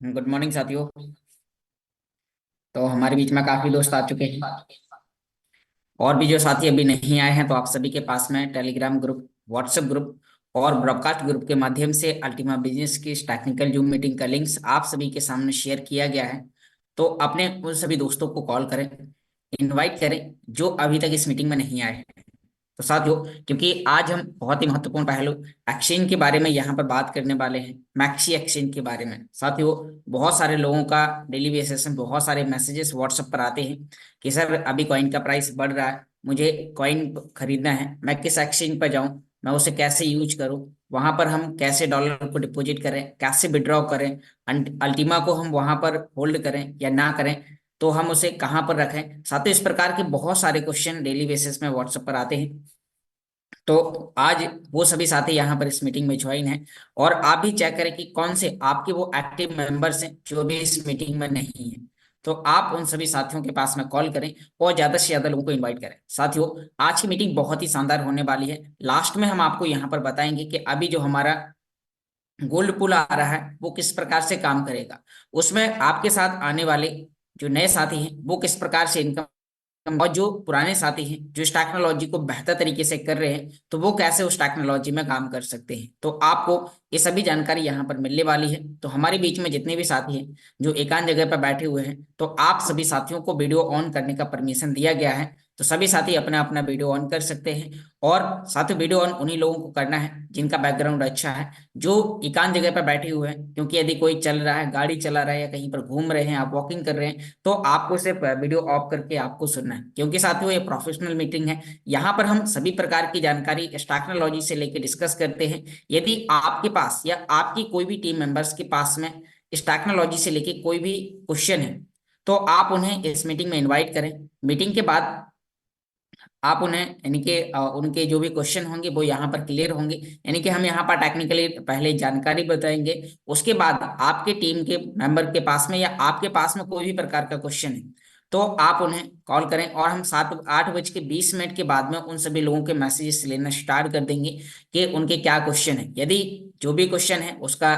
Good morning साथियों। तो हमारे बीच में काफी दोस्त आ चुके हैं और भी जो साथी अभी नहीं आए हैं, तो आप सभी के पास में टेलीग्राम ग्रुप, व्हाट्सएप ग्रुप और ब्रॉडकास्ट ग्रुप के माध्यम से अल्टीमा बिजनेस की इस टेक्निकल जूम मीटिंग का लिंक्स आप सभी के सामने शेयर किया गया है। तो अपने उन सभी दोस्तों को कॉल करें, इनवाइट करें जो अभी तक इस मीटिंग में नहीं आए हैं। तो साथियों, क्योंकि आज हम बहुत ही महत्वपूर्ण पहलू एक्सचेंज के बारे में यहाँ पर बात करने वाले हैं, मैक्सी एक्सचेंज के बारे में। साथियों, बहुत सारे लोगों का डेली बेसिस में बहुत सारे मैसेजेस व्हाट्सएप पर आते हैं कि सर अभी कॉइन का प्राइस बढ़ रहा है, मुझे कॉइन खरीदना है, मैं किस एक्सचेंज पर जाऊं, मैं उसे कैसे यूज करूं, वहां पर हम कैसे डॉलर को डिपॉजिट करें, कैसे विड्रॉ करें, अल्टीमा को हम वहां पर होल्ड करें या ना करें, तो हम उसे कहाँ पर रखें। साथ ही इस प्रकार के बहुत सारे क्वेश्चन डेली बेसिस में व्हाट्सएप पर आते हैं। तो आज वो सभी साथी यहाँ पर इस मीटिंग में ज्वाइन हैं और आप भी चेक करें कि कौन से आपके वो एक्टिव मेंबर्स हैं जो भी इस मीटिंग में नहीं है। तो आप उन सभी साथियों के पास में कॉल करें और ज्यादा से ज्यादा लोगों को इनवाइट करें। साथियों, आज की मीटिंग बहुत ही शानदार होने वाली है। लास्ट में हम आपको यहाँ पर बताएंगे कि अभी जो हमारा गोल्ड पुल आ रहा है वो किस प्रकार से काम करेगा, उसमें आपके साथ आने वाले जो नए साथी हैं वो किस प्रकार से इनकम, और जो पुराने साथी हैं जो इस टेक्नोलॉजी को बेहतर तरीके से कर रहे हैं तो वो कैसे उस टेक्नोलॉजी में काम कर सकते हैं। तो आपको ये सभी जानकारी यहाँ पर मिलने वाली है। तो हमारे बीच में जितने भी साथी हैं जो एकांत जगह पर बैठे हुए हैं, तो आप सभी साथियों को वीडियो ऑन करने का परमिशन दिया गया है। तो सभी साथी अपना अपना वीडियो ऑन कर सकते हैं। और साथ ही वीडियो ऑन उन्हीं लोगों को करना है जिनका बैकग्राउंड अच्छा है, जो एकांत जगह पर बैठे हुए हैं। क्योंकि यदि कोई चल रहा है, गाड़ी चला रहा है या कहीं पर घूम रहे हैं, आप वॉकिंग कर रहे हैं, तो आपको सिर्फ वीडियो ऑफ करके आपको सुनना है। क्योंकि साथियों, ये प्रोफेशनल मीटिंग है, यहाँ पर हम सभी प्रकार की जानकारी इस टेक्नोलॉजी से लेकर डिस्कस करते हैं। यदि आपके पास या आपकी कोई भी टीम मेंबर्स के पास में इस टेक्नोलॉजी से लेकर कोई भी क्वेश्चन है, तो आप उन्हें इस मीटिंग में इनवाइट करें। मीटिंग के बाद आप उन्हें यानी कि उनके जो भी क्वेश्चन होंगे वो यहाँ पर क्लियर होंगे। यानी कि हम यहाँ पर टेक्निकली पहले जानकारी बताएंगे, उसके बाद आपके टीम के मेंबर के पास में या आपके पास में कोई भी प्रकार का क्वेश्चन है तो आप उन्हें कॉल करें, और हम 8:20 के बाद में उन सभी लोगों के मैसेजेस लेना स्टार्ट कर देंगे कि उनके क्या क्वेश्चन है। यदि जो भी क्वेश्चन है उसका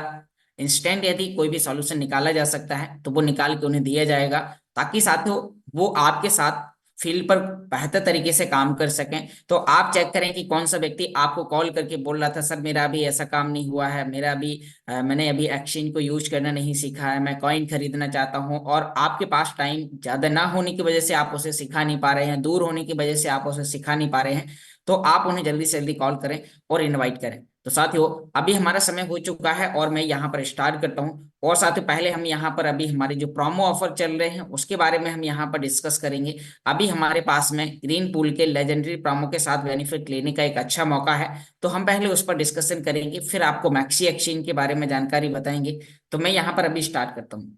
इंस्टेंट यदि कोई भी सॉल्यूशन निकाला जा सकता है तो वो निकाल के उन्हें दिया जाएगा, ताकि साथियों वो आपके साथ फील्ड पर बेहतर तरीके से काम कर सकें। तो आप चेक करें कि कौन सा व्यक्ति आपको कॉल करके बोल रहा था सर मेरा अभी ऐसा काम नहीं हुआ है, मेरा अभी मैंने अभी एक्सचेंज को यूज करना नहीं सीखा है, मैं कॉइन खरीदना चाहता हूं, और आपके पास टाइम ज्यादा ना होने की वजह से आप उसे सिखा नहीं पा रहे हैं, दूर होने की वजह से आप उसे सिखा नहीं पा रहे हैं। तो आप उन्हें जल्दी से जल्दी कॉल करें और इनवाइट करें। तो साथियों, अभी हमारा समय हो चुका है और मैं यहाँ पर स्टार्ट करता हूँ। और साथियों, पहले हम यहाँ पर अभी हमारे जो प्रोमो ऑफर चल रहे हैं उसके बारे में हम यहाँ पर डिस्कस करेंगे। अभी हमारे पास में ग्रीन पूल के लेजेंडरी प्रोमो के साथ बेनिफिट लेने का एक अच्छा मौका है। तो हम पहले उस पर डिस्कशन करेंगे, फिर आपको मैक्सी एक्सचेंज के बारे में जानकारी बताएंगे। तो मैं यहाँ पर अभी स्टार्ट करता हूँ।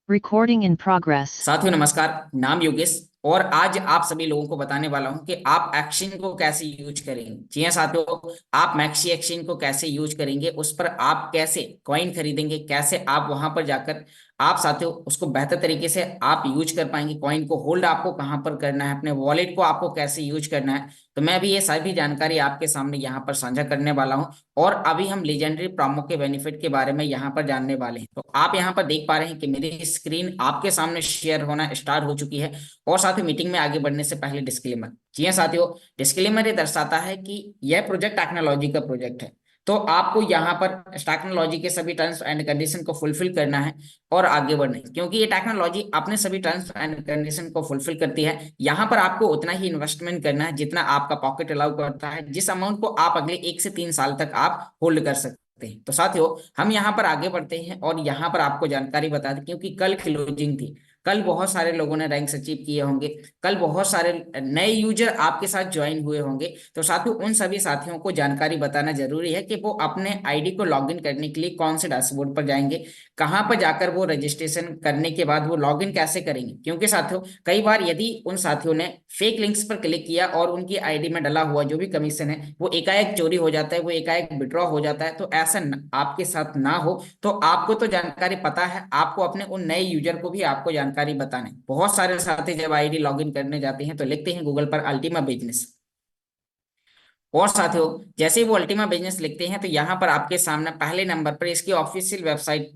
Recording in progress. साथियों नमस्कार, नाम योगेश, और आज आप सभी लोगों को बताने वाला हूं कि आप एक्सचेंज को कैसे यूज करेंगे। जी हाँ साथियों, आप मैक्सी एक्सचेंज को कैसे यूज करेंगे, उस पर आप कैसे कॉइन खरीदेंगे, कैसे आप वहां पर जाकर आप साथियों उसको बेहतर तरीके से आप यूज कर पाएंगे, कॉइन को होल्ड आपको कहाँ पर करना है, अपने वॉलेट को आपको कैसे यूज करना है। तो मैं अभी ये सभी जानकारी आपके सामने यहाँ पर साझा करने वाला हूँ। और अभी हम लेजेंडरी प्रोमो के बेनिफिट के बारे में यहाँ पर जानने वाले हैं। तो आप यहाँ पर देख पा रहे हैं कि मेरी स्क्रीन आपके सामने शेयर होना स्टार्ट हो चुकी है। और साथ ही मीटिंग में आगे बढ़ने से पहले डिस्क्लेमर। जी हाँ साथियों, डिस्क्लेमर ये दर्शाता है कि यह प्रोजेक्ट टेक्नोलॉजी का प्रोजेक्ट है। तो आपको यहाँ पर टेक्नोलॉजी के सभी टर्म्स एंड कंडीशन को फुलफिल करना है और आगे बढ़ना है, क्योंकि ये टेक्नोलॉजी अपने सभी टर्म्स एंड कंडीशन को फुलफिल करती है। यहाँ पर आपको उतना ही इन्वेस्टमेंट करना है जितना आपका पॉकेट अलाउ करता है, जिस अमाउंट को आप अगले 1 से 3 साल तक आप होल्ड कर सकते हैं। तो साथियों, हम यहाँ पर आगे बढ़ते हैं और यहाँ पर आपको जानकारी बता दें, क्योंकि कल क्लोजिंग थी, कल बहुत सारे लोगों ने रैंक अचीव किए होंगे, कल बहुत सारे नए यूजर आपके साथ ज्वाइन हुए होंगे। तो साथियों, उन सभी साथियों को जानकारी बताना जरूरी है कि वो अपने आईडी को लॉगिन करने के लिए कौन से डैशबोर्ड पर जाएंगे, कहां पर जाकर वो रजिस्ट्रेशन करने के बाद वो लॉगिन कैसे करेंगे। क्योंकि साथियों, कई बार यदि उन साथियों ने फेक लिंक्स पर क्लिक किया और उनकी आईडी में डला हुआ जो भी कमीशन है वो एकाएक चोरी हो जाता है, वो एकाएक विड्रॉ हो जाता है। तो ऐसा आपके साथ ना हो, तो आपको तो जानकारी पता है, आपको अपने उन नए यूजर को भी आपको जानकारी बताने। बहुत सारे साथी जब आईडी लॉगिन करने जाते हैं तो लिखते हैं गूगल पर अल्टीमा बिजनेस, और साथियों जैसे ही वो अल्टीमा बिजनेस लिखते हैं तो यहाँ पर आपके सामने पहले नंबर पर इसकी ऑफिशियल वेबसाइट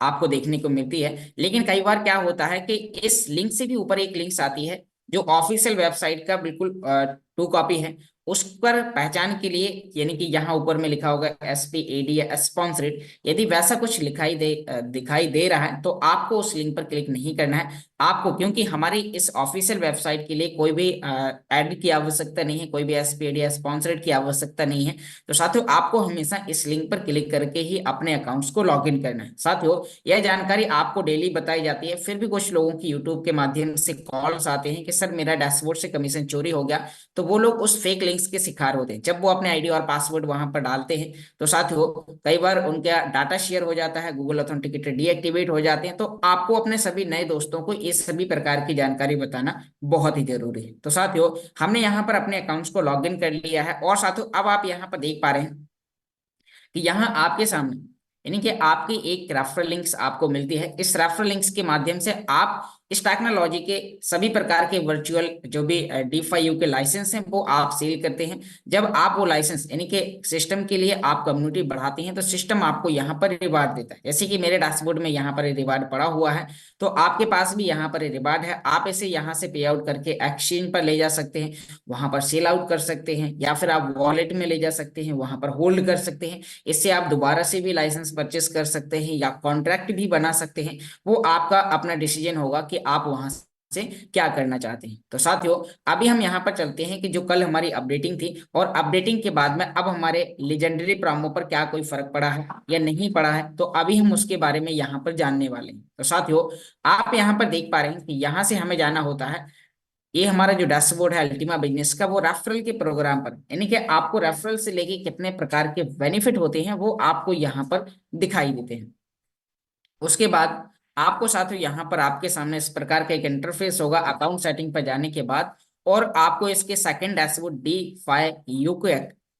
आपको देखने को मिलती है। लेकिन कई बार क्या होता है कि इस लिंक से भी ऊपर एक लिंक आती है जो ऑफिशियल वेबसाइट का बिल्कुल ट्रू कॉपी है। उस पर पहचान के लिए, यानी कि यहाँ ऊपर में लिखा होगा SPAD या स्पॉन्सर्ड, यदि वैसा कुछ दिखाई दे रहा है तो आपको उस लिंक पर क्लिक नहीं करना है आपको, क्योंकि हमारी इस ऑफिशियल वेबसाइट के लिए कोई भी एड की आवश्यकता नहीं है, कोई भी SPAD या स्पॉन्सर्ड की आवश्यकता नहीं है। तो साथियों, आपको हमेशा इस लिंक पर क्लिक करके ही अपने अकाउंट्स को लॉग इन करना है। साथियों, यह जानकारी आपको डेली बताई जाती है, फिर भी कुछ लोगों की यूट्यूब के माध्यम से कॉल्स आते हैं कि सर मेरा डैशबोर्ड से कमीशन चोरी हो गया। तो वो लोग उस फेक लिंक्स के शिकार होते हैं। जब वो अपने आईडी और पासवर्ड वहां पर डालते हैं तो साथियों, कई बार उनका डाटा शेयर हो जाता है, गूगल ऑथेंटिकेटर डीएक्टिवेट हो जाते हैं। तो आपको अपने सभी नए दोस्तों को इस सभी प्रकार की जानकारी बताना बहुत ही जरूरी है। तो साथियों, हमने यहाँ पर अपने अकाउंट्स को लॉग इन कर लिया है, और साथियों अब आप यहाँ पर देख पा रहे हैं कि यहाँ आपके सामने, यानी कि आपकी एक रेफरल लिंक्स आपको मिलती है। इस रेफरल लिंक्स के माध्यम से आप इस टेक्नोलॉजी के सभी प्रकार के वर्चुअल जो भी DeFi के लाइसेंस हैं वो आप सेल करते हैं। जब आप वो लाइसेंस, यानी कि सिस्टम के लिए आप कम्युनिटी बढ़ाते हैं, तो सिस्टम आपको यहाँ पर रिवार्ड देता है। जैसे कि मेरे डैशबोर्ड में यहाँ पर रिवार्ड पड़ा हुआ है, तो आपके पास भी यहाँ पर रिवार्ड है। आप इसे यहाँ से पे आउट करके एक्सचेंज पर ले जा सकते हैं, वहां पर सेल आउट कर सकते हैं, या फिर आप वॉलेट में ले जा सकते हैं, वहां पर होल्ड कर सकते हैं। इससे आप दोबारा से भी लाइसेंस परचेस कर सकते हैं या कॉन्ट्रैक्ट भी बना सकते हैं। वो आपका अपना डिसीजन होगा कि आप वहां से क्या करना चाहते हैं। तो साथियों, अभी हम यहाँ पर चलते हैं कि जो कल हमारी अपडेटिंग थी, और अपडेटिंग के बाद में अब हमारे लेजेंडरी प्रोमो पर क्या कोई फर्क पड़ा है या नहीं पड़ा है, तो अभी हम उसके बारे में यहाँ पर जानने वाले हैं। तो साथियों, आप यहाँ पर देख पा रहे हैं कि यहाँ से हमें जाना होता है, ये हमारा जो डैशबोर्ड है अल्टीमा बिजनेस का, वो रेफरल के प्रोग्राम पर, यानी कि आपको रेफरल से लेके कितने प्रकार के बेनिफिट होते हैं वो आपको यहाँ पर दिखाई देते हैं। उसके बाद आपको साथियों यहाँ पर आपके सामने इस प्रकार का एक इंटरफेस होगा अकाउंट सेटिंग पर जाने के बाद, और आपको इसके second dashboard DeFi UK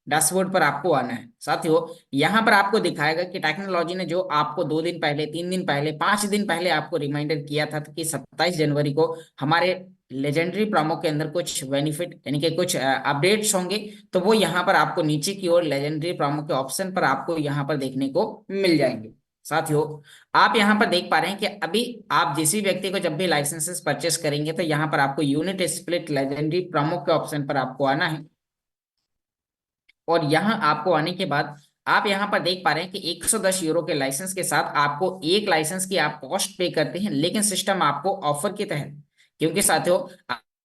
dashboard पर आपको आना है। साथियों, यहाँ पर आपको दिखाएगा कि टेक्नोलॉजी ने जो आपको 2 दिन पहले, 3 दिन पहले, 5 दिन पहले आपको रिमाइंडर किया था कि 27 जनवरी को हमारे लेजेंडरी प्रोमो के अंदर कुछ बेनिफिट, यानी कि कुछ अपडेट्स होंगे, तो वो यहाँ पर आपको नीचे की ओर लेजेंडरी प्रोमो के ऑप्शन पर आपको यहाँ पर देखने को मिल जाएंगे। साथियों, आप यहाँ पर देख पा रहे हैं कि अभी आप जिस भी व्यक्ति को जब भी लाइसेंसेस परचेस करेंगे तो यहाँ पर आपको यूनिट स्प्लिट लेजेंडरी प्रोमो के ऑप्शन पर आपको आना है। और यहाँ आपको आने के बाद आप यहाँ पर देख पा रहे हैं कि 110 यूरो के लाइसेंस के साथ आपको एक लाइसेंस की आप कॉस्ट पे करते हैं, लेकिन सिस्टम आपको ऑफर के तहत, क्योंकि साथियों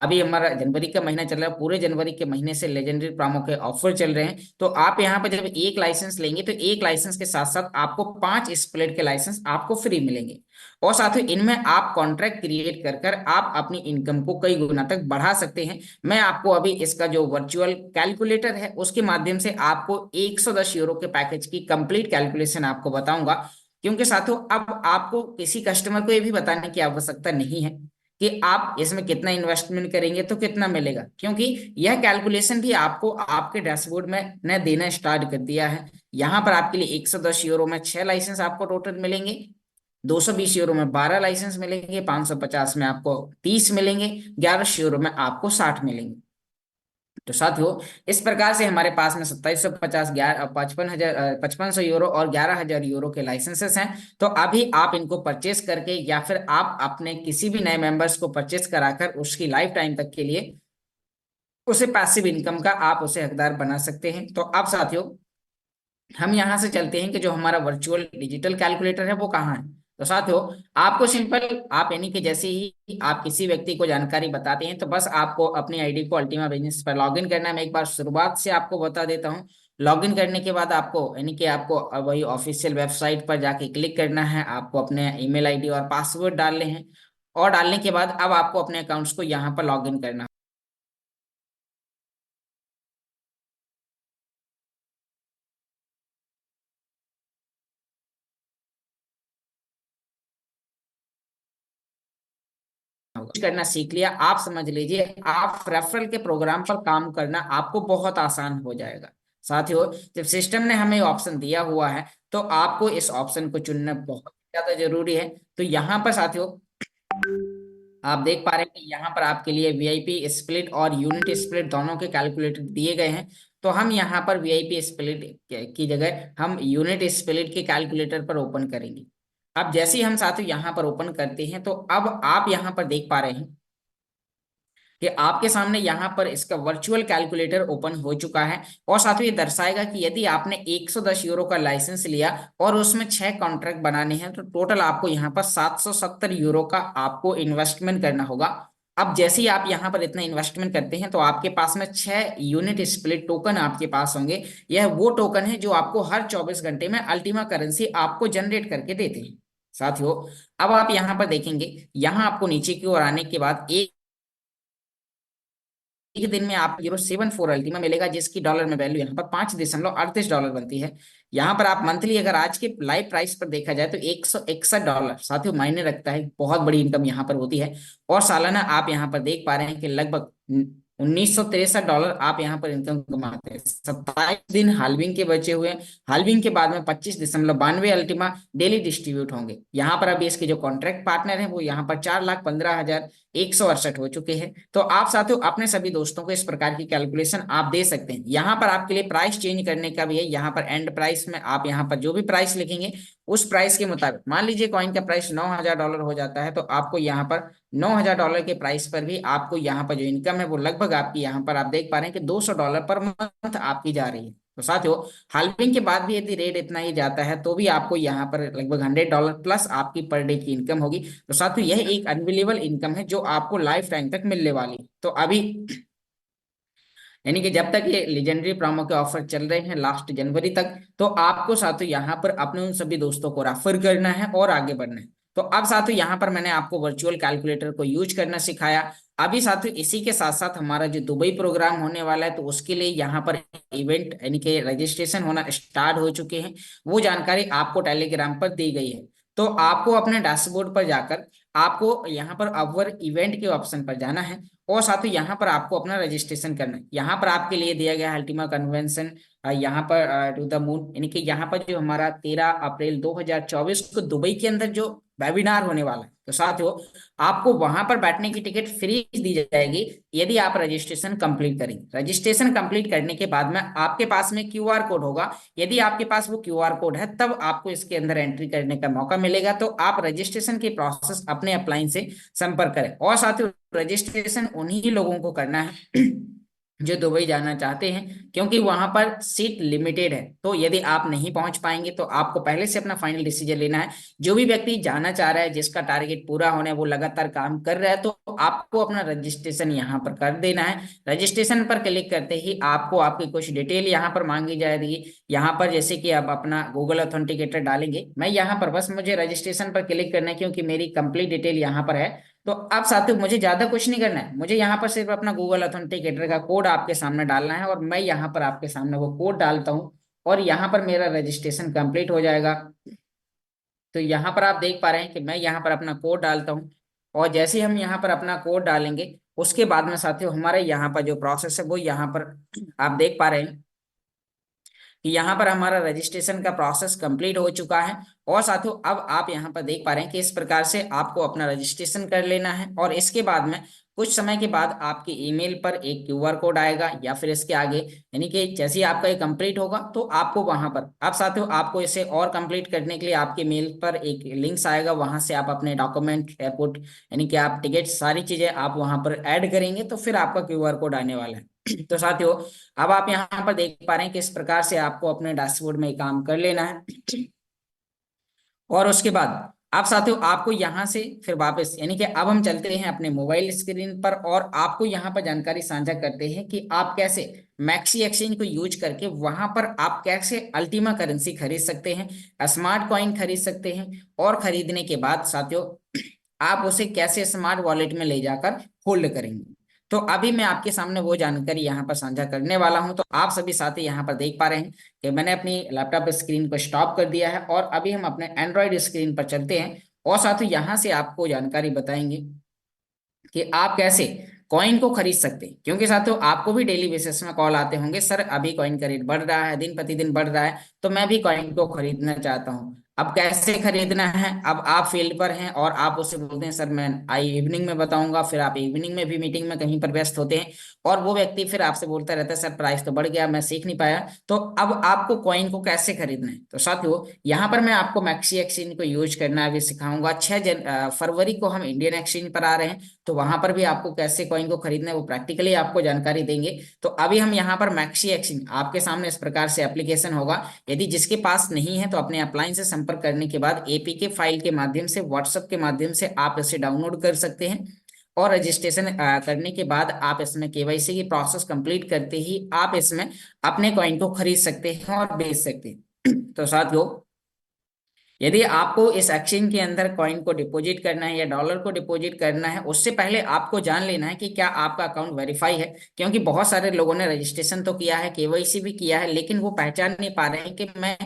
अभी हमारा जनवरी का महीना चल रहा है, पूरे जनवरी के महीने से लेजेंडरी प्रोमो के ऑफर चल रहे हैं। तो आप यहाँ पर जब एक लाइसेंस लेंगे तो एक लाइसेंस के साथ साथ आपको 5 स्प्लिट के लाइसेंस आपको फ्री मिलेंगे। और साथ ही इनमें आप कॉन्ट्रैक्ट क्रिएट कर कर आप अपनी इनकम को कई गुना तक बढ़ा सकते हैं। मैं आपको अभी इसका जो वर्चुअल कैलकुलेटर है उसके माध्यम से आपको 110 यूरो के पैकेज की कंप्लीट कैलकुलेशन आपको बताऊंगा, क्योंकि साथियों अब आपको किसी कस्टमर को ये भी बताने की आवश्यकता नहीं है कि आप इसमें कितना इन्वेस्टमेंट करेंगे तो कितना मिलेगा, क्योंकि यह कैलकुलेशन भी आपको आपके डैशबोर्ड में न देना स्टार्ट कर दिया है। यहाँ पर आपके लिए 110 यूरो में 6 लाइसेंस आपको टोटल मिलेंगे, 220 यूरो में 12 लाइसेंस मिलेंगे, 550 में आपको 30 मिलेंगे, 1100 यूरो में आपको 60 मिलेंगे। तो साथियों, इस प्रकार से हमारे पास में 2750, 5500 यूरो और 11,000 यूरो के लाइसेंसेस हैं। तो अभी आप इनको परचेस करके या फिर आप अपने किसी भी नए मेंबर्स को परचेस कराकर उसकी लाइफ टाइम तक के लिए उसे पैसिव इनकम का आप उसे हकदार बना सकते हैं। तो अब साथियों, हम यहाँ से चलते हैं कि जो हमारा वर्चुअल डिजिटल कैलकुलेटर है वो कहाँ है। तो साथियों, आपको सिंपल, आप यानी कि जैसे ही आप किसी व्यक्ति को जानकारी बताते हैं तो बस आपको अपनी आईडी को अल्टीमा बिजनेस पर लॉगिन करना है। मैं एक बार शुरुआत से आपको बता देता हूँ। लॉगिन करने के बाद आपको, यानी कि आपको वही ऑफिशियल वेबसाइट पर जाके क्लिक करना है, आपको अपने ईमेल आईडी और पासवर्ड डालने हैं, और डालने के बाद अब आपको अपने अकाउंट्स को यहाँ पर लॉगिन करना है। करना सीख लिया, आप समझ लीजिए आप रेफरल के प्रोग्राम पर काम करना आपको बहुत आसान हो जाएगा। साथियों, जब सिस्टम ने हमें ऑप्शन दिया हुआ है तो आपको इस ऑप्शन को चुनना बहुत ज्यादा जरूरी है। तो यहाँ पर साथियों, आप देख पा रहे हैं कि यहाँ पर आपके लिए वीआईपी स्प्लिट और यूनिट स्प्लिट दोनों के कैलकुलेटर दिए गए हैं। तो हम यहाँ पर वीआईपी स्प्लिट की जगह हम यूनिट स्प्लिट के कैलकुलेटर पर ओपन करेंगे। अब जैसे ही हम साथियों यहाँ पर ओपन करते हैं तो अब आप यहाँ पर देख पा रहे हैं कि आपके सामने यहाँ पर इसका वर्चुअल कैलकुलेटर ओपन हो चुका है। और साथ ही ये दर्शाएगा कि यदि आपने 110 यूरो का लाइसेंस लिया और उसमें 6 कॉन्ट्रैक्ट बनाने हैं तो टोटल आपको यहाँ पर 770 यूरो का आपको इन्वेस्टमेंट करना होगा। अब जैसे ही आप यहाँ पर इतना इन्वेस्टमेंट करते हैं तो आपके पास में 6 यूनिट स्प्लिट टोकन आपके पास होंगे। यह वो टोकन है जो आपको हर 24 घंटे में अल्टीमा करेंसी आपको जनरेट करके देते हैं साथियों। अब आप यहाँ पर देखेंगे, यहाँ आपको नीचे की ओर आने के बाद एक दिन में आप 0.74 अल्टीमा मिलेगा, जिसकी डॉलर में वैल्यू यहाँ पर $5.38 बनती है। यहाँ पर आप मंथली अगर आज के लाइव प्राइस पर देखा जाए तो $161 साथियों मायने रखता है, बहुत बड़ी इनकम यहाँ पर होती है। और सालाना आप यहाँ पर देख पा रहे हैं कि लगभग $1963 आप यहाँ पर इनकम कमाते हैं। 27 दिन हाल्विंग के बचे हुए हैं। हाल्विंग के बाद में 25.92 अल्टीमा डेली डिस्ट्रीब्यूट होंगे। यहाँ पर अभी इसके जो कॉन्ट्रैक्ट पार्टनर हैं वो यहाँ पर 4,15,168 हो चुके हैं। तो आप साथियों अपने सभी दोस्तों को इस प्रकार की कैलकुलेशन आप दे सकते हैं। यहाँ पर आपके लिए प्राइस चेंज करने का भी है। यहाँ पर एंड प्राइस में आप यहाँ पर जो भी प्राइस लिखेंगे उस प्राइस के मुताबिक, मान लीजिए कॉइन का प्राइस $9,000 हो जाता है तो आपको यहाँ पर $9,000 के प्राइस पर भी आपको यहाँ पर जो इनकम है वो लगभग आपकी यहाँ पर आप देख पा रहे हैं कि $200 पर मंथ आपकी जा रही है। तो साथियों हाल्विंग के बाद भी यदि रेट इतना ही जाता है तो भी आपको यहाँ पर लगभग $100 प्लस आपकी पर डे की इनकम होगी। तो साथियों यह एक अनबिलीवेबल इनकम है जो आपको लाइफ टाइम तक मिलने वाली है। तो अभी यानी कि जब तक ये लेजेंडरी प्रोमो के ऑफर चल रहे हैं लास्ट जनवरी तक, तो आपको साथियों यहाँ पर अपने उन सभी दोस्तों को रेफर करना है और आगे बढ़ना है। तो अब साथियों यहाँ पर मैंने आपको वर्चुअल कैलकुलेटर को यूज करना सिखाया। अभी साथियों इसी के साथ साथ हमारा जो दुबई प्रोग्राम होने वाला है तो उसके लिए यहाँ पर इवेंट यानी कि रजिस्ट्रेशन होना स्टार्ट हो चुके हैं। वो जानकारी आपको टेलीग्राम पर दी गई है। तो आपको अपने डैशबोर्ड पर जाकर आपको यहाँ पर अवर इवेंट के ऑप्शन पर जाना है और साथ ही यहाँ पर आपको अपना रजिस्ट्रेशन करना है। यहाँ पर आपके लिए दिया गया है अल्टीमा कन्वेंशन यहाँ पर टू द मून, यानी कि यहाँ पर जो हमारा 13 अप्रैल 2024 को दुबई के अंदर जो वेबिनार होने वाला है तो साथियों आपको वहां पर बैठने की टिकट फ्री दी जाएगी यदि आप रजिस्ट्रेशन कंप्लीट करेंगे। रजिस्ट्रेशन कंप्लीट करने के बाद में आपके पास में क्यूआर कोड होगा। यदि आपके पास वो क्यूआर कोड है तब आपको इसके अंदर एंट्री करने का मौका मिलेगा। तो आप रजिस्ट्रेशन की प्रोसेस अपने अपलाइन से संपर्क करें। और साथियों रजिस्ट्रेशन उन्हीं लोगों को करना है जो दुबई जाना चाहते हैं, क्योंकि वहां पर सीट लिमिटेड है। तो यदि आप नहीं पहुंच पाएंगे तो आपको पहले से अपना फाइनल डिसीजन लेना है। जो भी व्यक्ति जाना चाह रहा है, जिसका टारगेट पूरा होना है, वो लगातार काम कर रहा है, तो आपको अपना रजिस्ट्रेशन यहाँ पर कर देना है। रजिस्ट्रेशन पर क्लिक करते ही आपको आपकी कुछ डिटेल यहाँ पर मांगी जाएगी। यहाँ पर जैसे कि आप अपना गूगल ऑथेंटिकेटर डालेंगे, मैं यहाँ पर बस मुझे रजिस्ट्रेशन पर क्लिक करना है क्योंकि मेरी कंप्लीट डिटेल यहाँ पर है। तो अब साथियों मुझे ज्यादा कुछ नहीं करना है, मुझे यहाँ पर सिर्फ अपना गूगल ऑथेंटिकेटर का कोड आपके सामने डालना है और मैं यहाँ पर आपके सामने वो कोड डालता हूँ और यहाँ पर मेरा रजिस्ट्रेशन कंप्लीट हो जाएगा। तो यहाँ पर आप देख पा रहे हैं कि मैं यहाँ पर अपना कोड डालता हूँ और जैसे ही हम यहाँ पर अपना कोड डालेंगे उसके बाद में साथियों हमारे यहाँ पर जो प्रोसेस है वो यहाँ पर आप देख पा रहे हैं कि यहाँ पर हमारा रजिस्ट्रेशन का प्रोसेस कंप्लीट हो चुका है। और साथियों अब आप यहाँ पर देख पा रहे हैं कि इस प्रकार से आपको अपना रजिस्ट्रेशन कर लेना है और इसके बाद में कुछ समय के बाद आपके ईमेल पर एक क्यूआर कोड आएगा या फिर इसके आगे, यानी कि जैसे ही आपका ये कंप्लीट होगा तो आपको वहां पर अब साथियों आपको इसे और कंप्लीट करने के लिए आपके मेल पर एक लिंक्स आएगा, वहां से आप अपने डॉक्यूमेंट एयरपोर्ट यानी कि आप टिकट सारी चीजें आप वहां पर ऐड करेंगे तो फिर आपका क्यूआर कोड आने वाला है। तो साथियों अब आप यहाँ पर देख पा रहे हैं कि इस प्रकार से आपको अपने डैशबोर्ड में काम कर लेना है। और उसके बाद आप साथियों आपको यहाँ से फिर वापस, यानी कि अब हम चलते हैं अपने मोबाइल स्क्रीन पर और आपको यहाँ पर जानकारी साझा करते हैं कि आप कैसे मैक्सी एक्सचेंज को यूज करके वहां पर आप कैसे अल्टीमा करेंसी खरीद सकते हैं, स्मार्ट कॉइन खरीद सकते हैं और खरीदने के बाद साथियों आप उसे कैसे स्मार्ट वॉलेट में ले जाकर होल्ड करेंगे। तो अभी मैं आपके सामने वो जानकारी यहाँ पर साझा करने वाला हूं। तो आप सभी साथी यहाँ पर देख पा रहे हैं कि मैंने अपनी लैपटॉप स्क्रीन को स्टॉप कर दिया है और अभी हम अपने एंड्रॉइड स्क्रीन पर चलते हैं और साथियों यहाँ से आपको जानकारी बताएंगे कि आप कैसे कॉइन को खरीद सकते हैं। क्योंकि साथियों आपको भी डेली बेसिस में कॉल आते होंगे, सर अभी कॉइन का रेट बढ़ रहा है, दिन प्रतिदिन बढ़ रहा है, तो मैं भी कॉइन को खरीदना चाहता हूँ। अब कैसे खरीदना है, अब आप फील्ड पर हैं और आप उससे बोलते हैं सर मैं आई इवनिंग में बताऊंगा, फिर आप इवनिंग में भी मीटिंग में कहीं पर व्यस्त होते हैं और वो व्यक्ति फिर आपसे बोलता रहता है सर प्राइस तो बढ़ गया, मैं सीख नहीं पाया। तो अब आपको कॉइन को कैसे खरीदना है, तो साथियों यहाँ पर मैं आपको मैक्सी एक्सचेंज को यूज करना अभी सिखाऊंगा। फरवरी को हम इंडियन एक्सचेंज पर आ रहे हैं, तो वहां पर भी आपको कैसे कॉइन को खरीदना है वो प्रैक्टिकली आपको जानकारी देंगे। तो अभी हम यहाँ पर मैक्सी एक्सचेंज, आपके सामने इस प्रकार से एप्लीकेशन होगा। यदि जिसके पास नहीं है तो अपने अपलाइन से संपर्क करने के बाद एपीके फाइल के माध्यम से, व्हाट्सएप के माध्यम से आप इसे डाउनलोड कर सकते हैं। और रजिस्ट्रेशन करने के बाद आप इसमें केवाईसी की प्रोसेस कंप्लीट करते ही आप इसमें अपने कॉइन को खरीद सकते हैं और बेच सकते हैं। तो साथियों, यदि आपको इस एक्सचेंज के अंदर कॉइन को डिपॉजिट करना है या डॉलर को डिपॉजिट करना है, उससे पहले आपको जान लेना है कि क्या आपका अकाउंट वेरीफाई है। क्योंकि बहुत सारे लोगों ने रजिस्ट्रेशन तो किया है, केवाईसी भी किया है, लेकिन वो पहचान नहीं पा रहे हैं कि मैं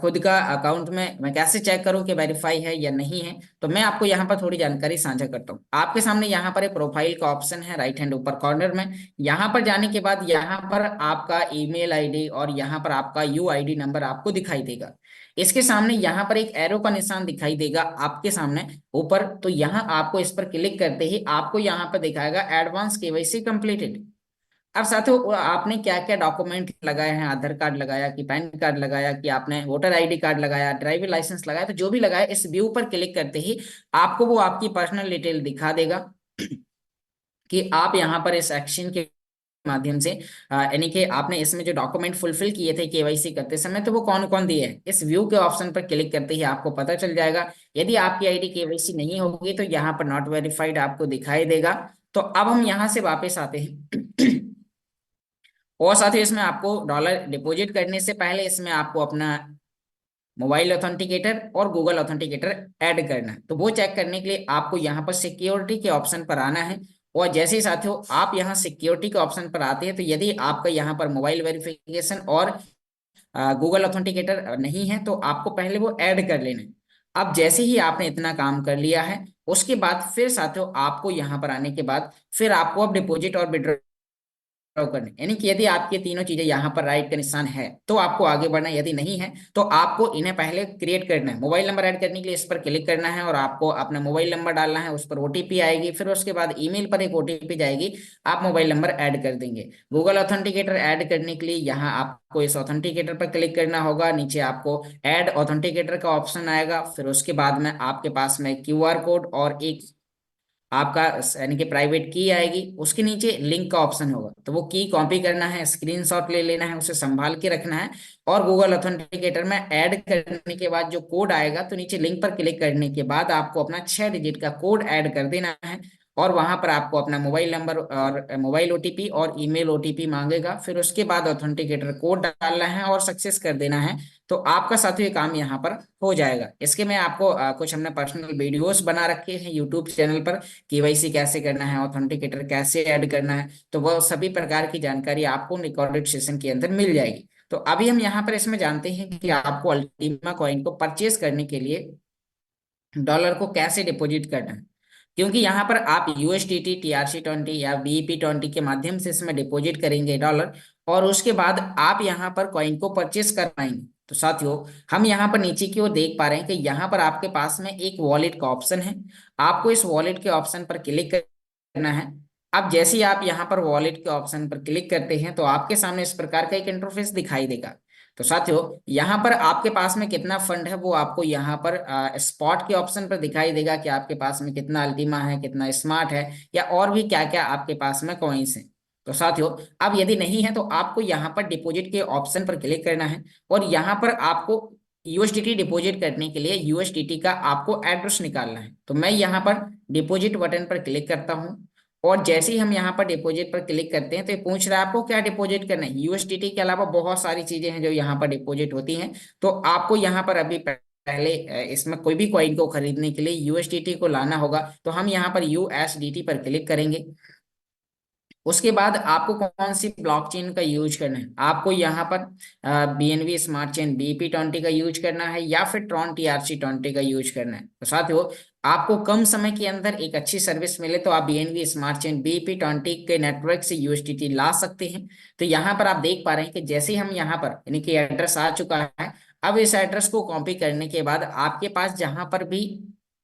खुद का अकाउंट में मैं कैसे चेक करूं कि वेरीफाई है या नहीं है। तो मैं आपको यहाँ पर थोड़ी जानकारी साझा करता हूँ। आपके सामने यहाँ पर एक प्रोफाइल का ऑप्शन है राइट हैंड ऊपर कॉर्नर में। यहाँ पर जाने के बाद यहाँ पर आपका ईमेल आईडी और यहाँ पर आपका यूआईडी नंबर आपको दिखाई देगा। इसके सामने यहाँ पर एक एरो का निशान दिखाई देगा आपके सामने ऊपर, तो यहाँ आपको इस पर क्लिक करते ही आपको यहाँ पर दिखाएगा एडवांस केवाईसी कंप्लीटेड। अब साथियों, आपने क्या क्या डॉक्यूमेंट लगाए हैं, आधार कार्ड लगाया कि पैन कार्ड लगाया कि आपने वोटर आईडी कार्ड लगाया, ड्राइविंग लाइसेंस लगाया, तो जो भी लगाया इस व्यू पर क्लिक करते ही आपको वो आपकी पर्सनल डिटेल दिखा देगा कि आप यहाँ पर इस एक्शन के माध्यम से यानी कि आपने इसमें जो डॉक्यूमेंट फुलफिल किए थे केवाईसी करते समय, तो वो कौन कौन दिए हैं। इस व्यू के ऑप्शन पर क्लिक करते ही आपको पता चल जाएगा। यदि आपकी आईडी केवाईसी नहीं होगी तो यहाँ पर नॉट वेरीफाइड आपको दिखाई देगा। तो अब हम यहाँ से वापस आते हैं। और साथ ही इसमें आपको डॉलर डिपॉजिट करने से पहले इसमें आपको अपना मोबाइल ऑथेंटिकेटर और गूगल ऑथेंटिकेटर ऐड करना है। तो वो चेक करने के लिए आपको यहाँ पर सिक्योरिटी के ऑप्शन पर आना है। और जैसे ही साथियों आप यहाँ सिक्योरिटी के ऑप्शन पर आते हैं, तो यदि आपका यहाँ पर मोबाइल वेरिफिकेशन और गूगल ऑथेंटिकेटर नहीं है तो आपको पहले वो ऐड कर लेना है। अब जैसे ही आपने इतना काम कर लिया है, उसके बाद फिर साथियों आपको यहाँ पर आने के बाद फिर आपको अब डिपॉजिट और विड्रॉ करने, यानी कि यदि आपके तीनों चीजें यहाँ पर राइट का निशान है तो आपको आगे बढ़ना है, यदि नहीं है तो आपको इन्हें पहले क्रिएट करना है। मोबाइल नंबर ऐड करने के लिए इस पर क्लिक करना है और आपको अपना मोबाइल नंबर डालना है, उस पर ओटीपी आएगी, फिर उसके बाद ईमेल पर एक ओटीपी जाएगी, आप मोबाइल नंबर ऐड कर देंगे। गूगल ऑथेंटिकेटर ऐड करने के लिए यहाँ आपको इस ऑथेंटिकेटर पर क्लिक करना होगा, नीचे आपको ऐड ऑथेंटिकेटर का ऑप्शन आएगा, फिर उसके बाद में आपके पास में क्यूआर कोड और एक आपका यानी कि प्राइवेट की आएगी, उसके नीचे लिंक का ऑप्शन होगा। तो वो की कॉपी करना है, स्क्रीनशॉट ले लेना है, उसे संभाल के रखना है और गूगल ऑथेंटिकेटर में ऐड करने के बाद जो कोड आएगा तो नीचे लिंक पर क्लिक करने के बाद आपको अपना 6 डिजिट का कोड ऐड कर देना है। और वहां पर आपको अपना मोबाइल नंबर और मोबाइल ओटीपी और ईमेल ओटीपी मांगेगा, फिर उसके बाद ऑथेंटिकेटर कोड डालना है और सक्सेस कर देना है। तो आपका साथियों ये काम यहाँ पर हो जाएगा। इसके मैं आपको कुछ हमने पर्सनल वीडियोस बना रखे हैं यूट्यूब चैनल पर, केवाईसी कैसे करना है, ऑथेंटिकेटर कैसे ऐड करना है, तो वह सभी प्रकार की जानकारी आपको रिकॉर्डेड सेशन के अंदर मिल जाएगी। तो अभी हम यहाँ पर इसमें जानते हैं कि आपको अल्टीमा कॉइन को परचेज करने के लिए डॉलर को कैसे डिपॉजिट करना है। क्योंकि यहाँ पर आप यूएसडीटी, TRC20 या बीईपी20 के माध्यम से इसमें डिपॉजिट करेंगे डॉलर, और उसके बाद आप यहाँ पर कॉइन को परचेस कर पाएंगे। तो साथियों, हम यहाँ पर नीचे की ओर देख पा रहे हैं कि यहाँ पर आपके पास में एक वॉलेट का ऑप्शन है। आपको इस वॉलेट के ऑप्शन पर क्लिक करना है। अब जैसे ही आप यहाँ पर वॉलेट के ऑप्शन पर क्लिक करते हैं तो आपके सामने इस प्रकार का एक इंटरफेस दिखाई देगा। तो साथियों, यहाँ पर आपके पास में कितना फंड है वो आपको यहाँ पर स्पॉट के ऑप्शन पर दिखाई देगा कि आपके पास में कितना अल्टीमा है, कितना स्मार्ट है, या और भी क्या क्या आपके पास में कॉइन्स हैं। तो साथियों, अब यदि नहीं है तो आपको यहाँ पर डिपॉजिट के ऑप्शन पर क्लिक करना है और यहाँ पर आपको यूएसडीटी डिपॉजिट करने के लिए यूएसडीटी का आपको एड्रेस निकालना है। तो मैं यहाँ पर डिपॉजिट बटन पर क्लिक करता हूँ और जैसे ही हम यहाँ पर डिपॉजिट पर क्लिक करते हैं तो ये पूछ रहा है आपको क्या डिपॉजिट करना है। यूएसडीटी के अलावा बहुत सारी चीजें हैं जो यहाँ पर डिपॉजिट होती हैं। तो आपको यहाँ पर अभी पहले इसमें कोई भी कॉइन को खरीदने के लिए यूएसडीटी को लाना होगा, तो हम यहाँ पर यूएसडीटी पर क्लिक करेंगे। उसके बाद आपको कौन सी ब्लॉकचेन का यूज करना है, आपको यहाँ पर बीएनबी स्मार्ट चेन बीपी20 का यूज करना है या फिर ट्रॉन TRC20 का यूज करना है। तो साथियों, आपको कम समय के अंदर एक अच्छी सर्विस मिले तो आप बीएनबी स्मार्ट चेन बीपी20 के नेटवर्क से यूएसडीटी ला सकते हैं। तो यहाँ पर आप देख पा रहे हैं कि जैसे ही हम यहाँ पर यानी कि एड्रेस आ चुका है, अब इस एड्रेस को कॉपी करने के बाद आपके पास जहां पर भी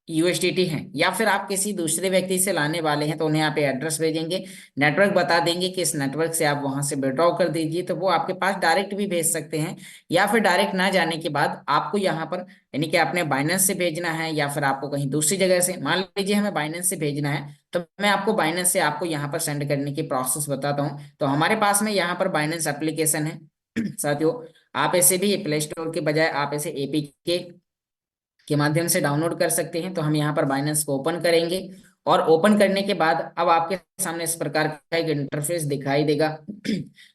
यूएसडीटी है, या फिर आप किसी दूसरे व्यक्ति से लाने वाले हैं, तो उन्हें आप एड्रेस भेजेंगे, नेटवर्क बता देंगे कि इस नेटवर्क से आप वहां से विड्रॉ कर दीजिए, तो वो आपके पास डायरेक्ट भी भेज सकते हैं। या फिर डायरेक्ट ना जाने के बाद आपको यहाँ पर यानी कि आपने बाइनेंस से भेजना है, या फिर आपको कहीं दूसरी जगह से, मान लीजिए हमें बाइनेंस से भेजना है, तो मैं आपको बाइनेंस से आपको यहाँ पर सेंड करने की प्रोसेस बताता हूँ। तो हमारे पास में यहाँ पर बाइनेंस एप्लीकेशन है साथियों। आप ऐसे भी प्ले स्टोर के बजाय आप ऐसे एपीके के माध्यम से डाउनलोड कर सकते हैं। तो हम यहाँ पर बाइनेंस को ओपन करेंगे, और ओपन करने के बाद अब आपके सामने इस प्रकार का एक इंटरफेस दिखाई देगा।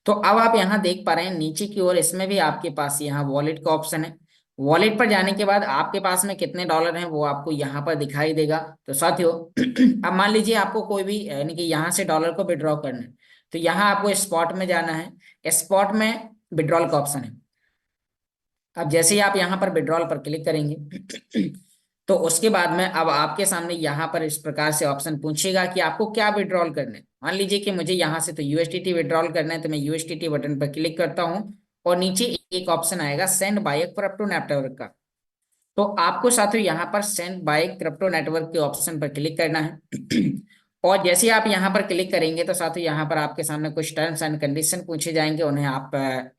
तो अब आप यहाँ देख पा रहे हैं नीचे की ओर, इसमें भी आपके पास यहाँ वॉलेट का ऑप्शन है। वॉलेट पर जाने के बाद आपके पास में कितने डॉलर हैं वो आपको यहाँ पर दिखाई देगा। तो साथियों अब मान लीजिए आपको कोई भी यानी कि यहाँ से डॉलर को विड्रॉ करना है, तो यहाँ आपको स्पॉट में जाना है। स्पॉट में विड्रॉल का ऑप्शन है। अब जैसे ही आप यहाँ पर विड्रॉल पर क्लिक करेंगे तो उसके बाद में अब आपके सामने यहाँ पर इस प्रकार से ऑप्शन पूछेगा कि आपको क्या विड्रॉल करना है। मान लीजिए कि मुझे यहाँ से तो यूएसडीटी विड्रॉल करना है, तो मैं यूएसडीटी बटन पर क्लिक करता हूँ, और नीचे एक ऑप्शन आएगा सेंड बाय क्रिप्टो नेटवर्क का। तो आपको साथियों यहाँ पर सेंड बाय क्रिप्टो नेटवर्क के ऑप्शन पर क्लिक करना है। और जैसे ही आप यहाँ पर क्लिक करेंगे तो साथियों यहाँ पर आपके सामने कुछ टर्म्स एंड कंडीशन पूछे जाएंगे, उन्हें आप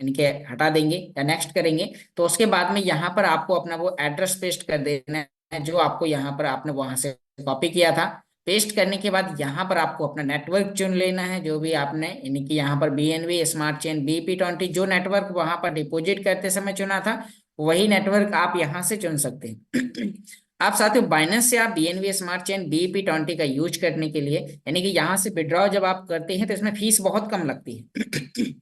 इनके हटा देंगे या नेक्स्ट करेंगे। तो उसके बाद में यहाँ पर आपको अपना वो एड्रेस पेस्ट कर देना है जो आपको यहाँ पर आपने वहां से कॉपी किया था। पेस्ट करने के बाद यहाँ पर आपको अपना नेटवर्क चुन लेना है, जो भी आपने यानी कि यहाँ पर बीएनबी स्मार्ट चेन बीपी20 जो नेटवर्क वहां पर डिपॉजिट करते समय चुना था, वही नेटवर्क आप यहाँ से चुन सकते हैं। आप साथियों बाइनेंस से आप बीएनबी स्मार्ट चेन बीपी20 का यूज करने के लिए यानी कि यहाँ से विड्रॉ जब आप करते हैं तो इसमें फीस बहुत कम लगती है।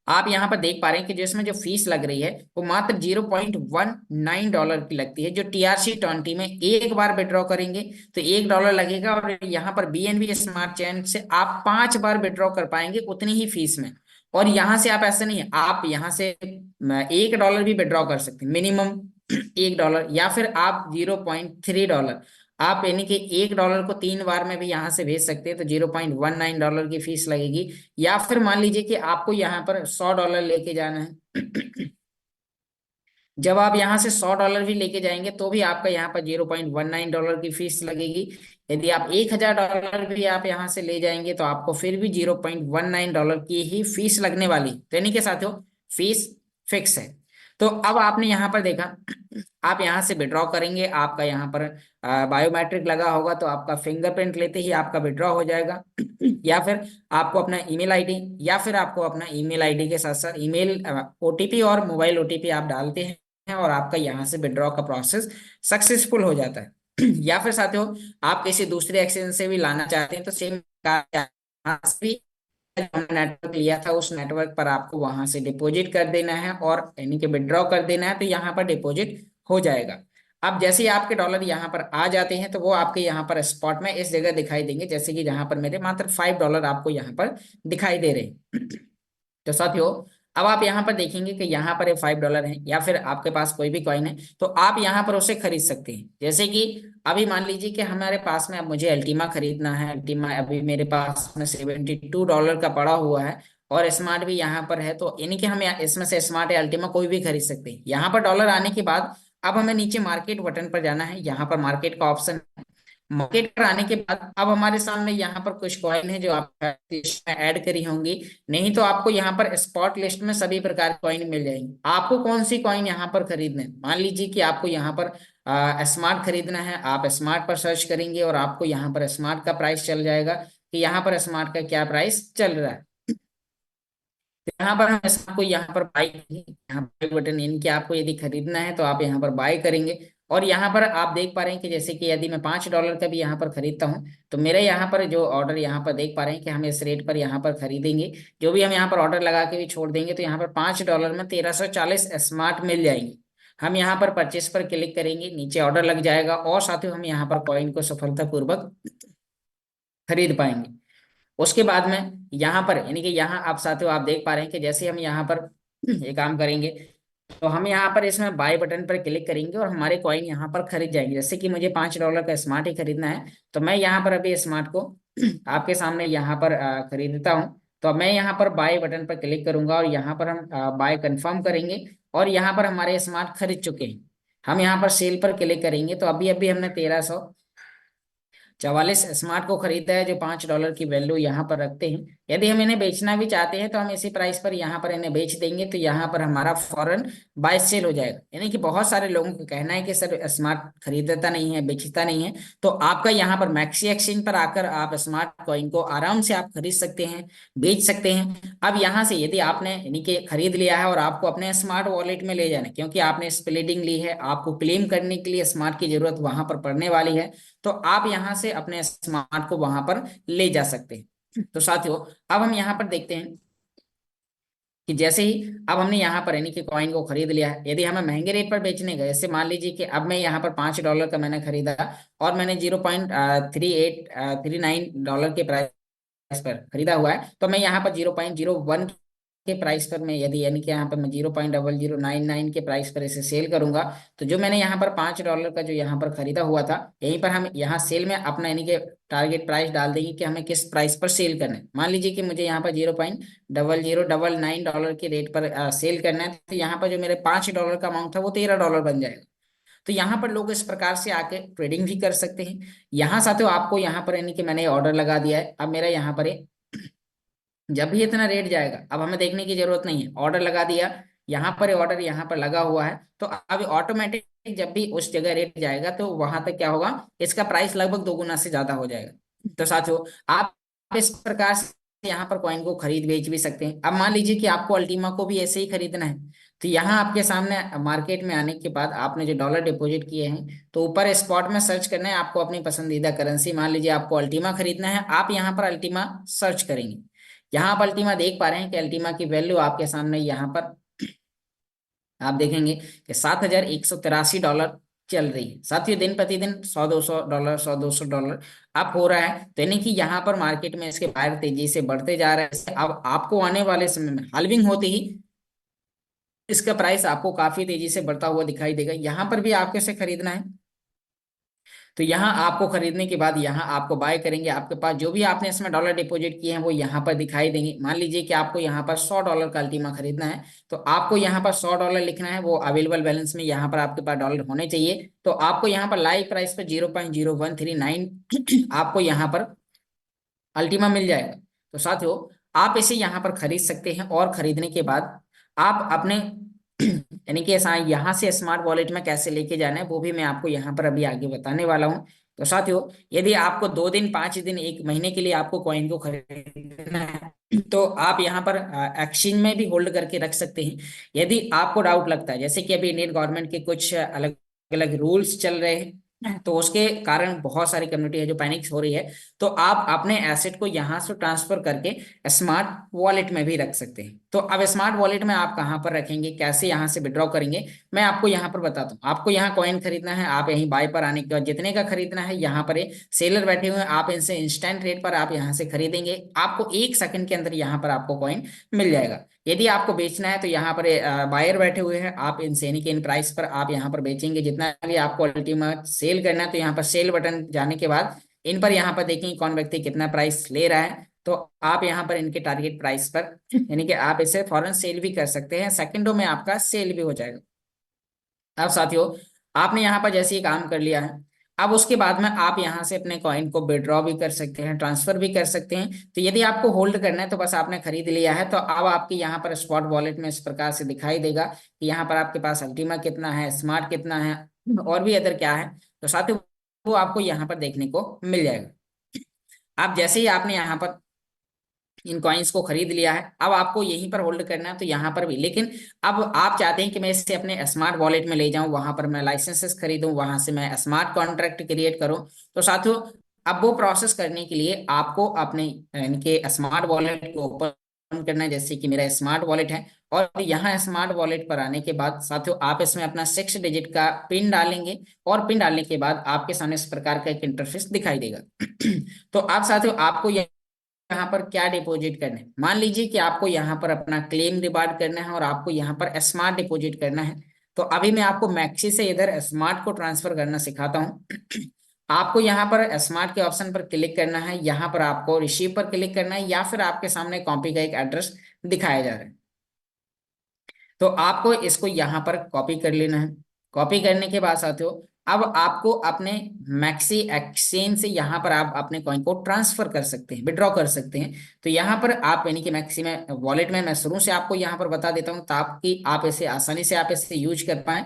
आप यहाँ पर देख पा रहे हैं कि जो इसमें जो फीस लग रही है वो मात्र $0.19 की लगती है। जो TRC20 में एक बार विड्रॉ करेंगे तो $1 लगेगा, और यहाँ पर बीएनबी स्मार्ट चेन से आप 5 बार विड्रॉ कर पाएंगे उतनी ही फीस में। और यहाँ से आप ऐसे नहीं है, आप यहाँ से $1 भी विड्रॉ कर सकते हैं, मिनिमम $1, या फिर आप $0.3, आप यानी कि $1 को 3 बार में भी यहाँ से भेज सकते हैं, तो $0.19 की फीस लगेगी। या फिर मान लीजिए कि आपको यहाँ पर $100 लेके जाना है। जब आप यहाँ से $100 भी लेके जाएंगे तो भी आपका यहाँ पर $0.19 की फीस लगेगी। यदि आप $1000 भी आप यहाँ से ले जाएंगे तो आपको फिर भी $0.19 की ही फीस लगने वाली। तो यानी कि साथियों फीस फिक्स है। तो अब आपने यहाँ पर देखा, आप यहाँ से विड्रॉ करेंगे, आपका यहाँ पर बायोमेट्रिक लगा होगा, तो आपका फिंगरप्रिंट लेते ही आपका विड्रॉ हो जाएगा। या फिर आपको अपना ईमेल आईडी, या फिर आपको अपना ईमेल आईडी के साथ साथ ईमेल ओटीपी और मोबाइल ओटीपी आप डालते हैं, और आपका यहाँ से विड्रॉ का प्रोसेस सक्सेसफुल हो जाता है। या फिर साथियों आप किसी दूसरे एक्सचेंज से भी लाना चाहते हैं तो सेम यहाँ से भी हमने नेटवर्क लिया था उस नेटवर्क पर आपको वहां से डिपॉजिट कर देना है, और यानी कि विड्रॉ कर देना है, तो यहाँ पर डिपॉजिट हो जाएगा। अब जैसे ही आपके डॉलर यहाँ पर आ जाते हैं तो वो आपके यहाँ पर स्पॉट में इस जगह दिखाई देंगे, जैसे कि जहां पर मेरे मात्र $5 आपको यहाँ पर दिखाई दे रहे हैं। तो साथियों अब आप यहाँ पर देखेंगे कि यहाँ पर ये $5 है, या फिर आपके पास कोई भी कॉइन है तो आप यहाँ पर उसे खरीद सकते हैं। जैसे कि अभी मान लीजिए कि हमारे पास में अब मुझे अल्टीमा खरीदना है, अल्टीमा अभी मेरे पास में $72 का पड़ा हुआ है, और स्मार्ट भी यहाँ पर है, तो यानी कि हम इसमें से स्मार्ट या अल्टीमा कोई भी खरीद सकते हैं। यहाँ पर डॉलर आने के बाद अब हमें नीचे मार्केट बटन पर जाना है, यहाँ पर मार्केट का ऑप्शन। मार्केट पर आने के बाद अब हमारे सामने यहाँ पर कुछ कॉइन है जो आप लिस्ट में ऐड करी होंगी, नहीं तो आपको यहाँ पर स्पॉट लिस्ट में सभी प्रकार के कॉइन मिल जाएंगे। आपको कौन सी कॉइन यहाँ पर खरीदना है, मान लीजिए कि आपको यहाँ पर स्मार्ट खरीदना है, आप स्मार्ट पर सर्च करेंगे और आपको यहाँ पर स्मार्ट का प्राइस चल जाएगा कि यहाँ पर स्मार्ट का क्या प्राइस चल रहा है। तो यहाँ पर हम आपको यहाँ पर बाई, यहाँ बाई बटन, यानी कि आपको यदि खरीदना है तो आप यहाँ पर बाय करेंगे। और यहाँ पर आप देख पा रहे हैं कि जैसे कि यदि मैं $5 का भी यहाँ पर खरीदता हूँ तो मेरे यहाँ पर जो ऑर्डर यहाँ पर देख पा रहे हैं कि हम इस रेट पर यहाँ पर खरीदेंगे, जो भी हम यहाँ पर ऑर्डर लगा के भी छोड़ देंगे तो यहाँ पर $5 में 1340 स्मार्ट मिल जाएंगे। हम यहाँ पर परचेस पर क्लिक करेंगे, नीचे ऑर्डर लग जाएगा, और साथ ही हम यहाँ पर कॉइन को सफलतापूर्वक खरीद पाएंगे। उसके बाद में यहाँ पर यानी कि यहाँ आप साथियों आप देख पा रहे हैं कि जैसे हम यहाँ पर ये काम करेंगे तो हम यहाँ पर इसमें बाय बटन पर क्लिक करेंगे और हमारे कॉइन यहाँ पर खरीद जाएंगे। जैसे कि मुझे $5 का स्मार्ट ही खरीदना है, तो मैं यहाँ पर अभी स्मार्ट को आपके सामने यहाँ पर खरीदता हूँ। तो मैं यहाँ पर बाय बटन पर क्लिक करूंगा और यहाँ पर हम बाय कंफर्म करेंगे, और यहाँ पर हमारे स्मार्ट खरीद चुके हैं। हम यहाँ पर सेल पर क्लिक करेंगे तो अभी अभी हमने 1344 स्मार्ट को खरीदा है, जो $5 की वैल्यू यहाँ पर रखते हैं। यदि हम इन्हें बेचना भी चाहते हैं तो हम इसी प्राइस पर यहाँ पर इन्हें बेच देंगे, तो यहाँ पर हमारा फौरन बाय सेल हो जाएगा। यानी कि बहुत सारे लोगों का कहना है कि सर स्मार्ट खरीदता नहीं है, बेचता नहीं है, तो आपका यहाँ पर मैक्सी एक्सचेंज पर आकर आप स्मार्ट कॉइन को आराम से आप खरीद सकते हैं, बेच सकते हैं। अब यहाँ से यदि आपने यानी कि खरीद लिया है और आपको अपने स्मार्ट वॉलेट में ले जाना है, क्योंकि आपने स्प्लिटिंग ली है, आपको क्लेम करने के लिए स्मार्ट की जरूरत वहां पर पड़ने वाली है, तो आप यहां से अपने स्मार्ट को वहां पर ले जा सकते हैं। तो साथियों, अब हम यहाँ पर देखते हैं कि जैसे ही अब हमने यहाँ पर यानी कि कॉइन को खरीद लिया है, यदि हमें महंगे रेट पर बेचने गए, जैसे मान लीजिए कि अब मैं यहाँ पर $5 का मैंने खरीदा और मैंने 0.3839 के प्राइस पर खरीदा हुआ है, तो मैं यहाँ पर 0.01 के प्राइस पर मैं यदि यानी कि यहाँ पर मैं 0.0099 के प्राइस पर इसे सेल करूंगा, तो जो मैंने यहाँ पर $5 का जो यहाँ पर खरीदा हुआ था, यहीं पर हम यहाँ सेल में अपना यानी कि टारगेट प्राइस डाल देंगे कि हमें किस प्राइस पर सेल करना है। मान लीजिए कि मुझे यहाँ पर $0.0099 के रेट पर सेल करना है, तो यहाँ पर जो मेरे $5 का अमाउंट था वो $13 बन जाएगा। तो यहाँ पर लोग इस प्रकार से आके ट्रेडिंग भी कर सकते हैं। यहाँ साथियों आपको यहाँ पर यानी कि मैंने ऑर्डर लगा दिया है, अब मेरा यहाँ पर जब भी इतना रेट जाएगा, अब हमें देखने की जरूरत नहीं है, ऑर्डर लगा दिया, यहाँ पर ऑर्डर यहाँ पर लगा हुआ है, तो अब ऑटोमेटिक जब भी उस जगह रेट जाएगा तो वहां तक क्या होगा, इसका प्राइस लगभग दोगुना से ज्यादा हो जाएगा। तो साथियों, आप इस प्रकार से यहाँ पर कॉइन को खरीद बेच भी सकते हैं। अब मान लीजिए कि आपको अल्टीमा को भी ऐसे ही खरीदना है, तो यहाँ आपके सामने मार्केट में आने के बाद आपने जो डॉलर डिपॉजिट किए हैं, तो ऊपर स्पॉट में सर्च करना है आपको अपनी पसंदीदा करेंसी। मान लीजिए आपको अल्टीमा खरीदना है, आप यहाँ पर अल्टीमा सर्च करेंगे। यहाँ आप अल्टीमा देख पा रहे हैं कि अल्टीमा की वैल्यू आपके सामने यहाँ पर आप देखेंगे कि $7,183 चल रही है। साथियों, दिन प्रतिदिन 100-200 डॉलर, 100-200 डॉलर अप हो रहा है, तो यानी कि यहाँ पर मार्केट में इसके बायर तेजी से बढ़ते जा रहे हैं। अब आपको आने वाले समय में हाल्विंग होते ही इसका प्राइस आपको काफी तेजी से बढ़ता हुआ दिखाई देगा। यहाँ पर भी आपको इसे खरीदना है, तो यहाँ आपको खरीदने के बाद यहाँ आपको बाय करेंगे, आपके पास जो भी आपने इसमें डॉलर डिपॉजिट किए हैं वो यहाँ पर दिखाई देंगे। मान लीजिए कि आपको यहाँ पर $100 का अल्टीमा खरीदना है, तो आपको यहाँ पर $100 लिखना है, वो अवेलेबल बैलेंस में यहाँ पर आपके पास डॉलर होने चाहिए। तो आपको यहाँ पर लाइव प्राइस पर 0.0139 आपको यहाँ पर अल्टीमा मिल जाएगा। तो साथियों, आप इसे यहाँ पर खरीद सकते हैं, और खरीदने के बाद आप अपने यानी कि ऐसा यहाँ से स्मार्ट वॉलेट में कैसे लेके जाना है वो भी मैं आपको यहाँ पर अभी आगे बताने वाला हूँ। तो साथियों, यदि आपको 2 दिन, 5 दिन, 1 महीने के लिए आपको कॉइन को खरीदना है, तो आप यहाँ पर एक्सचेंज में भी होल्ड करके रख सकते हैं। यदि आपको डाउट लगता है, जैसे कि अभी इंडियन गवर्नमेंट के कुछ अलग अलग रूल्स चल रहे हैं, तो उसके कारण बहुत सारी कम्युनिटी है जो पैनिक हो रही है, तो आप अपने एसेट को यहाँ से ट्रांसफर करके स्मार्ट वॉलेट में भी रख सकते हैं। तो अब स्मार्ट वॉलेट में आप कहाँ पर रखेंगे, कैसे यहाँ से विड्रॉ करेंगे, मैं आपको यहाँ पर बताता हूँ। आपको यहाँ कॉइन खरीदना है, आप यहीं बाय पर आने के बाद जितने का खरीदना है, यहाँ पर सेलर बैठे हुए हैं, आप इनसे इंस्टेंट रेट पर आप यहाँ से खरीदेंगे, आपको 1 सेकंड के अंदर यहाँ पर आपको कॉइन मिल जाएगा। यदि आपको बेचना है तो यहाँ पर बायर बैठे हुए हैं, आप इनसे यानी कि इन प्राइस पर आप यहाँ पर बेचेंगे। जितना भी आपको अल्टीमेट सेल करना है, तो यहाँ पर सेल बटन जाने के बाद इन पर यहाँ पर देखेंगे कौन व्यक्ति कितना प्राइस ले रहा है, तो आप यहाँ पर इनके टारगेट प्राइस पर यानी कि आप इसे फौरन सेल भी कर सकते हैं, सेकंडों में आपका सेल भी हो जाएगा। अब साथियों, आपने यहाँ पर जैसे ही काम कर लिया है, अब उसके बाद में आप यहाँ से अपने कॉइन को विड्रॉ भी कर सकते हैं, ट्रांसफर भी कर सकते हैं। तो यदि आपको होल्ड करना है, तो बस आपने खरीद लिया है, तो अब आपके यहाँ पर स्पॉट वॉलेट में इस प्रकार से दिखाई देगा कि यहाँ पर आपके पास अल्टीमा कितना है, स्मार्ट कितना है, और भी अदर क्या है, तो साथियों वो आपको यहाँ पर देखने को मिल जाएगा। आप जैसे ही आपने यहाँ पर इन कॉइन्स को खरीद लिया है, अब आपको यहीं पर होल्ड करना है, तो यहाँ पर भी, लेकिन अब आप चाहते हैं कि मैं इसे अपने स्मार्ट वॉलेट में ले जाऊं, वहां पर मैं लाइसेंसेस खरीदूं, वहां से मैं स्मार्ट कॉन्ट्रैक्ट क्रिएट करूं। तो साथियों, अब वो प्रोसेस करने के लिए आपको अपने यानी कि स्मार्ट वॉलेट को ओपन करना है, जैसे कि मेरा स्मार्ट वॉलेट है, और यहाँ स्मार्ट वॉलेट पर आने के बाद साथियों आप इसमें अपना 6 डिजिट का पिन डालेंगे, और पिन डालने के बाद आपके सामने इस प्रकार का एक इंटरफेस दिखाई देगा। तो आप साथियों, आपको यहाँ पर क्या डिपॉजिट करना है, मान लीजिए कि आपको यहाँ पर अपना क्लेम रिवार्ड करना है और आपको यहाँ पर स्मार्ट डिपॉजिट करना है। तो अभी मैं आपको मैक्सी से इधर स्मार्ट को ट्रांसफर करना सिखाता हूँ। आपको यहाँ पर स्मार्ट के ऑप्शन पर क्लिक करना है, यहाँ पर आपको रिसीव पर क्लिक करना है, या फिर आपके सामने कॉपी का एक एड्रेस दिखाया जा रहा है। तो आपको इसको यहाँ पर कॉपी कर लेना है। कॉपी करने के बाद साथियों अब आपको अपने मैक्सी एक्सचेंज से यहाँ पर आप अपने कॉइन को ट्रांसफर कर सकते हैं, विड्रॉ कर सकते हैं। तो यहाँ पर आप यानी कि मैक्सी में वॉलेट में मैं शुरू से आपको यहाँ पर बता देता हूँ ताकि आप इसे आसानी से आप इसे यूज कर पाए।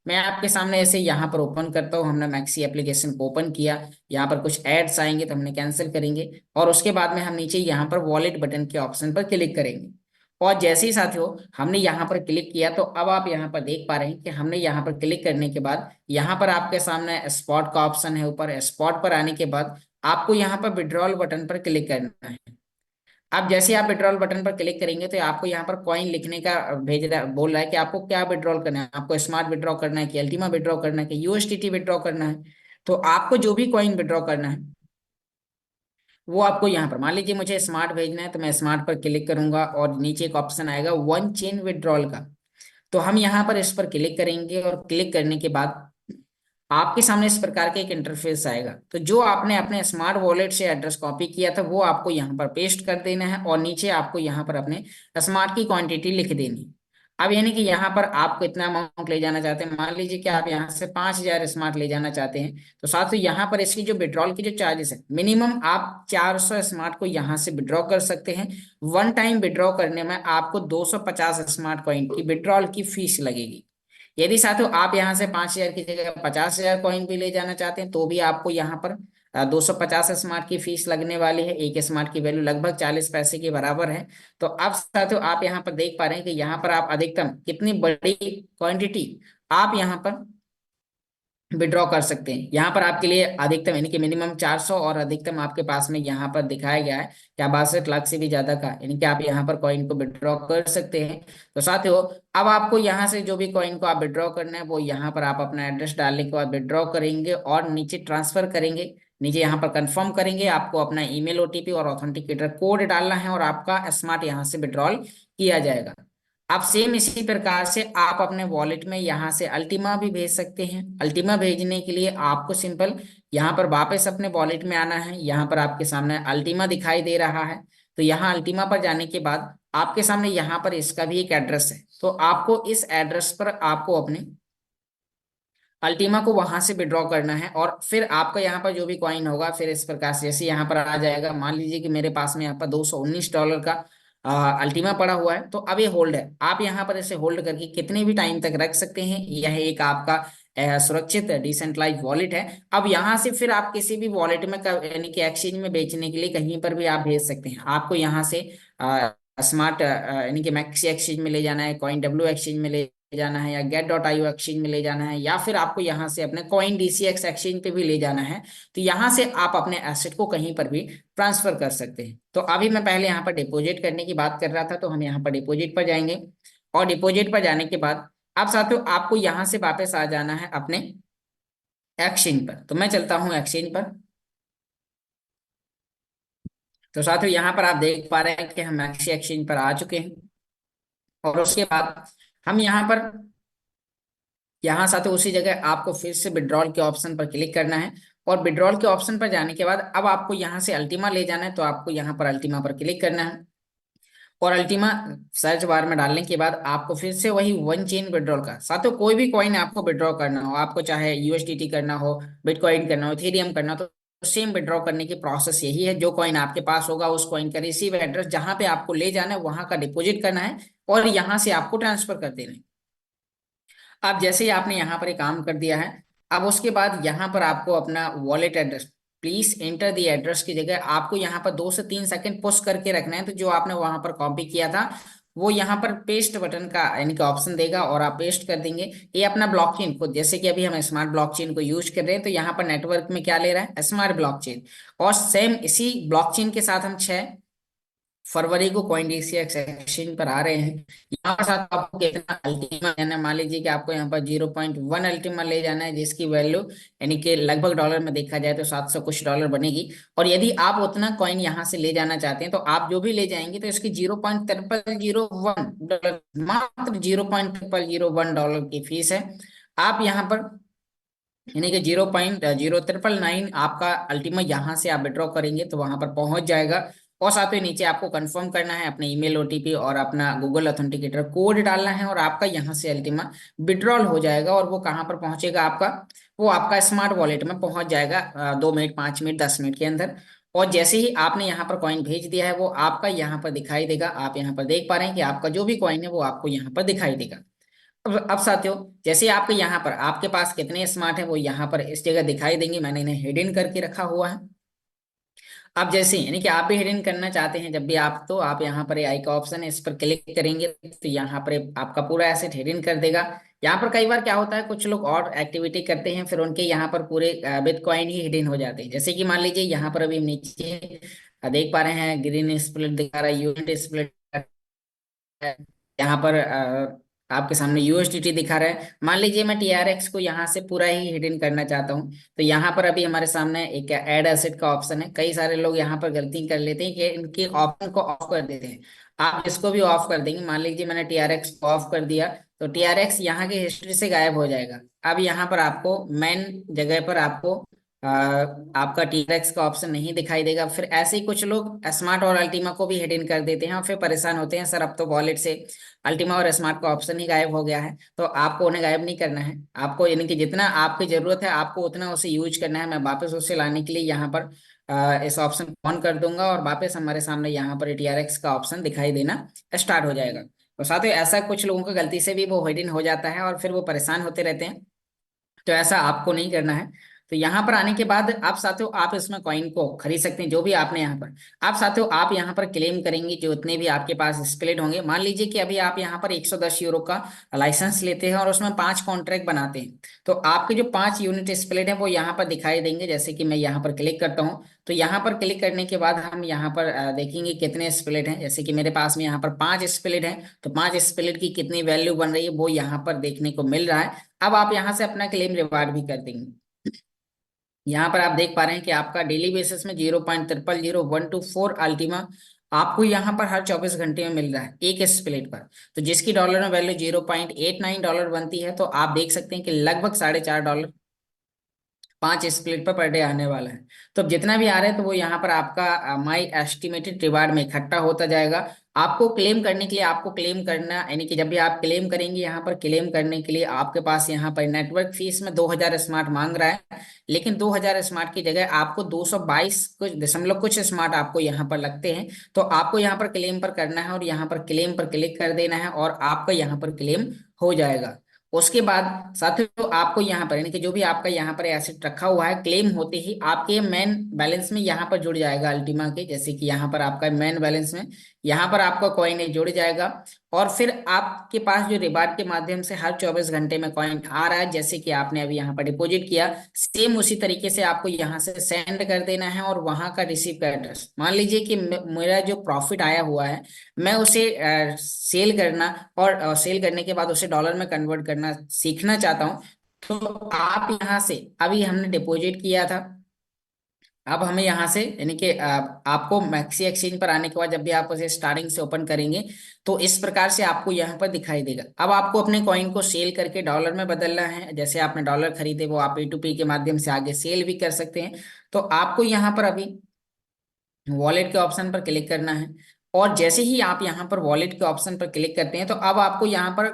मैं आपके सामने ऐसे यहाँ पर ओपन करता हूँ। हमने मैक्सी एप्लीकेशन को ओपन किया, यहाँ पर कुछ एड्स आएंगे तो हमने कैंसिल करेंगे और उसके बाद में हम नीचे यहाँ पर वॉलेट बटन के ऑप्शन पर क्लिक करेंगे। और जैसे ही साथियों हमने यहाँ पर क्लिक किया तो अब आप यहाँ पर देख पा रहे हैं कि हमने यहाँ पर क्लिक करने के बाद यहाँ पर आपके सामने स्पॉट का ऑप्शन है। ऊपर स्पॉट पर आने के बाद आपको यहाँ पर विड्रॉल बटन पर क्लिक करना है। अब जैसे आप विड्रॉल बटन पर क्लिक करेंगे तो आपको यहाँ पर कॉइन लिखने का भेज रहा बोल रहा है कि आपको क्या विड्रॉल करना है, आपको स्मार्ट विड्रॉ करना है कि अल्टीमा विड्रॉ करना है कि यूएसडीटी विड्रॉ करना है। तो आपको जो भी कॉइन विड्रॉ करना है वो आपको यहाँ पर, मान लीजिए मुझे स्मार्ट भेजना है तो मैं स्मार्ट पर क्लिक करूंगा और नीचे एक ऑप्शन आएगा वन चेन विड्रॉल का। तो हम यहाँ पर इस पर क्लिक करेंगे और क्लिक करने के बाद आपके सामने इस प्रकार का एक इंटरफेस आएगा। तो जो आपने अपने स्मार्ट वॉलेट से एड्रेस कॉपी किया था वो आपको यहाँ पर पेस्ट कर देना है और नीचे आपको यहाँ पर अपने स्मार्ट की क्वांटिटी लिख देनी है। अब यानी कि यहाँ पर आप कितना अमाउंट ले जाना चाहते हैं, मान लीजिए कि आप यहाँ से 5,000 स्मार्ट ले जाना चाहते हैं तो साथ ही यहाँ पर इसकी जो विड्रॉल की जो चार्जेस है, मिनिमम आप 400 स्मार्ट को यहाँ से विड्रॉ कर सकते हैं। वन टाइम विड्रॉ करने में आपको 250 स्मार्ट कॉइन की विड्रॉल की फीस लगेगी। यदि साथियों आप यहाँ से 5,000 की जगह 50,000 कॉइन भी ले जाना चाहते हैं तो भी आपको यहाँ पर 250 स्मार्ट की फीस लगने वाली है। एक स्मार्ट की वैल्यू लगभग 40 पैसे के बराबर है। तो अब साथियों आप यहाँ पर देख पा रहे हैं कि यहाँ पर आप अधिकतम कितनी बड़ी क्वांटिटी आप यहाँ पर विड्रॉ कर सकते हैं। यहाँ पर आपके लिए अधिकतम यानी कि मिनिमम 400 और अधिकतम आपके पास में यहाँ पर दिखाया गया है क्या 62 लाख से भी ज्यादा का, यानी कि आप यहाँ पर कॉइन को विड्रॉ कर सकते हैं। तो साथियों अब आपको यहाँ से जो भी कॉइन को आप विड्रॉ करना है वो यहाँ पर आप अपना एड्रेस डालने के बाद विड्रॉ करेंगे और नीचे ट्रांसफर करेंगे। नीचे यहाँ पर कंफर्म करेंगे, आपको अपना ईमेल ओटीपी और ऑथेंटिकेटर कोड डालना है और आपका स्मार्ट यहाँ से विड्रॉल किया जाएगा। आप सेम इसी प्रकार से आप अपने वॉलेट में यहाँ से अल्टीमा भी भेज सकते हैं। अल्टीमा भेजने के लिए आपको सिंपल यहाँ पर वापस अपने वॉलेट में आना है। यहाँ पर आपके सामने अल्टीमा दिखाई दे रहा है। तो यहाँ अल्टीमा पर जाने के बाद आपके सामने यहाँ पर इसका भी एक एड्रेस है। तो आपको इस एड्रेस पर आपको अपने अल्टीमा को वहां से विड्रॉ करना है और फिर आपका यहाँ पर जो भी कॉइन होगा फिर इस प्रकार से जैसे यहाँ पर आ जाएगा। मान लीजिए कि मेरे पास में यहाँ पर $219 का अल्टीमा पड़ा हुआ है तो अब ये होल्ड है। आप यहाँ पर इसे होल्ड करके कितने भी टाइम तक रख सकते हैं। यह एक आपका सुरक्षित डिसेंट्रलाइज वॉलेट है। अब यहाँ से फिर आप किसी भी वॉलेट में यानी कि एक्सचेंज में बेचने के लिए कहीं पर भी आप भेज सकते हैं। आपको यहाँ से स्मार्ट यानी कि मैक्सी एक्सचेंज में ले जाना है, कॉइन डब्ल्यू एक्सचेंज में ले जाना है या get.io एक्सचेंज में ले जाना है या फिर आपको यहाँ से अपने कॉइन डीसीएक्स एक्सचेंज पे भी ले जाना है। तो यहाँ से आप अपने एसेट को कहीं पर भी ट्रांसफर कर सकते हैं। तो अभी मैं पहले यहाँ पर डिपॉजिट करने की बात कर रहा था तो हम यहाँ पर डिपॉजिट पर जाएंगे और डिपॉजिट पर जाने के बाद अब साथियों आपको यहाँ से वापस आ जाना है अपने एक्सचेंज पर। तो मैं चलता हूँ एक्सचेंज पर। तो साथियों यहाँ पर आप देख पा रहे हैं कि हम मैक्सी एक्सचेंज पर आ चुके हैं और उसके बाद हम यहाँ साथ उसी जगह आपको फिर से विड्रॉल के ऑप्शन पर क्लिक करना है और विड्रॉल के ऑप्शन पर जाने के बाद अब आपको यहाँ से अल्टीमा ले जाना है। तो आपको यहाँ पर अल्टीमा पर क्लिक करना है और अल्टीमा सर्च बार में डालने के बाद आपको फिर से वही वन चेन विड्रॉल का, साथ में कोई भी कॉइन आपको विड्रॉ करना हो, आपको चाहे यूएसडीटी करना हो, बिटकॉइन करना हो, इथेरियम करना हो, तो सेम विड्रॉ करने की प्रोसेस यही है। जो कॉइन आपके पास होगा उस कॉइन का रिसीव एड्रेस जहां पे आपको ले जाना है वहां का डिपॉजिट करना है और यहाँ से आपको ट्रांसफर कर देना है। अब जैसे ही आपने यहाँ पर एक काम कर दिया है अब उसके बाद यहाँ पर आपको अपना wallet address, please enter the address की जगह आपको यहाँ पर 2 से 3 सेकंड पुश करके रखना है। तो जो आपने वहां पर कॉपी किया था वो यहाँ पर पेस्ट बटन का यानी कि ऑप्शन देगा और आप पेस्ट कर देंगे। ये अपना ब्लॉकचेन को, जैसे कि अभी हम स्मार्ट ब्लॉकचेन को यूज कर रहे हैं तो यहाँ पर नेटवर्क में क्या ले रहा है, स्मार्ट ब्लॉकचेन। और सेम इसी ब्लॉकचेन के साथ हम 6 फरवरी को कॉइनडीसीएक्स एक्सचेंज पर आ रहे हैं। यहाँ पर साथ आपको कितना अल्टीमा लेना है, मान लीजिए कि आपको यहाँ पर 0.1 अल्टीमा ले जाना है जिसकी वैल्यू यानी कि लगभग डॉलर में देखा जाए तो 700 कुछ डॉलर बनेगी। और यदि आप उतना कॉइन यहाँ से ले जाना चाहते हैं तो आप जो भी ले जाएंगे तो इसकी 0.0001 डॉलर, मात्र $0.0001 की फीस है। आप यहाँ पर यानी कि 0.0999 आपका अल्टीमा यहाँ से आप विड्रॉ करेंगे तो वहां पर पहुंच जाएगा और साथ ही नीचे आपको कंफर्म करना है, अपने ईमेल ओटीपी और अपना गूगल ऑथेंटिकेटर कोड डालना है, और आपका यहाँ से अल्टीमा विड्रॉल हो जाएगा। और वो कहाँ पर पहुंचेगा आपका, वो आपका स्मार्ट वॉलेट में पहुंच जाएगा 2 मिनट, 5 मिनट, 10 मिनट के अंदर। और जैसे ही आपने यहाँ पर कॉइन भेज दिया है, वो आपका यहाँ पर दिखाई देगा। आप यहाँ पर देख पा रहे हैं कि आपका जो भी कॉइन है वो आपको यहाँ पर दिखाई देगा। अब साथियों, जैसे आपके यहाँ पर आपके पास कितने स्मार्ट है वो यहाँ पर इस जगह दिखाई देंगे। मैंने इन्हें हिडन करके रखा हुआ है। आप जैसे यानी कि आप भी हिडन करना चाहते हैं जब भी आप, तो आप यहाँ पर आई का ऑप्शन है, इस पर क्लिक करेंगे तो यहाँ पर आपका पूरा एसेट हिडन कर देगा। यहाँ पर कई बार क्या होता है, कुछ लोग और एक्टिविटी करते हैं, फिर उनके यहाँ पर पूरे बिटकॉइन ही हिडन हो जाते हैं। जैसे कि मान लीजिए यहाँ पर अभी नीचे देख पा रहे हैं, ग्रीन स्प्लिट दिखा रहा है, यूनिट स्प्लिट है। यहाँ पर आपके सामने यूएसडीटी दिखा रहा है। मान लीजिए मैं टीआरएक्स को यहाँ से पूरा ही हिडन करना चाहता हूँ, तो यहाँ पर अभी हमारे सामने एक ऐड एसेट का ऑप्शन है। कई सारे लोग यहाँ पर गलती कर लेते हैं कि इनके ऑप्शन को ऑफ कर देते हैं। आप इसको भी ऑफ कर देंगे। मान लीजिए मैंने टीआरएक्स को ऑफ कर दिया, तो टीआरएक्स यहाँ की हिस्ट्री से गायब हो जाएगा। अब यहाँ पर आपको मेन जगह पर आपको अ, आपका टीरेक्स का ऑप्शन नहीं दिखाई देगा। फिर ऐसे ही कुछ लोग स्मार्ट और अल्टीमा को भी हिडन कर देते हैं, और फिर परेशान होते हैं, सर अब तो वॉलेट से अल्टीमा और स्मार्ट का ऑप्शन ही गायब हो गया है। तो आपको उन्हें गायब नहीं करना है। आपको यानी कि जितना आपकी जरूरत है आपको उतना उसे यूज करना है। मैं वापस उसे लाने के लिए यहाँ पर इस ऑप्शन को ऑन कर दूंगा, और वापस हमारे सामने यहाँ पर टीआरएक्स का ऑप्शन दिखाई देना स्टार्ट हो जाएगा। तो साथ ही ऐसा कुछ लोगों का गलती से भी वो हिडन हो जाता है, और फिर वो परेशान होते रहते हैं। तो ऐसा आपको नहीं करना है। तो यहाँ पर आने के बाद आप साथियों, आप इसमें कॉइन को खरीद सकते हैं, जो भी आपने यहाँ पर, आप साथियों आप यहाँ पर क्लेम करेंगे जो उतने भी आपके पास स्प्लिट होंगे। मान लीजिए कि अभी आप यहाँ पर 110 यूरो का लाइसेंस लेते हैं और उसमें 5 कॉन्ट्रैक्ट बनाते हैं, तो आपके जो 5 यूनिट स्प्लिट है वो यहाँ पर दिखाई देंगे। जैसे कि मैं यहाँ पर क्लिक करता हूँ, तो यहाँ पर क्लिक करने के बाद हम यहाँ पर देखेंगे कितने स्प्लिट हैं। जैसे कि मेरे पास में यहाँ पर 5 स्प्लिट हैं, तो 5 स्प्लिट की कितनी वैल्यू बन रही है वो यहाँ पर देखने को मिल रहा है। अब आप यहाँ से अपना क्लेम रिवार्ड भी कर देंगे। यहाँ पर आप देख पा रहे हैं कि आपका डेली बेसिस में 0.000124 अल्टीमा आपको यहाँ पर हर 24 घंटे में मिल रहा है एक स्प्लिट पर। तो जिसकी डॉलर में वैल्यू $0.89 बनती है, तो आप देख सकते हैं कि लगभग $4.5 5 स्प्लिट पर डे आने वाला है। तो अब जितना भी आ रहा है तो वो यहाँ पर आपका माई एस्टिमेटेड रिवार्ड में इकट्ठा होता जाएगा। आपको क्लेम करने के लिए आपको क्लेम करना, यानी कि जब भी आप क्लेम करेंगे, यहाँ पर क्लेम करने के लिए आपके पास यहाँ पर नेटवर्क फीस में 2000 स्मार्ट मांग रहा है। लेकिन 2000 स्मार्ट की जगह आपको 222 कुछ दशमलव कुछ स्मार्ट आपको यहाँ पर लगते हैं। तो आपको यहाँ पर क्लेम पर करना है, और यहाँ पर क्लेम पर क्लिक कर देना है, और आपका यहाँ पर क्लेम हो जाएगा। उसके बाद साथियों आपको यहाँ पर, यानी कि जो भी आपका यहाँ पर एसेट रखा हुआ है, क्लेम होते ही आपके मेन बैलेंस में यहाँ पर जुड़ जाएगा अल्टीमा के। जैसे कि यहाँ पर आपका मेन बैलेंस में यहाँ पर आपका कॉइन जुड़ जाएगा। और फिर आपके पास जो रिवार्ड के माध्यम से हर 24 घंटे में कॉइन आ रहा है, जैसे कि आपने अभी यहाँ पर डिपॉजिट किया, सेम उसी तरीके से आपको यहाँ से सेंड कर देना है। और वहां का रिसीव का एड्रेस, मान लीजिए कि मेरा जो प्रॉफिट आया हुआ है, मैं उसे सेल करना, और सेल करने के बाद उसे डॉलर में कन्वर्ट करना सीखना चाहता हूँ। तो आप यहाँ से, अभी हमने डिपॉजिट किया था, अब हमें यहाँ से, यानी कि आपको मैक्सी एक्सचेंज पर आने के बाद जब भी आप उसे स्टार्टिंग से ओपन करेंगे, तो इस प्रकार से आपको यहाँ पर दिखाई देगा। अब आपको अपने कॉइन को सेल करके डॉलर में बदलना है। जैसे आपने डॉलर खरीदे, वो आप P2P के माध्यम से आगे सेल भी कर सकते हैं। तो आपको यहाँ पर अभी वॉलेट के ऑप्शन पर क्लिक करना है, और जैसे ही आप यहाँ पर वॉलेट के ऑप्शन पर क्लिक करते हैं, तो अब आपको यहाँ पर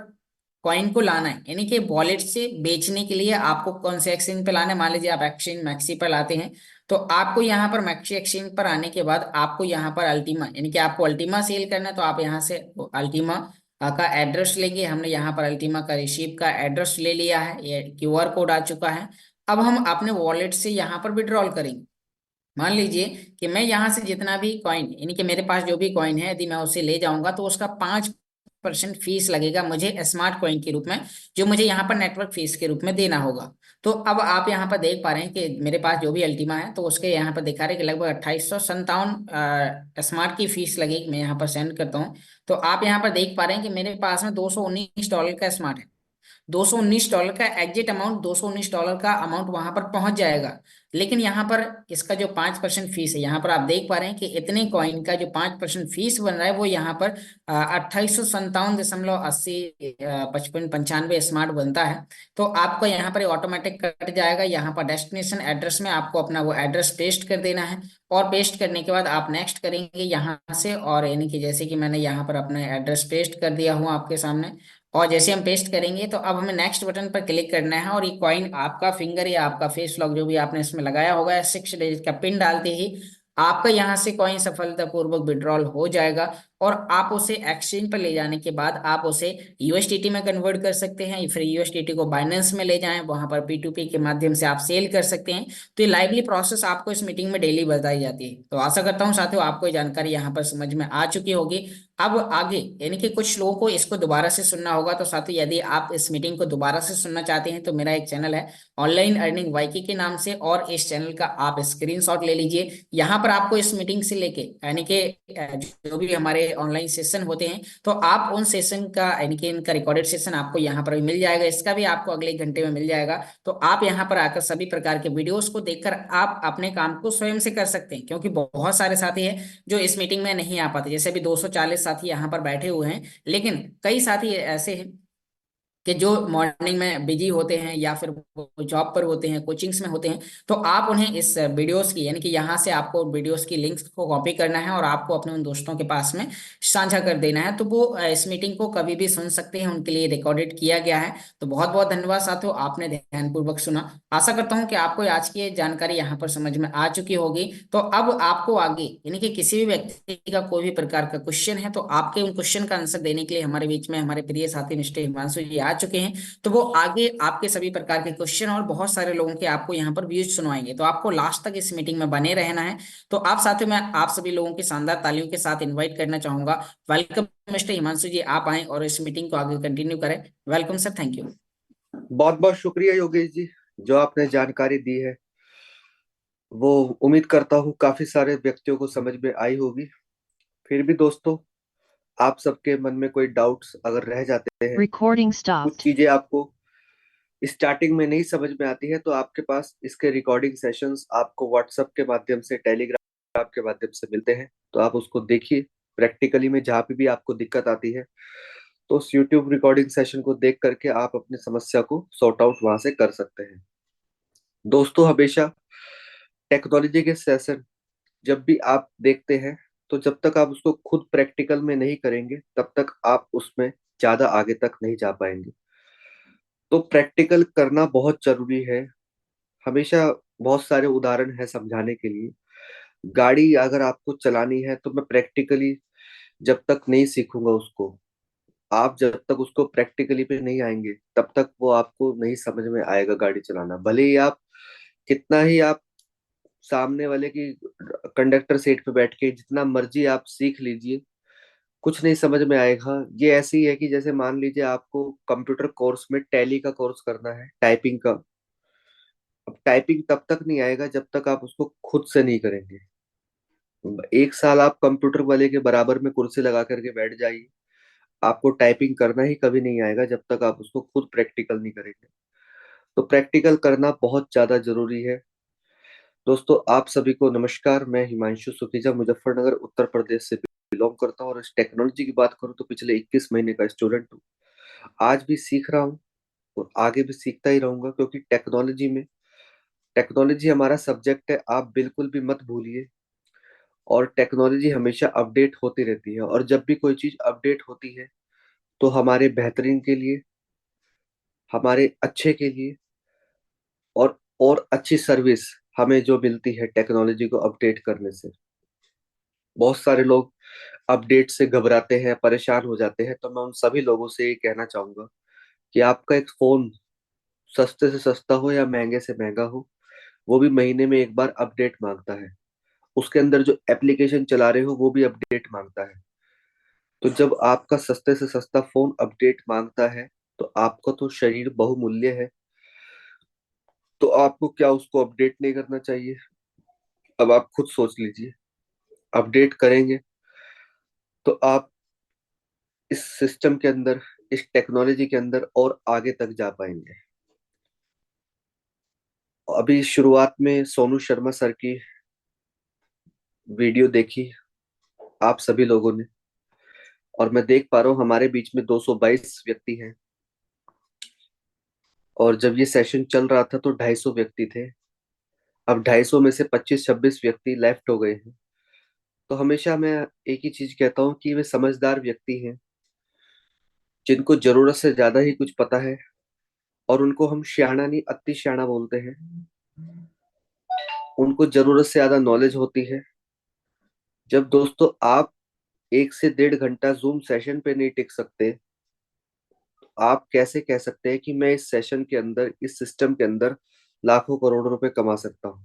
कॉइन को लाना है, यानी कि वॉलेट से बेचने के लिए आपको कौन से एक्सचेंज पे लाना है। मान लीजिए आप एक्सचेंज मैक्सी पर लाते हैं, तो आपको यहाँ पर मैक्सी एक्सचेंज पर आने के बाद आपको यहाँ पर अल्टीमा, यानी कि आपको अल्टीमा सेल करना है, तो आप यहाँ से अल्टीमा का एड्रेस लेंगे। हमने यहाँ पर अल्टीमा का रिसीव का एड्रेस ले लिया है, ये QR कोड आ चुका है। अब हम अपने वॉलेट से यहाँ पर विड्रॉल करेंगे। मान लीजिए कि मैं यहाँ से जितना भी कॉइन, यानी कि मेरे पास जो भी कॉइन है, यदि मैं उसे ले जाऊंगा तो उसका 5% फीस लगेगा मुझे स्मार्ट कॉइन के रूप में, जो मुझे यहाँ पर नेटवर्क फीस के रूप में देना होगा। तो अब आप यहाँ पर देख पा रहे हैं कि मेरे पास जो भी अल्टीमा है, तो उसके यहाँ पर दिखा रहे हैं कि लगभग 2857 स्मार्ट की फीस लगेगी। मैं यहाँ पर सेंड करता हूँ, तो आप यहाँ पर देख पा रहे हैं कि मेरे पास में $219 का स्मार्ट है। $219 का एग्जिट अमाउंट, $219 का अमाउंट वहां पर पहुंच जाएगा। लेकिन यहाँ पर इसका जो 5% फीस है, यहाँ पर आप देख पा रहे हैं कि इतने कॉइन का जो 5% फीस बन रहा है वो यहाँ पर 2857.80 55 95 स्मार्ट बनता है। तो आपको यहाँ पर ऑटोमेटिक कट जाएगा। यहाँ पर डेस्टिनेशन एड्रेस में आपको अपना वो एड्रेस पेस्ट कर देना है, और पेस्ट करने के बाद आप नेक्स्ट करेंगे यहाँ से। और यानी कि जैसे कि मैंने यहाँ पर अपना एड्रेस पेस्ट कर दिया हूँ आपके सामने, और जैसे हम पेस्ट करेंगे तो अब हमें नेक्स्ट बटन पर क्लिक करना है, और ये कॉइन आपका फिंगर या आपका फेस लॉक जो भी आपने इसमें लगाया होगा, 6 डिजिट का पिन डालते ही आपका यहाँ से कॉइन सफलतापूर्वक विड्रॉल हो जाएगा। और आप उसे एक्सचेंज पर ले जाने के बाद आप उसे यूएसडीटी में कन्वर्ट कर सकते हैं, फिर यूएसडीटी को बाइनेंस में ले जाएं, वहां पर P2P के माध्यम से आप सेल कर सकते हैं। तो ये लाइवली प्रोसेस आपको इस मीटिंग में डेली बताई जाती है। तो आशा करता हूँ साथियों आपको ये जानकारी यहाँ पर समझ में आ चुकी होगी। अब आगे यानी कि कुछ लोगों को इसको दोबारा से सुनना होगा, तो साथियों यदि आप इस मीटिंग को दोबारा से सुनना चाहते हैं तो मेरा एक चैनल है ऑनलाइन अर्निंग वाईके के नाम से, और इस चैनल का आप स्क्रीनशॉट ले लीजिए। यहाँ पर आपको इस मीटिंग से लेके यानी कि जो भी हमारे ऑनलाइन सेशन होते हैं, तो आप उन सेशन का यानी कि इनका रिकॉर्डेड सेशन आपको यहाँ पर भी मिल जाएगा, इसका भी आपको अगले 1 घंटे में मिल जाएगा। तो आप यहाँ पर आकर सभी प्रकार के वीडियोस को देखकर आप अपने काम को स्वयं से कर सकते हैं, क्योंकि बहुत सारे साथी हैं जो इस मीटिंग में नहीं आ पाते। जैसे अभी 240 साथी यहाँ पर बैठे हुए हैं, लेकिन कई साथी ऐसे हैं कि जो मॉर्निंग में बिजी होते हैं या फिर वो जॉब पर होते हैं, कोचिंग्स में होते हैं। तो आप उन्हें इस वीडियोस की यानी कि यहाँ से आपको वीडियोस की लिंक्स को कॉपी करना है और आपको अपने उन दोस्तों के पास में साझा कर देना है, तो वो इस मीटिंग को कभी भी सुन सकते हैं, उनके लिए रिकॉर्डेड किया गया है। तो बहुत बहुत धन्यवाद साथियों, आपने ध्यानपूर्वक सुना। आशा करता हूँ कि आपको आज की ये जानकारी यहाँ पर समझ में आ चुकी होगी। तो अब आपको आगे यानी कि किसी भी व्यक्ति का कोई भी प्रकार का क्वेश्चन है, तो आपके उन क्वेश्चन का आंसर देने के लिए हमारे बीच में हमारे प्रिय साथी मिस्टर हिमांशु जी आ चुके हैं। तो वो आगे आपके सभी प्रकार के क्वेश्चन और बहुत सारे लोगों के आपको यहाँ पर व्यूज सुनवाएंगे। तो आपको लास्ट तक इस मीटिंग में बने रहना है। तो आप साथियों, मैं आप सभी लोगों की शानदार तालियों के साथ इन्वाइट करना चाहूंगा। वेलकम मिस्टर हिमांशु जी, आप आए और इस मीटिंग को आगे कंटिन्यू करें। Welcome sir, thank you. बहुत बहुत शुक्रिया योगेश जी, जो आपने जानकारी दी है वो उम्मीद करता हूँ काफी सारे व्यक्तियों को समझ में आई होगी। फिर भी दोस्तों, आप सबके मन में कोई डाउट्स अगर रह जाते हैं, Recording कुछ stopped. चीजें आपको स्टार्टिंग में नहीं समझ में आती है, तो आपके पास इसके रिकॉर्डिंग सेशंस आपको व्हाट्सएप के माध्यम से, टेलीग्राम के माध्यम से मिलते हैं। तो आप उसको देखिए प्रैक्टिकली में, जहाँ पे भी आपको दिक्कत आती है तो उस यूट्यूब रिकॉर्डिंग सेशन को देख करके आप अपनी समस्या को सॉर्ट आउट वहां से कर सकते हैं। दोस्तों, हमेशा टेक्नोलॉजी के सेशन जब भी आप देखते हैं, तो जब तक आप उसको खुद प्रैक्टिकल में नहीं करेंगे तब तक आप उसमें ज्यादा आगे तक नहीं जा पाएंगे। तो प्रैक्टिकल करना बहुत जरूरी है। हमेशा बहुत सारे उदाहरण है समझाने के लिए। गाड़ी अगर आपको चलानी है तो मैं प्रैक्टिकली जब तक नहीं सीखूंगा उसको, आप जब तक उसको प्रैक्टिकली पे नहीं आएंगे तब तक वो आपको नहीं समझ में आएगा गाड़ी चलाना। भले ही आप कितना ही आप सामने वाले की कंडक्टर सीट पे बैठ के जितना मर्जी आप सीख लीजिए, कुछ नहीं समझ में आएगा। ये ऐसे ही है कि जैसे मान लीजिए आपको कंप्यूटर कोर्स में टैली का कोर्स करना है, टाइपिंग का। अब टाइपिंग तब तक नहीं आएगा जब तक आप उसको खुद से नहीं करेंगे। 1 साल आप कंप्यूटर वाले के बराबर में कुर्सी लगा करके बैठ जाइए, आपको टाइपिंग करना ही कभी नहीं आएगा जब तक आप उसको खुद प्रैक्टिकल नहीं करेंगे। तो प्रैक्टिकल करना बहुत ज्यादा जरूरी है। दोस्तों, आप सभी को नमस्कार। मैं हिमांशु सुखीजा मुजफ्फरनगर उत्तर प्रदेश से बिलोंग करता हूँ, और इस टेक्नोलॉजी की बात करूँ तो पिछले 21 महीने का स्टूडेंट हूँ। आज भी सीख रहा हूँ और आगे भी सीखता ही रहूंगा, क्योंकि टेक्नोलॉजी हमारा सब्जेक्ट है, आप बिल्कुल भी मत भूलिए। और टेक्नोलॉजी हमेशा अपडेट होती रहती है, और जब भी कोई चीज अपडेट होती है तो हमारे बेहतरीन के लिए, हमारे अच्छे के लिए, और अच्छी सर्विस हमें जो मिलती है टेक्नोलॉजी को अपडेट करने से। बहुत सारे लोग अपडेट से घबराते हैं, परेशान हो जाते हैं। तो मैं उन सभी लोगों से ये कहना चाहूंगा कि आपका एक फोन सस्ते से सस्ता हो या महंगे से महंगा हो, वो भी महीने में एक बार अपडेट मांगता है। उसके अंदर जो एप्लीकेशन चला रहे हो वो भी अपडेट मांगता है। तो जब आपका सस्ते से सस्ता फोन अपडेट मांगता है, तो आपका तो शरीर बहुमूल्य है, तो आपको क्या उसको अपडेट नहीं करना चाहिए? अब आप खुद सोच लीजिए। अपडेट करेंगे तो आप इस सिस्टम के अंदर इस टेक्नोलॉजी के अंदर और आगे तक जा पाएंगे। अभी शुरुआत में सोनू शर्मा सर की वीडियो देखी आप सभी लोगों ने, और मैं देख पा रहा हूँ हमारे बीच में 222 व्यक्ति हैं, और जब ये सेशन चल रहा था तो 250 व्यक्ति थे। अब 250 में से 25-26 व्यक्ति लेफ्ट हो गए हैं। तो हमेशा मैं एक ही चीज कहता हूँ कि वे समझदार व्यक्ति हैं, जिनको जरूरत से ज्यादा ही कुछ पता है, और उनको हम श्याणा नहीं अति श्याणा बोलते हैं। उनको जरूरत से ज्यादा नॉलेज होती है। जब दोस्तों आप 1 से 1.5 घंटा जूम सेशन पे नहीं टिक सकते, आप कैसे कह सकते हैं कि मैं इस सेशन के अंदर, इस सिस्टम के अंदर लाखों करोड़ों रुपए कमा सकता हूँ,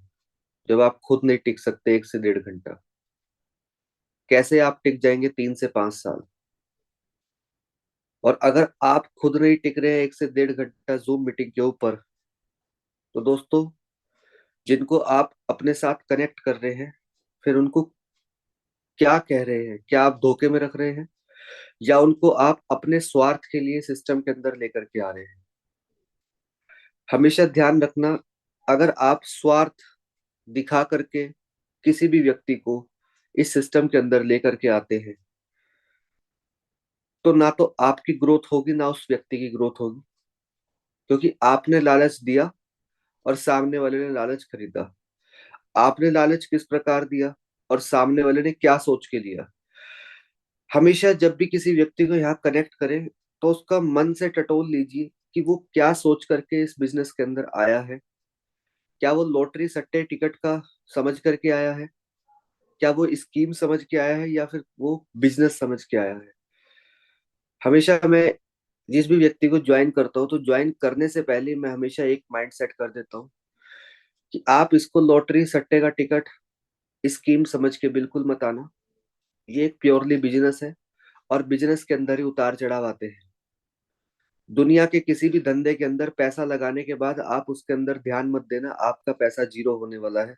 जब आप खुद नहीं टिक सकते 1 से 1.5 घंटा? कैसे आप टिक जाएंगे 3 से 5 साल? और अगर आप खुद नहीं टिक रहे हैं 1 से 1.5 घंटा जूम मीटिंग के ऊपर, तो दोस्तों जिनको आप अपने साथ कनेक्ट कर रहे हैं, फिर उनको क्या कह रहे हैं? क्या आप धोखे में रख रहे हैं, या उनको आप अपने स्वार्थ के लिए सिस्टम के अंदर लेकर के आ रहे हैं? हमेशा ध्यान रखना, अगर आप स्वार्थ दिखा करके किसी भी व्यक्ति को इस सिस्टम के अंदर लेकर के आते हैं, तो ना तो आपकी ग्रोथ होगी, ना उस व्यक्ति की ग्रोथ होगी। क्योंकि आपने लालच दिया और सामने वाले ने लालच खरीदा। आपने लालच किस प्रकार दिया और सामने वाले ने क्या सोच के लिया? हमेशा जब भी किसी व्यक्ति को यहाँ कनेक्ट करें, तो उसका मन से टटोल लीजिए कि वो क्या सोच करके इस बिजनेस के अंदर आया है। क्या वो लॉटरी सट्टे टिकट का समझ करके आया है? क्या वो स्कीम समझ के आया है, या फिर वो बिजनेस समझ के आया है? हमेशा मैं जिस भी व्यक्ति को ज्वाइन करता हूँ, तो ज्वाइन करने से पहले मैं हमेशा एक माइंड सेट कर देता हूँ कि आप इसको लॉटरी सट्टे का टिकट स्कीम समझ के बिल्कुल मत आना। ये एक प्योरली बिजनेस है, और बिजनेस के अंदर ही उतार चढ़ाव आते हैं। दुनिया के किसी भी धंधे के अंदर पैसा लगाने के बाद आप उसके अंदर ध्यान मत देना, आपका पैसा जीरो होने वाला है।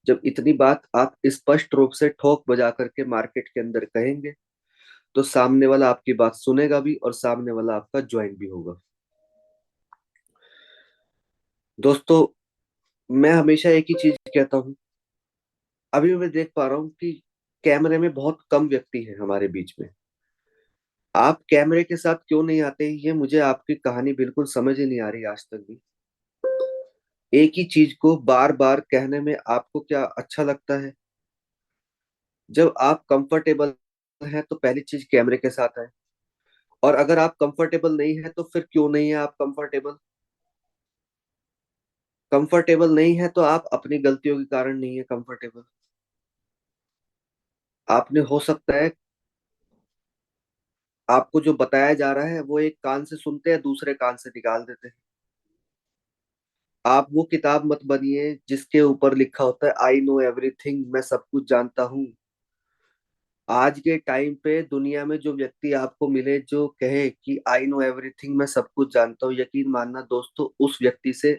जब इतनी बात आप स्पष्ट रूप से ठोक बजा करके मार्केट के अंदर कहेंगे, तो सामने वाला आपकी बात सुनेगा भी, और सामने वाला आपका ज्वाइन भी होगा। दोस्तों मैं हमेशा एक ही चीज कहता हूँ। अभी मैं देख पा रहा हूँ कि कैमरे में बहुत कम व्यक्ति हैं हमारे बीच में। आप कैमरे के साथ क्यों नहीं आते, ये मुझे आपकी कहानी बिल्कुल समझ ही नहीं आ रही आज तक भी। एक ही चीज को बार बार कहने में आपको क्या अच्छा लगता है? जब आप कंफर्टेबल हैं तो पहली चीज कैमरे के साथ है, और अगर आप कंफर्टेबल नहीं है तो फिर क्यों नहीं है आप कंफर्टेबल? कंफर्टेबल नहीं है तो आप अपनी गलतियों के कारण नहीं है कंफर्टेबल। आपने हो सकता है आपको जो बताया जा रहा है वो एक कान से सुनते हैं, दूसरे कान से निकाल देते हैं। आप वो किताब मत बनिए जिसके ऊपर लिखा होता है आई नो एवरीथिंग, मैं सब कुछ जानता हूँ। आज के टाइम पे दुनिया में जो व्यक्ति आपको मिले जो कहे कि आई नो एवरीथिंग, मैं सब कुछ जानता हूँ, यकीन मानना दोस्तों, उस व्यक्ति से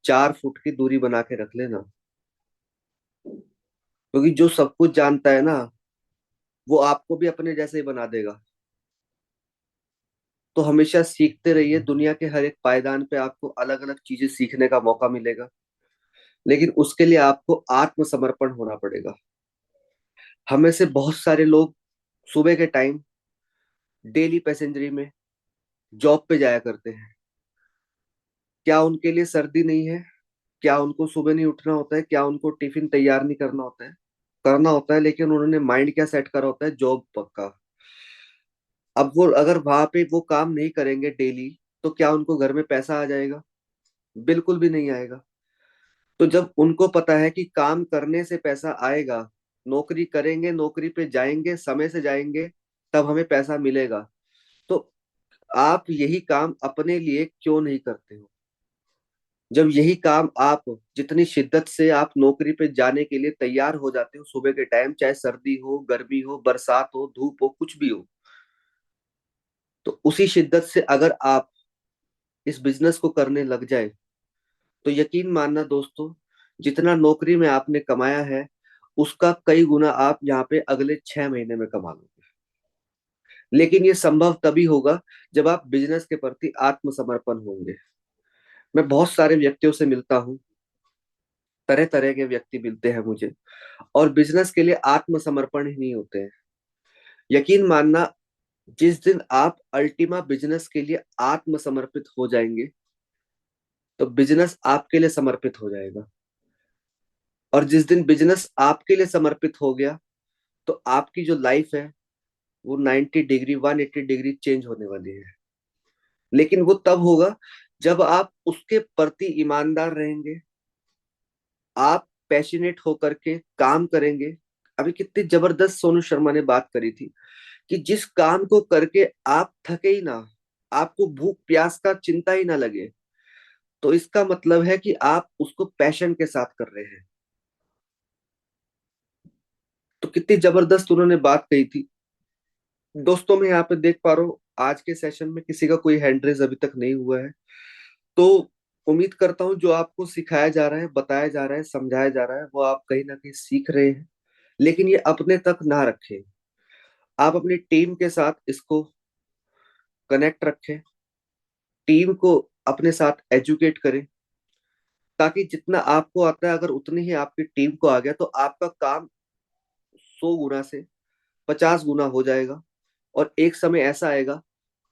4 फुट की दूरी बना के रख लेना। क्योंकि जो सब कुछ जानता है ना, वो आपको भी अपने जैसे ही बना देगा। तो हमेशा सीखते रहिए। दुनिया के हर एक पायदान पे आपको अलग अलग चीजें सीखने का मौका मिलेगा, लेकिन उसके लिए आपको आत्मसमर्पण होना पड़ेगा। हमें से बहुत सारे लोग सुबह के टाइम डेली पैसेंजरी में जॉब पे जाया करते हैं। क्या उनके लिए सर्दी नहीं है? क्या उनको सुबह नहीं उठना होता है? क्या उनको टिफिन तैयार नहीं करना होता है? करना होता है, लेकिन उन्होंने माइंड क्या सेट करा होता है? जॉब पक्का। अब वो अगर वहां पे वो काम नहीं करेंगे डेली, तो क्या उनको घर में पैसा आ जाएगा? बिल्कुल भी नहीं आएगा। तो जब उनको पता है कि काम करने से पैसा आएगा, नौकरी करेंगे, नौकरी पे जाएंगे, समय से जाएंगे, तब हमें पैसा मिलेगा, तो आप यही काम अपने लिए क्यों नहीं करते हो? जब यही काम आप जितनी शिद्दत से आप नौकरी पे जाने के लिए तैयार हो जाते हो सुबह के टाइम, चाहे सर्दी हो, गर्मी हो, बरसात हो, धूप हो, कुछ भी हो, तो उसी शिद्दत से अगर आप इस बिजनेस को करने लग जाए, तो यकीन मानना दोस्तों, जितना नौकरी में आपने कमाया है उसका कई गुना आप यहाँ पे अगले 6 महीने में कमा लोगे। लेकिन ये संभव तभी होगा जब आप बिजनेस के प्रति आत्मसमर्पण होंगे। मैं बहुत सारे व्यक्तियों से मिलता हूँ, तरह तरह के व्यक्ति मिलते हैं मुझे, और बिजनेस के लिए आत्मसमर्पण ही नहीं होते हैं। यकीन मानना, जिस दिन आप अल्टीमा बिजनेस के लिए आत्मसमर्पित हो जाएंगे, तो बिजनेस आपके लिए समर्पित हो जाएगा। और जिस दिन बिजनेस आपके लिए समर्पित हो गया, तो आपकी जो लाइफ है वो 90 डिग्री 180 डिग्री चेंज होने वाली है। लेकिन वो तब होगा जब आप उसके प्रति ईमानदार रहेंगे, आप पैशनेट होकर के काम करेंगे। अभी कितनी जबरदस्त सोनू शर्मा ने बात करी थी कि जिस काम को करके आप थके ही ना, आपको भूख प्यास का चिंता ही ना लगे, तो इसका मतलब है कि आप उसको पैशन के साथ कर रहे हैं। तो कितनी जबरदस्त उन्होंने बात कही थी। दोस्तों, मैं यहाँ पे देख पा रहा हूँ आज के सेशन में किसी का कोई हैंड रेज अभी तक नहीं हुआ है। तो उम्मीद करता हूँ जो आपको सिखाया जा रहा है, बताया जा रहा है, समझाया जा रहा है, वो आप कहीं ना कहीं सीख रहे हैं। लेकिन ये अपने तक ना रखें, आप अपनी टीम के साथ इसको कनेक्ट रखें, टीम को अपने साथ एजुकेट करें, ताकि जितना आपको आता है अगर उतनी ही आपकी टीम को आ गया, तो आपका काम 100 गुना से 50 गुना हो जाएगा। और एक समय ऐसा आएगा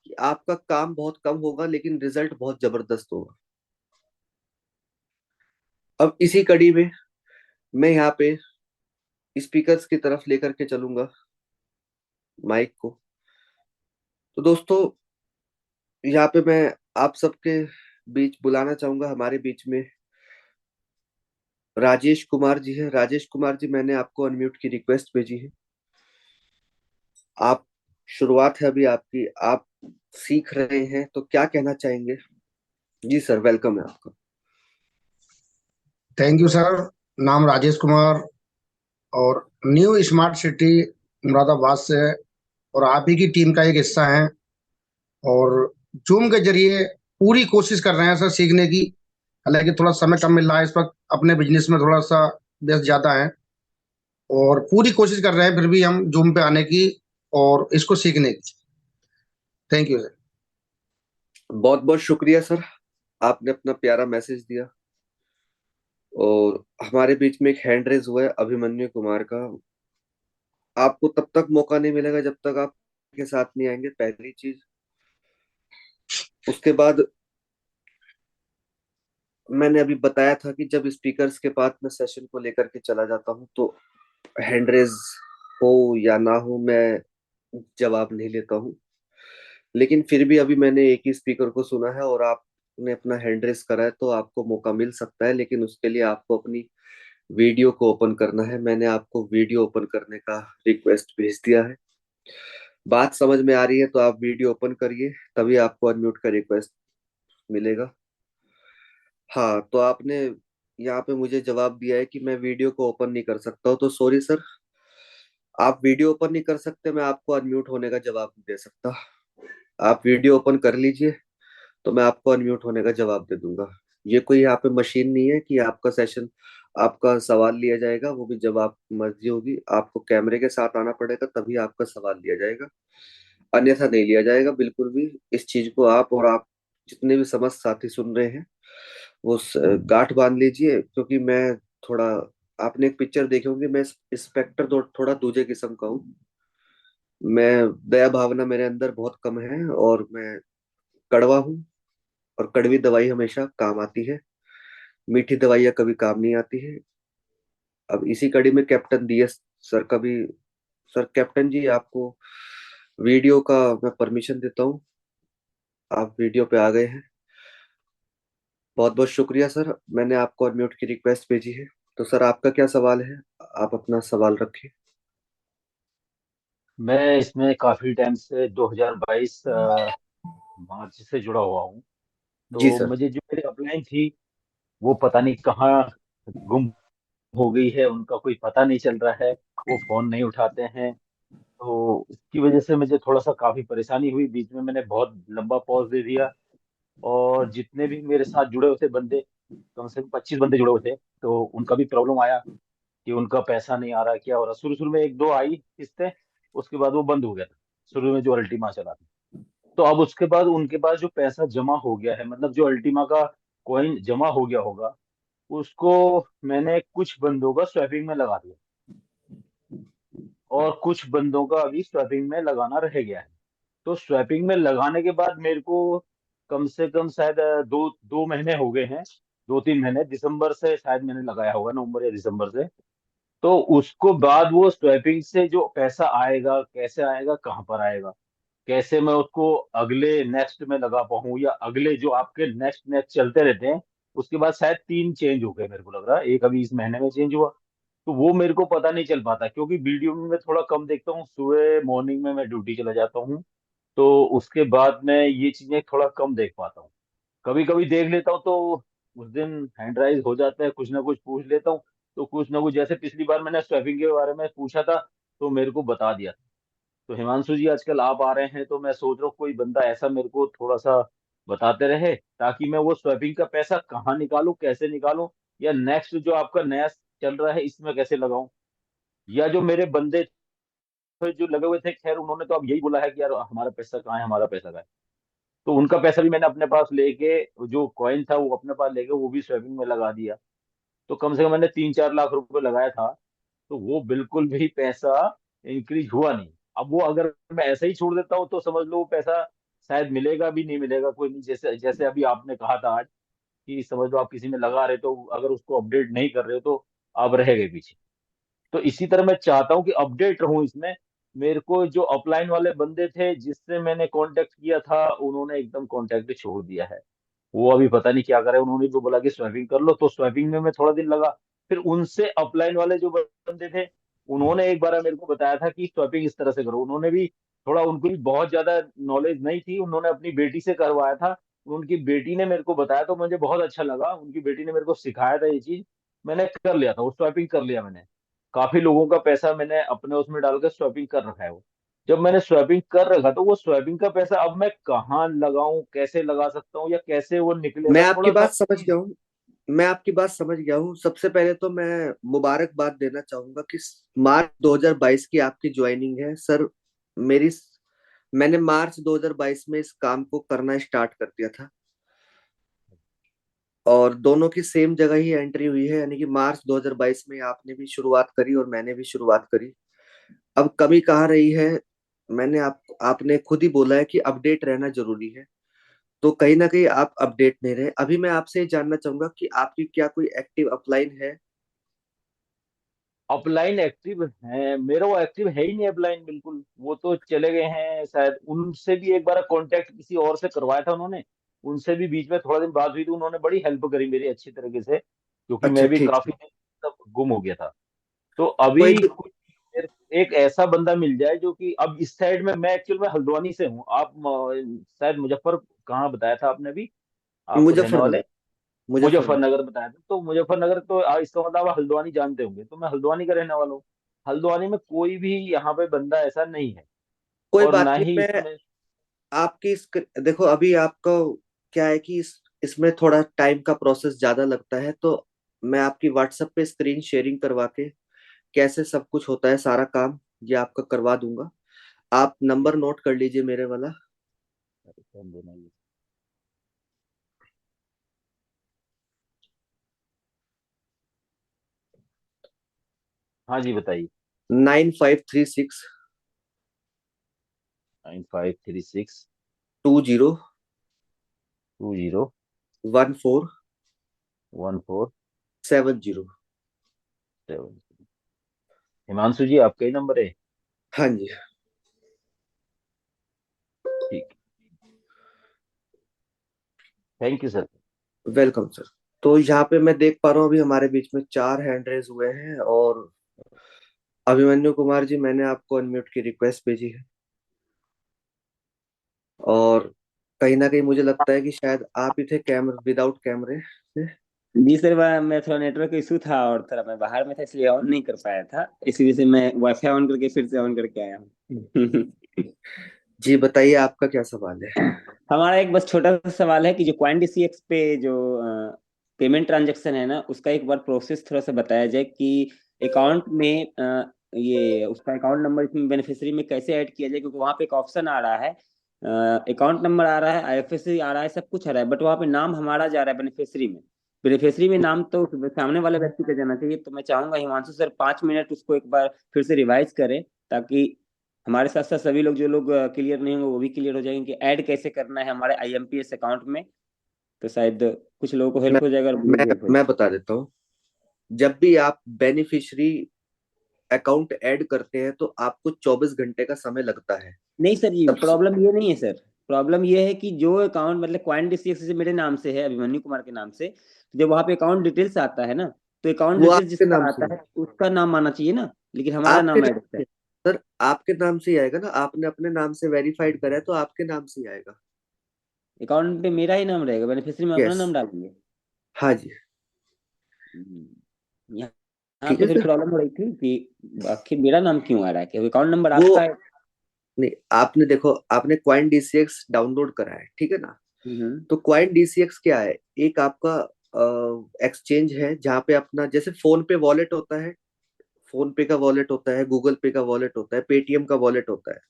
कि आपका काम बहुत कम होगा लेकिन रिजल्ट बहुत जबरदस्त होगा। अब इसी कड़ी में मैं यहाँ पे स्पीकर्स की तरफ लेकर के चलूंगा माइक को। तो दोस्तों, यहाँ पे मैं आप सबके बीच बुलाना चाहूंगा, हमारे बीच में राजेश कुमार जी है। राजेश कुमार जी, मैंने आपको अनम्यूट की रिक्वेस्ट भेजी है। आप, शुरुआत है अभी आपकी, आप सीख रहे हैं तो क्या कहना चाहेंगे? जी सर, वेलकम है आपका। Thank you sir. नाम राजेश कुमार और न्यू स्मार्ट सिटी मुरादाबाद से है और आप ही की टीम का एक हिस्सा है। और जूम के जरिए पूरी कोशिश कर रहे हैं सर सीखने की। हालांकि थोड़ा समय कम मिल रहा है इस वक्त, अपने बिजनेस में थोड़ा सा व्यस्त ज्यादा है, और पूरी कोशिश कर रहे हैं फिर भी हम जूम पे आने की और इसको सीखने की। Thank you sir. बहुत बहुत शुक्रिया सर, आपने अपना प्यारा मैसेज दिया। और हमारे बीच में एक हैंड रेज हुआ है अभिमन्यु कुमार का। आपको तब तक मौका नहीं मिलेगा जब तक आप के साथ नहीं आएंगे, पहली चीज। उसके बाद मैंने अभी बताया था कि जब स्पीकर्स के पास मैं सेशन को लेकर के चला जाता हूँ, तो हैंड रेज हो या ना हो, मैं जवाब नहीं लेता हूँ। लेकिन फिर भी अभी मैंने एक ही स्पीकर को सुना है और आपने अपना हैंड रेज करा है, तो आपको मौका मिल सकता है। लेकिन उसके लिए आपको अपनी वीडियो को ओपन करना है। मैंने आपको वीडियो ओपन करने का रिक्वेस्ट भेज दिया है। बात समझ में आ रही है तो आप वीडियो ओपन करिए, तभी आपको अनम्यूट का रिक्वेस्ट मिलेगा। हाँ, तो आपने यहाँ पे मुझे जवाब दिया है कि मैं वीडियो को ओपन नहीं कर सकता हूँ, तो सॉरी सर, आप वीडियो ओपन नहीं कर सकते, मैं आपको अनम्यूट होने का जवाब नहीं दे सकता। आप वीडियो ओपन कर लीजिए, तो मैं आपको अनम्यूट होने का जवाब दे दूंगा। ये कोई यहाँ पे मशीन नहीं है कि आपका सेशन, आपका सवाल लिया जाएगा, वो भी जब आप मर्जी होगी। आपको कैमरे के साथ आना पड़ेगा तभी आपका सवाल लिया जाएगा, अन्यथा नहीं लिया जाएगा बिल्कुल भी। इस चीज को आप और आप जितने भी समस्त साथी सुन रहे हैं, वो गांठ बांध लीजिए। क्योंकि मैं थोड़ा, आपने एक पिक्चर देखी होंगी, मैं इंस्पेक्टर थोड़ा दूसरे किस्म का हूँ। मैं, दया भावना मेरे अंदर बहुत कम है, और मैं कड़वा हूँ। और कड़वी दवाई हमेशा काम आती है, मीठी दवाइयाँ कभी काम नहीं आती है। अब इसी कड़ी में कैप्टन डीएस सर का भी, सर कैप्टन जी, आपको वीडियो का मैं परमिशन देता हूँ, आप वीडियो पे आ गए हैं। बहुत बहुत शुक्रिया सर, मैंने आपको अनम्यूट की रिक्वेस्ट भेजी है। तो सर, आपका क्या सवाल है? आप अपना सवाल रखिए। मैं इसमें काफी टाइम से 2022 मार्च से जुड़ा हुआ हूँ। जी तो सर। मुझे जो मेरी अपलाइन थी वो पता नहीं कहाँ गुम हो गई है, उनका कोई पता नहीं चल रहा है, वो फोन नहीं उठाते हैं। तो इसकी वजह से मुझे थोड़ा सा काफी परेशानी हुई। बीच में मैंने बहुत लंबा पॉज दे दिया, और जितने भी मेरे साथ जुड़े हुए थे बंदे, कम से कम 25 बंदे जुड़े हुए थे, तो उनका भी प्रॉब्लम आया कि उनका पैसा नहीं आ रहा, क्या हो रहा। शुरू शुरू में एक दो आई किस्तें, उसके बाद वो बंद हो गया था। शुरू में जो अल्टीमा चला था। तो अब उसके बाद उनके पास जो पैसा जमा हो गया है, मतलब जो अल्टीमा का कॉइन जमा हो गया होगा, उसको मैंने कुछ बंदों का स्वैपिंग में लगा दिया, और कुछ बंदों का अभी स्वैपिंग में लगाना रह गया है। तो स्वैपिंग में लगाने के बाद मेरे को कम से कम शायद दो दो महीने हो गए हैं, 2-3 महीने, दिसंबर से शायद मैंने लगाया होगा, नवंबर या दिसंबर से। तो उसको बाद वो स्वैपिंग से जो पैसा आएगा, कैसे आएगा, कहाँ पर आएगा, कैसे मैं उसको अगले नेक्स्ट में लगा पाऊँ, या अगले जो आपके नेक्स्ट नेक्स्ट चलते रहते हैं, उसके बाद शायद 3 चेंज हो गए मेरे को लग रहा है, एक अभी इस महीने में चेंज हुआ। तो वो मेरे को पता नहीं चल पाता, क्योंकि वीडियो में मैं थोड़ा कम देखता हूँ, सुबह मॉर्निंग में मैं ड्यूटी चला जाता हूँ। तो उसके बाद मैं ये चीजें थोड़ा कम देख पाता हूँ। कभी कभी देख लेता हूँ तो उस दिन हैंड राइज हो जाता है, कुछ ना कुछ पूछ लेता हूँ। तो कुछ ना कुछ, जैसे पिछली बार मैंने स्वैपिंग के बारे में पूछा था, तो मेरे को बता दिया था। तो हिमांशु जी, आजकल आप आ रहे हैं, तो मैं सोच रहा हूँ कोई बंदा ऐसा मेरे को थोड़ा सा बताते रहे, ताकि मैं वो स्वैपिंग का पैसा कहाँ निकालूं, कैसे निकालूं, या नेक्स्ट जो आपका नया चल रहा है इसमें कैसे लगाऊं। या जो मेरे बंदे थे जो लगे हुए थे, खैर उन्होंने तो अब यही बोला है कि यार हमारा पैसा कहाँ है, हमारा पैसा कहाँ है। तो उनका पैसा भी मैंने अपने पास लेके, जो कॉइन था वो अपने पास लेके, वो भी स्वैपिंग में लगा दिया। तो कम से कम मैंने 3-4 लाख रुपए लगाया था। तो वो बिल्कुल भी पैसा इंक्रीज हुआ नहीं। अब वो अगर मैं ऐसे ही छोड़ देता हूँ तो समझ लो वो पैसा शायद मिलेगा भी नहीं, मिलेगा कोई नहीं। जैसे जैसे अभी आपने कहा था आज, कि समझ लो आप किसी में लगा रहे, तो अगर उसको अपडेट नहीं कर रहे हो तो आप रह गए पीछे। तो इसी तरह मैं चाहता हूँ कि अपडेट रहूं इसमें। मेरे को जो अपलाइन वाले बंदे थे जिससे मैंने कांटेक्ट किया था, उन्होंने एकदम कांटेक्ट छोड़ दिया है। वो अभी पता नहीं क्या करे। उन्होंने जो बोला कि स्वैपिंग कर लो, तो स्वैपिंग में मैं थोड़ा दिन लगा। फिर उनसे अपलाइन वाले जो बंदे थे, उन्होंने एक बार मेरे को बताया था कि स्वैपिंग इस तरह से करो। उन्होंने भी थोड़ा, उनको भी बहुत ज्यादा नॉलेज नहीं थी, उन्होंने अपनी बेटी से करवाया था। उनकी बेटी ने मेरे को बताया, तो मुझे बहुत अच्छा लगा। उनकी बेटी ने मेरे को सिखाया था ये चीज, मैंने कर लिया था, वो स्वैपिंग कर लिया मैंने। काफी लोगों का पैसा मैंने अपने उसमें डालकर स्वैपिंग कर रखा है वो। जब मैंने स्वैपिंग कर रखा, तो वो स्वैपिंग का पैसा अब मैं कहाँ लगाऊं, कैसे लगा सकता हूँ, या कैसे वो मैं निकलेगा, आपकी थोड़ा सा। बात समझ गया हूँ। मैं आपकी बात समझ गया हूँ। सबसे पहले तो मैं मुबारकबाद देना चाहूंगा कि मार्च 2022 की आपकी ज्वाइनिंग है सर। मेरी मैंने मार्च 2022 में इस काम को करना स्टार्ट कर दिया था, और दोनों की सेम जगह ही एंट्री हुई है, यानी कि मार्च 2022 में आपने भी शुरुआत करी और मैंने भी शुरुआत करी। अब कमी कहाँ रही है? मैंने आपने खुद ही बोला है कि अपडेट रहना जरूरी है। तो कहीं ना कहीं आप अपडेट नहीं रहे। अभी मैं आपसे ये जानना चाहूंगा कि आपकी क्या कोई एक्टिव अपलाइन है? अपलाइन एक्टिव है मेरा? वो एक्टिव है ही नहीं अपलाइन, बिल्कुल। वो तो चले गए हैं शायद। उनसे भी एक बार कांटेक्ट किसी और से करवाया था उन्होंने। उनसे भी बीच में थोड़ा दिन बात हुई, तो उन्होंने बड़ी हेल्प करी मेरी अच्छी तरीके से, क्योंकि अच्छा मैं भी ठीक काफी है। दिन तक गुम हो गया था। तो कोई अभी कुछ एक ऐसा बंदा मिल जाए जो कि, अब इस साइड में, मैं एक्चुअल में हल्द्वानी से हूँ। आप शायद मुजफ्फर, कहाँ बताया था आपने भी आप रहने वाले? मुजफ्फरनगर। मुजफ्फरनगर। मुजफ्फरनगर बताया था। तो मुजफ्फरनगर, तो इसका मतलब आप हल्द्वानी जानते होंगे। तो मैं हल्द्वानी का रहने वाला हूँ। हल्द्वानी में कोई भी यहाँ पे बंदा ऐसा नहीं है, कोई और बात ना नहीं। ही मैं इसमें। आपकी देखो, अभी आपको क्या है कि इसमें थोड़ा टाइम का प्रोसेस ज्यादा लगता है, तो मैं आपकी व्हाट्सएप पे स्क्रीन शेयरिंग करवा के कैसे सब कुछ होता है सारा काम, ये आपका करवा दूंगा। आप नंबर नोट कर लीजिए मेरे वाला। हाँ जी, बताइए। 9536 9536 20 20 14 14 70। 7। हिमांशु जी, आपका ही नंबर है? हाँ जी। ठीक। Thank you sir. Welcome sir. तो यहाँ पे मैं देख पा रहा हूँ अभी हमारे बीच में 4 हैंड रेज हुए हैं, और अभिमन्यु कुमार जी, मैंने आपको अनम्यूट की रिक्वेस्ट भेजी है। और कहीं ना कहीं मुझे लगता है कि शायद आप ही थे कैमरे, विदाउट कैमरे से। जी सर, मैं थोड़ा नेटवर्क इशू था और थोड़ा मैं बाहर में था, इसलिए ऑन नहीं कर पाया था। इसी वजह से मैं वाईफाई ऑन करके फिर से ऑन करके आया हूँ। जी बताइए, आपका क्या सवाल है? हमारा एक बस छोटा सा सवाल है कि जो CoinDCX पे जो पेमेंट ट्रांजैक्शन है ना, उसका एक बार प्रोसेस थोड़ा सा बताया जाए कि अकाउंट में ये उसका अकाउंट नंबर इसमें बेनिफिशियरी में कैसे ऐड किया जाए, क्योंकि वहाँ पे एक ऑप्शन आ रहा है, अकाउंट नंबर आ रहा है, आईएफएससी आ रहा है, सब कुछ आ रहा है, बट वहाँ पे नाम हमारा जा रहा है बेनिफिशियरी में। बेनिफिशियरी में नाम तो सामने वाले व्यक्ति का जाना चाहिए। तो मैं चाहूंगा हिमांशु सर 5 मिनट उसको एक बार फिर से रिवाइज करें, ताकि हमारे साथ साथ सभी लोग, जो लोग क्लियर नहीं होंगे वो भी क्लियर हो जाएंगे कि ऐड कैसे करना है हमारे आईएमपीएस अकाउंट में। तो शायद कुछ लोगों को मैं हेल्प हो जाएगा और मुझे मैं भी हेल्प हो मैं जाएगा। बता देता हूँ। जब भी आप बेनिफिशियरी अकाउंट ऐड करते हैं तो आपको 24 घंटे का समय लगता है। नहीं सर, ये सबसे प्रॉब्लम ये नहीं है सर। प्रॉब्लम ये है कि जो अकाउंट मतलब क्वाइन डीसीएक्स से मेरे नाम से है, अभिमन्यु कुमार के नाम से, तो जब वहाँ पे अकाउंट डिटेल्स आता है ना, तो अकाउंट वो डिटेल्स आपके जिसका नाम से आता है। है उसका नाम आना चाहिए ना, लेकिन हमारा आपके नाम नाम ऐड होता है। से सर, आपके नाम से ही आएगा ना। आपने अपने नाम से वेरीफाइड करा है तो आपके नाम से ही आएगा। अकाउंट पे मेरा ही नाम रहेगा, बेनिफिशियरी में अपना यस। नाम डालेंगे। हाँ जी। यहाँ यहाँ ठीक पे है फिर सर। प्रॉब्लम हो रही थी कि आखिर मेरा नाम क्यों आ रहा है, कि अकाउंट नंबर वो आपका है। नहीं, आपने देखो, आपने क्वाइन डीसीएक्स डाउनलोड करा है, ठीक है ना। हम्म। तो क्वाइन डीसीएक्स क्या है? एक आपका एक्सचेंज है जहाँ पे अपना, जैसे फोन पे वॉलेट होता है, फोन पे का वॉलेट होता है, गूगल पे का वॉलेट होता है, पेटीएम का वॉलेट होता है।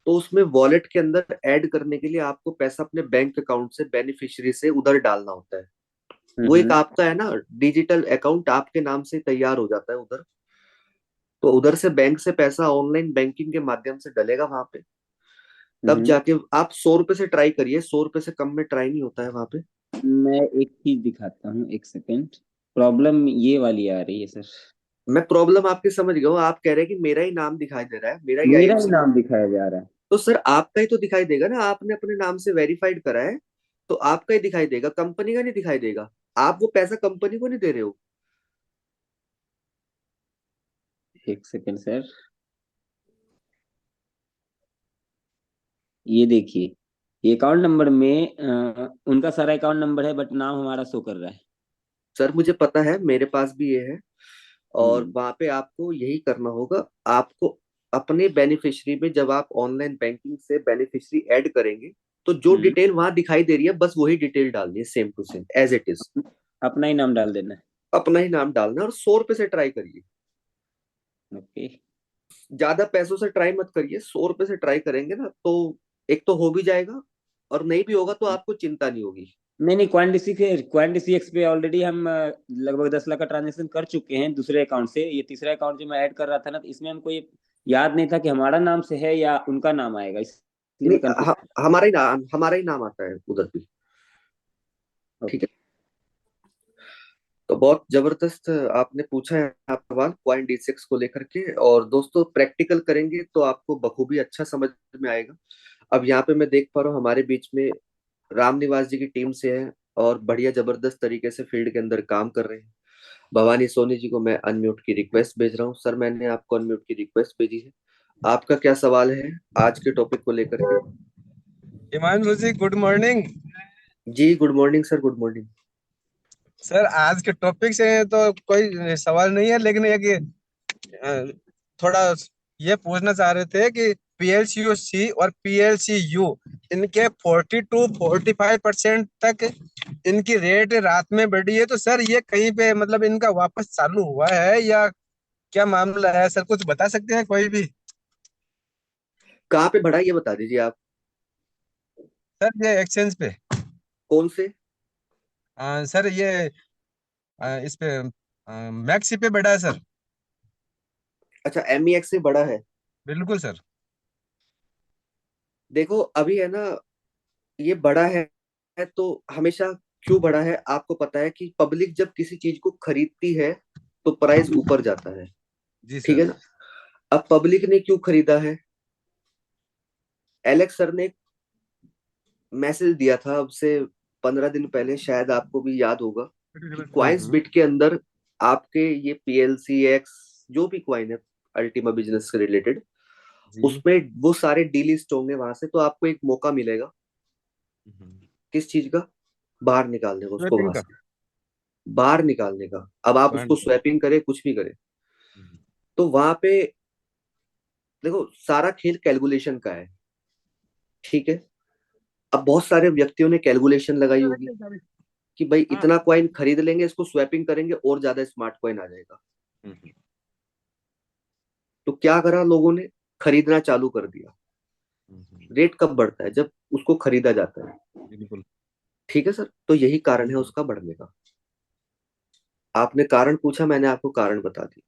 तो उसमें वॉलेट के अंदर ऐड करने के लिए आपको पैसा अपने बैंक अकाउंट से, बेनिफिशियरी से उधर डालना होता है। वो एक हम्म। आपका है ना, डिजिटल अकाउंट आपके नाम से तैयार हो जाता है उधर। तो उधर से बैंक से पैसा ऑनलाइन बैंकिंग के माध्यम से डलेगा वहां पे। तब हम्म। जाके आप 100 रुपए से ट्राई करिए, 100 रुपए से कम में ट्राई नहीं होता है वहां पे। मैं एक चीज दिखाता हूँ, एक सेकेंड। प्रॉब्लम ये वाली आ रही है सर। मैं प्रॉब्लम आपकी समझ गया हूँ। आप कह रहे हैं कि मेरा ही नाम दिखाई दे रहा है, मेरा ही मेरा ही आईएफएससी। नाम दिखाया जा रहा है। तो सर आपका ही तो दिखाई देगा ना, आपने अपने नाम से वेरीफाइड करा है। तो आपका ही दिखाई देगा, कंपनी का नहीं दिखाई देगा। आप वो पैसा कंपनी को नहीं दे रहे हो। एक सेकेंड सर, ये देखिए, ये अकाउंट नंबर में उनका सारा अकाउंट नंबर है, बट नाम हमारा शो कर रहा है। सर मुझे पता है, मेरे पास भी ये है। और हम्म। वहां पे आपको यही करना होगा। आपको अपने बेनिफिशियरी में, जब आप ऑनलाइन बैंकिंग से बेनिफिशियरी ऐड करेंगे, तो जो हम्म। डिटेल वहां दिखाई दे रही है, बस वही डिटेल डालनी है, same to same as it is. अपना ही नाम डाल देना है। अपना ही नाम डालना है और 100 रुपए से ट्राई करिए। ओके। ज्यादा पैसों से ट्राई मत करिए, 100 रुपए से ट्राई करेंगे ना तो एक तो हो भी जाएगा, और नहीं भी होगा तो आपको चिंता नहीं होगी। नहीं नहीं, क्वांटिसी एक्स पे ऑलरेडी हम लगभग 10 लाख का ट्रांजेक्शन कर चुके हैं दूसरे अकाउंट से। ये तीसरा अकाउंट जो मैं ऐड कर रहा था ना, तो इसमें हमको ये याद नहीं था कि हमारा नाम से है या उनका नाम आएगा, इसलिए नहीं, मैं कंफ्यूज। हमारा ही नाम आता है उधर भी। ठीक है। ओके। तो बहुत जबरदस्त आपने पूछा है आप सवाल क्वाइन D6 को लेकर के। और दोस्तों, प्रैक्टिकल करेंगे तो आपको बखूबी अच्छा समझ में आएगा। अब यहाँ पे मैं देख पा रहा हूँ हमारे बीच में राम निवास जी की टीम से है, और बढ़िया जबरदस्त तरीके से फील्ड के अंदर काम कर रहे हैं। भवानी सोनी जी को मैं अनम्यूट की रिक्वेस्ट भेज रहा हूँ। सर, मैंने आपको अनम्यूट की रिक्वेस्ट भेजी है। आपका क्या सवाल है आज के टॉपिक को लेकर के? Himanshu ji, good morning. जी good morning sir, good morning. Sir, आज के टॉपिक से तो कोई सवाल नहीं है, लेकिन एक अ, थोड़ा ये पूछना चाह रहे थे कि पीएलसीयू सी और पीएलसीयू, इनके 40 to 45% तक इनकी रेट रात में बढ़ी है। तो सर, ये कहीं पे मतलब इनका वापस चालू हुआ है या क्या मामला है? सर कुछ बता सकते हैं कोई भी? कहाँ पे बढ़ा ये बता दीजिए आप। सर ये एक्सचेंज पे। कौन से? सर ये इस पे मैक्सी पे बढ़ा है सर। अच्छा, MEX से बढ़ा है। बिल्कुल सर। देखो अभी है ना, ये बड़ा है तो हमेशा क्यों बड़ा है आपको पता है कि पब्लिक जब किसी चीज को खरीदती है तो प्राइस ऊपर जाता है। जी ठीक सर। है ना। अब पब्लिक ने क्यों खरीदा है? एलेक्स सर ने मैसेज दिया था अब से 15 दिन पहले, शायद आपको भी याद होगा, कि क्वाइंस हम्म। बिट के अंदर आपके ये PLCX जो भी क्वाइन है अल्टीमा बिजनेस से रिलेटेड, जी। उसमें वो सारे डीलिस्ट होंगे वहां से। तो आपको एक मौका मिलेगा किस चीज का? बाहर निकालने का उसको स्वेपिंग वहां का। से, बाहर निकालने का। अब आप उसको पॉइंट। स्वैपिंग करे कुछ भी करे, तो वहां पे देखो सारा खेल कैलकुलेशन का है। ठीक है। अब बहुत सारे व्यक्तियों ने कैलकुलेशन लगाई होगी कि भाई हाँ। इतना कॉइन खरीद लेंगे, इसको स्वैपिंग करेंगे और ज्यादा स्मार्ट कॉइन आ जाएगा। तो क्या करा लोगों ने, खरीदना चालू कर दिया। रेट कब बढ़ता है? जब उसको खरीदा जाता है। बिल्कुल। ठीक है सर, तो यही कारण है उसका बढ़ने का। आपने कारण पूछा, मैंने आपको कारण बता दिया।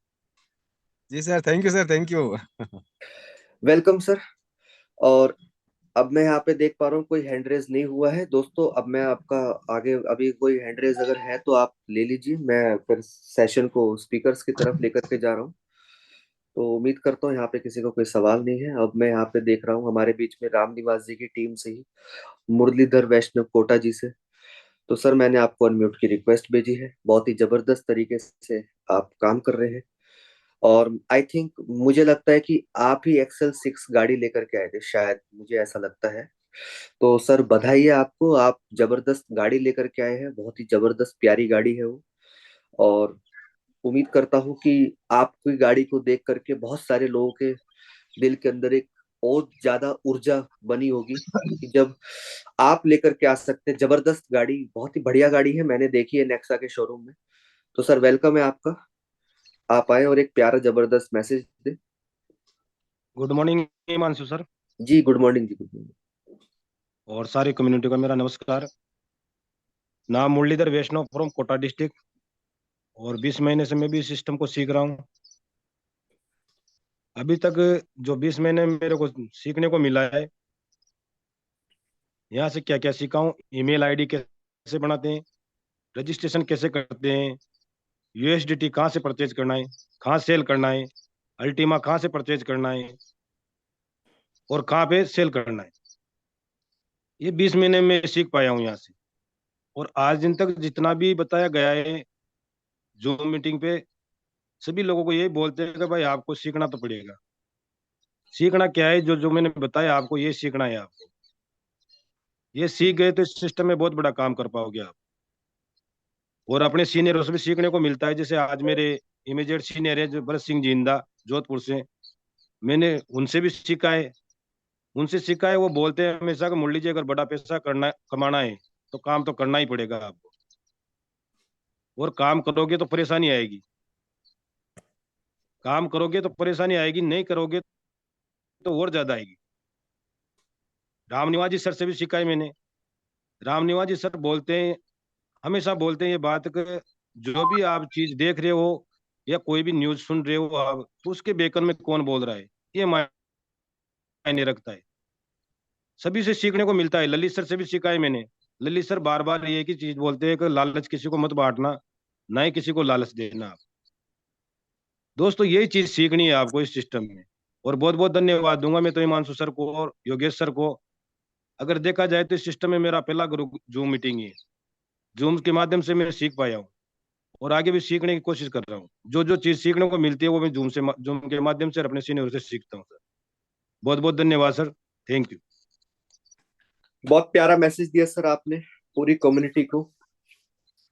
जी sir, thank you sir, thank you. Welcome sir. और अब मैं यहाँ पे देख पा रहा हूँ कोई हैंड रेज नहीं हुआ है दोस्तों। अब मैं आपका आगे, अभी कोई हैंड रेज अगर है तो आप ले लीजिए, मैं फिर सेशन को स्पीकर्स की तरफ लेकर के जा रहा हूँ। तो उम्मीद करता हूँ यहाँ पे किसी को कोई सवाल नहीं है। अब मैं यहाँ पे देख रहा हूँ हमारे बीच में राम निवास जी की टीम से ही मुरलीधर वैष्णव कोटा जी से। तो सर, मैंने आपको अनम्यूट की रिक्वेस्ट भेजी है। बहुत ही जबरदस्त तरीके से आप काम कर रहे हैं। और आई थिंक, मुझे लगता है कि आप ही XL6 गाड़ी लेकर के आए थे शायद, मुझे ऐसा लगता है। तो सर, बधाई है आपको, आप जबरदस्त गाड़ी लेकर के आए हैं। बहुत ही जबरदस्त प्यारी गाड़ी है वो। और उम्मीद करता हूँ कि आपकी गाड़ी को देख करके बहुत सारे लोगों के दिल के अंदर एक और ज्यादा ऊर्जा बनी होगी कि जब आप लेकर के आ सकते हैं जबरदस्त गाड़ी। बहुत ही बढ़िया गाड़ी है, मैंने देखी है नेक्सा के शोरूम में। तो सर, वेलकम है आपका। आप आए और एक प्यारा जबरदस्त मैसेज दे। गुड मॉर्निंग हिमांशु सर, जी गुड मॉर्निंग जी, गुड मॉर्निंग। और सारी कम्युनिटी को मेरा नमस्कार। नाम मुरलीधर वैष्णव फ्रॉम कोटा डिस्ट्रिक्ट, और 20 महीने से मैं भी इस सिस्टम को सीख रहा हूँ। अभी तक जो 20 महीने मेरे को सीखने को मिला है, यहाँ से क्या क्या सीखा हूँ। ईमेल आईडी कैसे बनाते हैं, रजिस्ट्रेशन कैसे करते हैं, यूएसडीटी कहाँ से परचेज करना है, कहाँ सेल करना है, अल्टीमा कहाँ से परचेज करना है और कहाँ पे सेल करना है, ये 20 महीने में सीख पाया हूँ यहाँ से। और आज दिन तक जितना भी बताया गया है जूम मीटिंग पे, सभी लोगों को यही बोलते हैं कि भाई आपको सीखना तो पड़ेगा। सीखना क्या है, जो जो मैंने बताया आपको, ये सीखना है आपको। ये सीख गए तो इस सिस्टम में बहुत बड़ा काम कर पाओगे आप। और अपने सीनियरों से भी सीखने को मिलता है। जैसे आज मेरे इमीडिएट सीनियर है जो भरत सिंह जिंदा, जोधपुर से, मैंने उनसे भी सीखा है। उनसे सीखा है, वो बोलते हैं हमेशा कि मुरली जी, अगर बड़ा पैसा करना कमाना है तो काम तो करना ही पड़ेगा आपको, और काम करोगे तो परेशानी आएगी। काम करोगे तो परेशानी आएगी, नहीं करोगे तो और ज्यादा आएगी। राम निवास जी सर से भी सीखा है मैंने। राम निवास जी सर बोलते हैं, हमेशा बोलते हैं ये बात कि जो भी आप चीज देख रहे हो या कोई भी न्यूज सुन रहे हो आप, तो उसके बेकन में कौन बोल रहा है, ये मायने रखता है। सभी से सीखने को मिलता है। ललित सर से भी सीखा है मैंने। ललित सर बार बार ये की चीज बोलते हैं कि लालच किसी को मत बांटना, ना ही किसी को लालच देना आप। दोस्तों, यही चीज सीखनी है आपको इस सिस्टम में। और बहुत बहुत धन्यवाद दूंगा मैं तो हिमांशु सर को और योगेश सर को। अगर देखा जाए तो इस सिस्टम में मेरा पहला ग्रुप जूम मीटिंग है। जूम के माध्यम से मैं सीख पाया हूँ और आगे भी सीखने की कोशिश कर रहा हूँ। जो जो चीज सीखने को मिलती है वो मैं जूम के माध्यम से अपने सीनियर से सीखता हूँ सर। बहुत बहुत धन्यवाद सर, थैंक यू। बहुत प्यारा मैसेज दिया सर आपने पूरी कम्युनिटी को।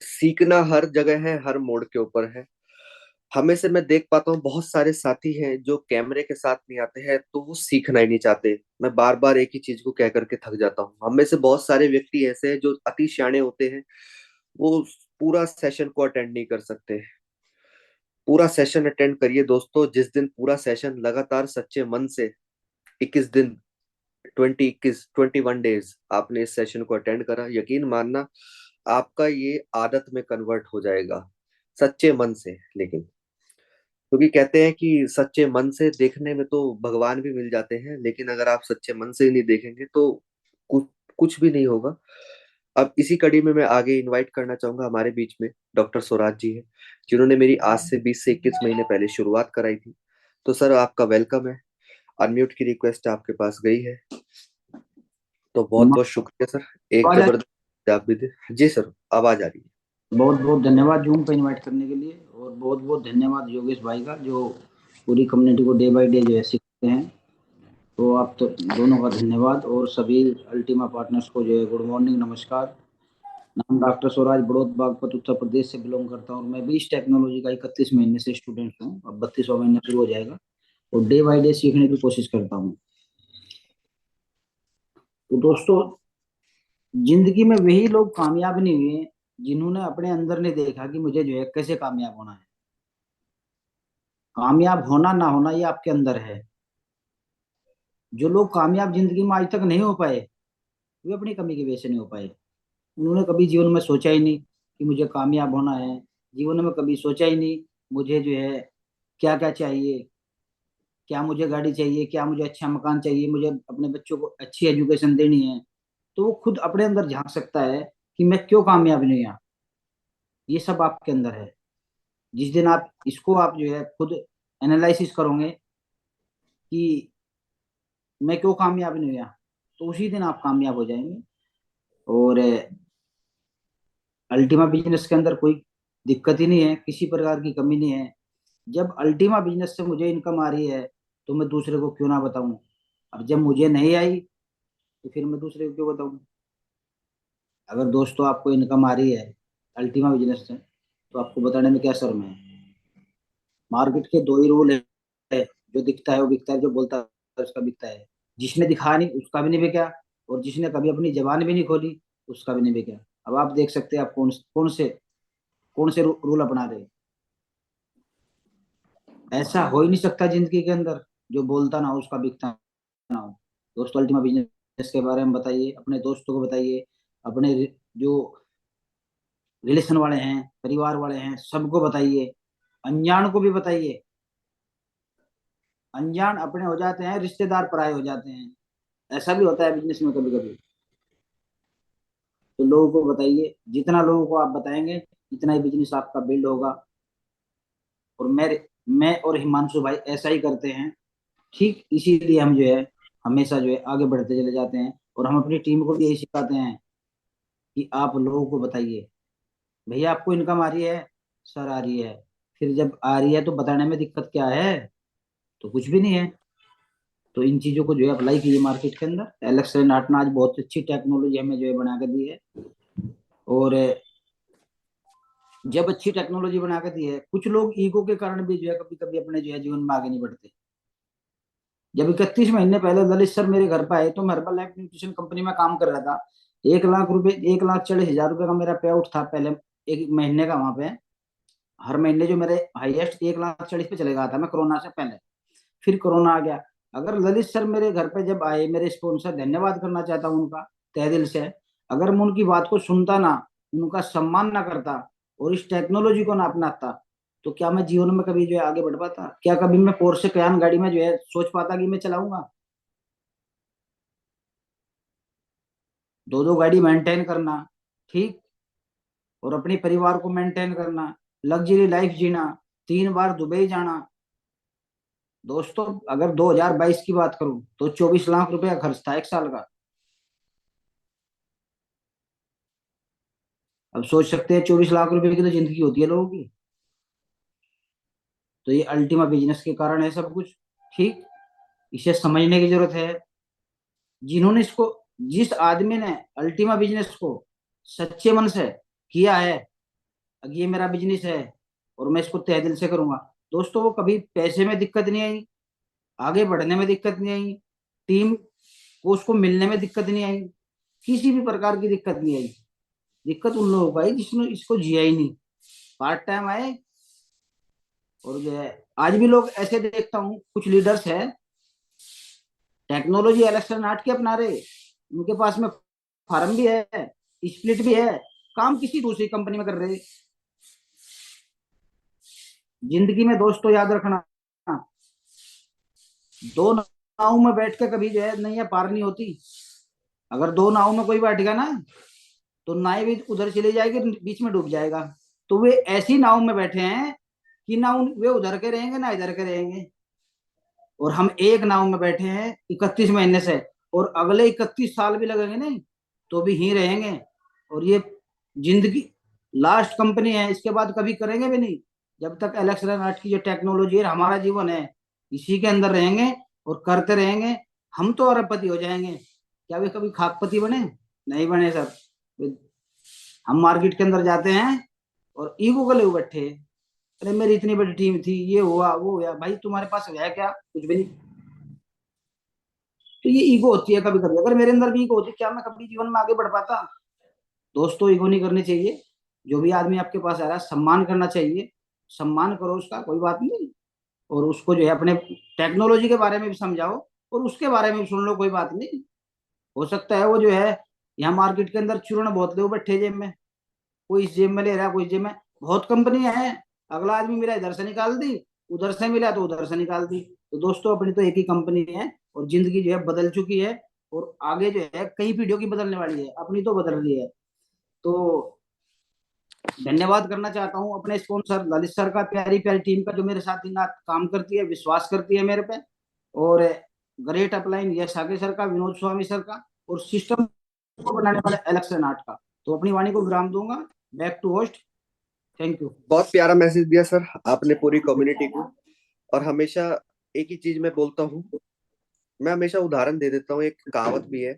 सीखना हर जगह है, हर मोड़ के ऊपर है। हमें से मैं देख पाता हूँ बहुत सारे साथी हैं जो कैमरे के साथ नहीं आते हैं तो वो सीखना ही नहीं चाहते। मैं बार बार एक ही चीज को कह करके थक जाता हूँ। हमें से बहुत सारे व्यक्ति ऐसे हैं जो अति शाणे होते हैं, वो पूरा सेशन को अटेंड नहीं कर सकते। पूरा सेशन अटेंड करिए दोस्तों। जिस दिन पूरा सेशन लगातार सच्चे मन से 21 दिन, 21 डेज आपने इस सेशन को अटेंड करा, यकीन मानना आपका ये आदत में कन्वर्ट हो जाएगा। सच्चे मन से, लेकिन क्योंकि कहते हैं कि सच्चे मन से देखने में तो भगवान भी मिल जाते हैं, लेकिन अगर आप सच्चे मन से ही नहीं देखेंगे तो कुछ कुछ भी नहीं होगा। अब इसी कड़ी में मैं आगे इनवाइट करना चाहूंगा, हमारे बीच में डॉक्टर स्वराज जी है, जिन्होंने मेरी आज से 20 से 21 महीने पहले शुरुआत कराई थी। तो सर, आपका वेलकम है। अनम्यूट की रिक्वेस्ट आपके पास गई है, तो बहुत बहुत शुक्रिया सर। एक जबरदस्त जवाब भी दे। जी सर, आवाज आ रही है। बहुत बहुत धन्यवाद जूम पे इनवाइट करने के लिए, और बहुत बहुत धन्यवाद योगेश भाई का, जो पूरी कम्युनिटी को डे बाय डे जो है सीखते हैं। तो आप तो दोनों का धन्यवाद, और सभी अल्टीमा पार्टनर्स को जो है गुड मॉर्निंग, नमस्कार। नाम डॉक्टर स्वराज, बड़ौद बागपत, उत्तर प्रदेश से बिलोंग करता हूँ। मैं भी इस टेक्नोलॉजी का 31 महीने से स्टूडेंट हूँ। अब 32वां महीना शुरू हो जाएगा, और डे बाय डे सीखने की कोशिश करता हूँ। तो दोस्तों, जिंदगी में वही लोग कामयाब नहीं हुए जिन्होंने अपने अंदर ने देखा कि मुझे जो है कैसे कामयाब होना है। कामयाब होना ना होना ये आपके अंदर है। जो लोग कामयाब जिंदगी में आज तक नहीं हो पाए, वे अपनी कमी की वजह से नहीं हो पाए। उन्होंने कभी जीवन में सोचा ही नहीं कि मुझे कामयाब होना है। जीवन में कभी सोचा ही नहीं मुझे जो है क्या क्या चाहिए, क्या मुझे गाड़ी चाहिए, क्या मुझे अच्छा मकान चाहिए, मुझे अपने बच्चों को अच्छी एजुकेशन देनी है। तो वो खुद अपने अंदर झांक सकता है कि मैं क्यों कामयाब नहीं हुआ। ये सब आपके अंदर है। जिस दिन आप इसको आप जो है खुद एनालिसिस करोगे कि मैं क्यों कामयाब नहीं हुआ, तो उसी दिन आप कामयाब हो जाएंगे। और अल्टीमा बिजनेस के अंदर कोई दिक्कत ही नहीं है, किसी प्रकार की कमी नहीं है। जब अल्टीमा बिजनेस से मुझे इनकम आ रही है तो मैं दूसरे को क्यों ना बताऊं। अब जब मुझे नहीं आई तो फिर मैं दूसरे को क्यों बताऊं। अगर दोस्तों आपको इनकम आ रही है अल्टीमा बिजनेस से तो आपको बताने में क्या शर्म है। मार्केट के दो ही रूल है, जो दिखता है वो बिकता है, जो बोलता है उसका बिकता है। जिसने दिखा नहीं उसका भी नहीं बिका, और जिसने कभी अपनी जबान भी नहीं खोली उसका भी नहीं बिका। अब आप देख सकते हैं आप कौन से रूल अपना रहे हैं। ऐसा हो ही नहीं सकता जिंदगी के अंदर जो बोलता ना हो उसका बिकता ना हो। दोस्तों अल्टीमा बिजनेस के बारे में बताइए, अपने दोस्तों को बताइए, अपने जो रिलेशन वाले हैं, परिवार वाले हैं, सबको बताइए, अनजान को भी बताइए। अनजान अपने हो जाते हैं, रिश्तेदार पराये हो जाते हैं। ऐसा भी होता है बिजनेस में कभी कभी। तो लोगों को बताइए, जितना लोगों को आप बताएंगे इतना ही बिजनेस आपका बिल्ड होगा। और मैं और हिमांशु भाई ऐसा ही करते हैं। ठीक इसीलिए हम जो है हमेशा जो है आगे बढ़ते चले जाते हैं, और हम अपनी टीम को भी यही सिखाते हैं कि आप लोगों को बताइए भैया आपको इनकम आ रही है, सर आ रही है। फिर जब आ रही है तो बताने में दिक्कत क्या है, तो कुछ भी नहीं है। तो इन चीजों को जो है अप्लाई कीजिए मार्केट के अंदर। एलेक्स नाट ने आज बहुत अच्छी टेक्नोलॉजी हमें जो है बना के दी है। और जब अच्छी टेक्नोलॉजी बना के दी है, कुछ लोग ईगो के कारण भी जो है कभी कभी अपने जो है जीवन में आगे नहीं बढ़ते। जब 31 महीने पहले ललित सर मेरे घर पर आए तो मैं हर्बल लाइफ न्यूट्रिशन कंपनी में काम कर रहा था। 1 लाख रुपए, 1,40,000 रुपए का मेरा पे आउट था पहले, एक महीने का वहां पे। हर महीने जो मेरे हाईएस्ट 1,40,000 पे चले गया था मैं कोरोना से पहले। फिर कोरोना आ गया। अगर ललित सर मेरे घर पे जब आए, मेरे स्पॉन्सर, धन्यवाद करना चाहता हूँ उनका तहे दिल से। अगर मैं उनकी बात को सुनता ना, उनका सम्मान ना करता और इस टेक्नोलॉजी को ना अपनाता, तो क्या मैं जीवन में कभी जो है आगे बढ़ पाता? क्या कभी मैं पोर्शे कयान गाड़ी में जो है सोच पाता कि मैं चलाऊंगा? दो दो गाड़ी मेंटेन करना, ठीक, और अपने परिवार को मेंटेन करना, लग्जरी लाइफ जीना, 3 बार दुबई जाना। दोस्तों अगर 2022 की बात करूं तो 24 लाख रुपए का खर्च था 1 साल का। अब सोच सकते हैं 24 लाख रुपए की तो जिंदगी होती है लोगों की। तो ये अल्टीमा बिजनेस के कारण है सब कुछ, ठीक। इसे समझने की जरूरत है। जिन्होंने इसको, जिस आदमी ने अल्टीमा बिजनेस को सच्चे मन से किया है, अब ये मेरा बिजनेस है और मैं इसको तहे दिल से करूंगा, दोस्तों वो कभी पैसे में दिक्कत नहीं आई, आगे बढ़ने में दिक्कत नहीं आई, टीम को उसको मिलने में दिक्कत नहीं आई, किसी भी प्रकार की दिक्कत नहीं आई। दिक्कत उन लोगों को आई जिसने इसको जिया ही नहीं। पार्ट टाइम आए और जो है आज भी लोग ऐसे देखता हूँ, कुछ लीडर्स है टेक्नोलॉजी इलेक्शन आर्ट के अपना रहे, उनके पास में फार्म भी है, स्प्लिट भी है, काम किसी दूसरी कंपनी में कर रहे। जिंदगी में दोस्तों याद रखना, दो नाव में बैठ के कभी जो है नैया पार नहीं होती। अगर दो नाव में कोई बैठेगा ना तो नाव भी उधर चली जाएगी, बीच में डूब जाएगा। तो वे ऐसी नाव में बैठे हैं कि ना वे उधर के रहेंगे ना इधर के रहेंगे। और हम एक नाव में बैठे हैं 31 महीने से, और अगले 31 साल भी लगेंगे नहीं तो भी ही रहेंगे। और ये जिंदगी लास्ट कंपनी है, इसके बाद कभी करेंगे भी नहीं। जब तक इलेक्शन आर्ट की जो टेक्नोलॉजी है, हमारा जीवन है, इसी के अंदर रहेंगे और करते रहेंगे। हम तो अरबपति हो जाएंगे, क्या वे कभी खाकपति बने? नहीं बने सर। हम मार्केट के अंदर जाते हैं और ईगो के लिए बैठे, अरे मेरी इतनी बड़ी टीम थी, ये हुआ वो हुआ। भाई तुम्हारे पास है क्या? कुछ भी नहीं। तो ये ईगो होती है कभी कभी। अगर मेरे अंदर भी ईगो होती, क्या मैं कभी जीवन में आगे बढ़ पाता? दोस्तों ईगो नहीं करनी चाहिए। जो भी आदमी आपके पास आ रहा है सम्मान करना चाहिए। सम्मान करो उसका, कोई बात नहीं। और उसको जो है अपने टेक्नोलॉजी के बारे में भी समझाओ और उसके बारे में भी सुन लो, कोई बात नहीं। हो सकता है वो जो है यहाँ मार्केट के अंदर चूर्ण बहुत लोग बैठे जेब में, कोई इस जेब में ले रहा है, कोई जेब में, बहुत कंपनियां हैं। अगला आदमी मेरा इधर से निकाल दी, उधर से मिला तो उधर से निकाल दी। तो दोस्तों अपनी तो एक ही कंपनी है और जिंदगी जो है बदल चुकी है और आगे जो है कई पीढ़ियों की बदलने वाली है, अपनी तो बदल रही है। तो धन्यवाद करना चाहता हूँ अपने स्पॉन्सर ललित सर का, प्यारी प्यारी टीम का जो मेरे साथ दिन रात काम करती है, विश्वास करती है मेरे पे, और ग्रेट अपलाइन यश आगे सर का, विनोद स्वामी सर का, और सिस्टम को बनाने वाले एलेक्सन आर्ट का। तो अपनी वाणी को विराम दूंगा। Back to host. Thank you. बहुत प्यारा मैसेज दिया सर आपने पूरी कम्युनिटी को। और हमेशा एक ही चीज मैं बोलता हूँ, मैं हमेशा उदाहरण दे देता हूँ, एक कहावत भी है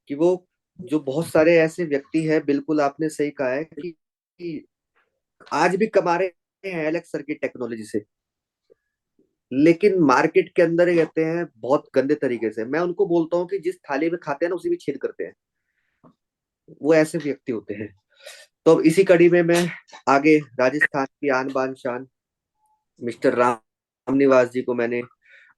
कि वो जो बहुत सारे ऐसे व्यक्ति हैं, बिल्कुल आपने सही कहा है कि आज भी कमा रहे हैं एलेक्स सर की टेक्नोलॉजी से, लेकिन मार्केट के अंदर ही रहते हैं बहुत गंदे तरीके से। मैं उनको बोलता हूँ कि जिस थाली में खाते हैं ना उसी में छेद करते हैं, वो ऐसे व्यक्ति होते हैं। तो अब इसी कड़ी में मैं आगे राजस्थान की आन बान शान मिस्टर राम निवास जी को मैंने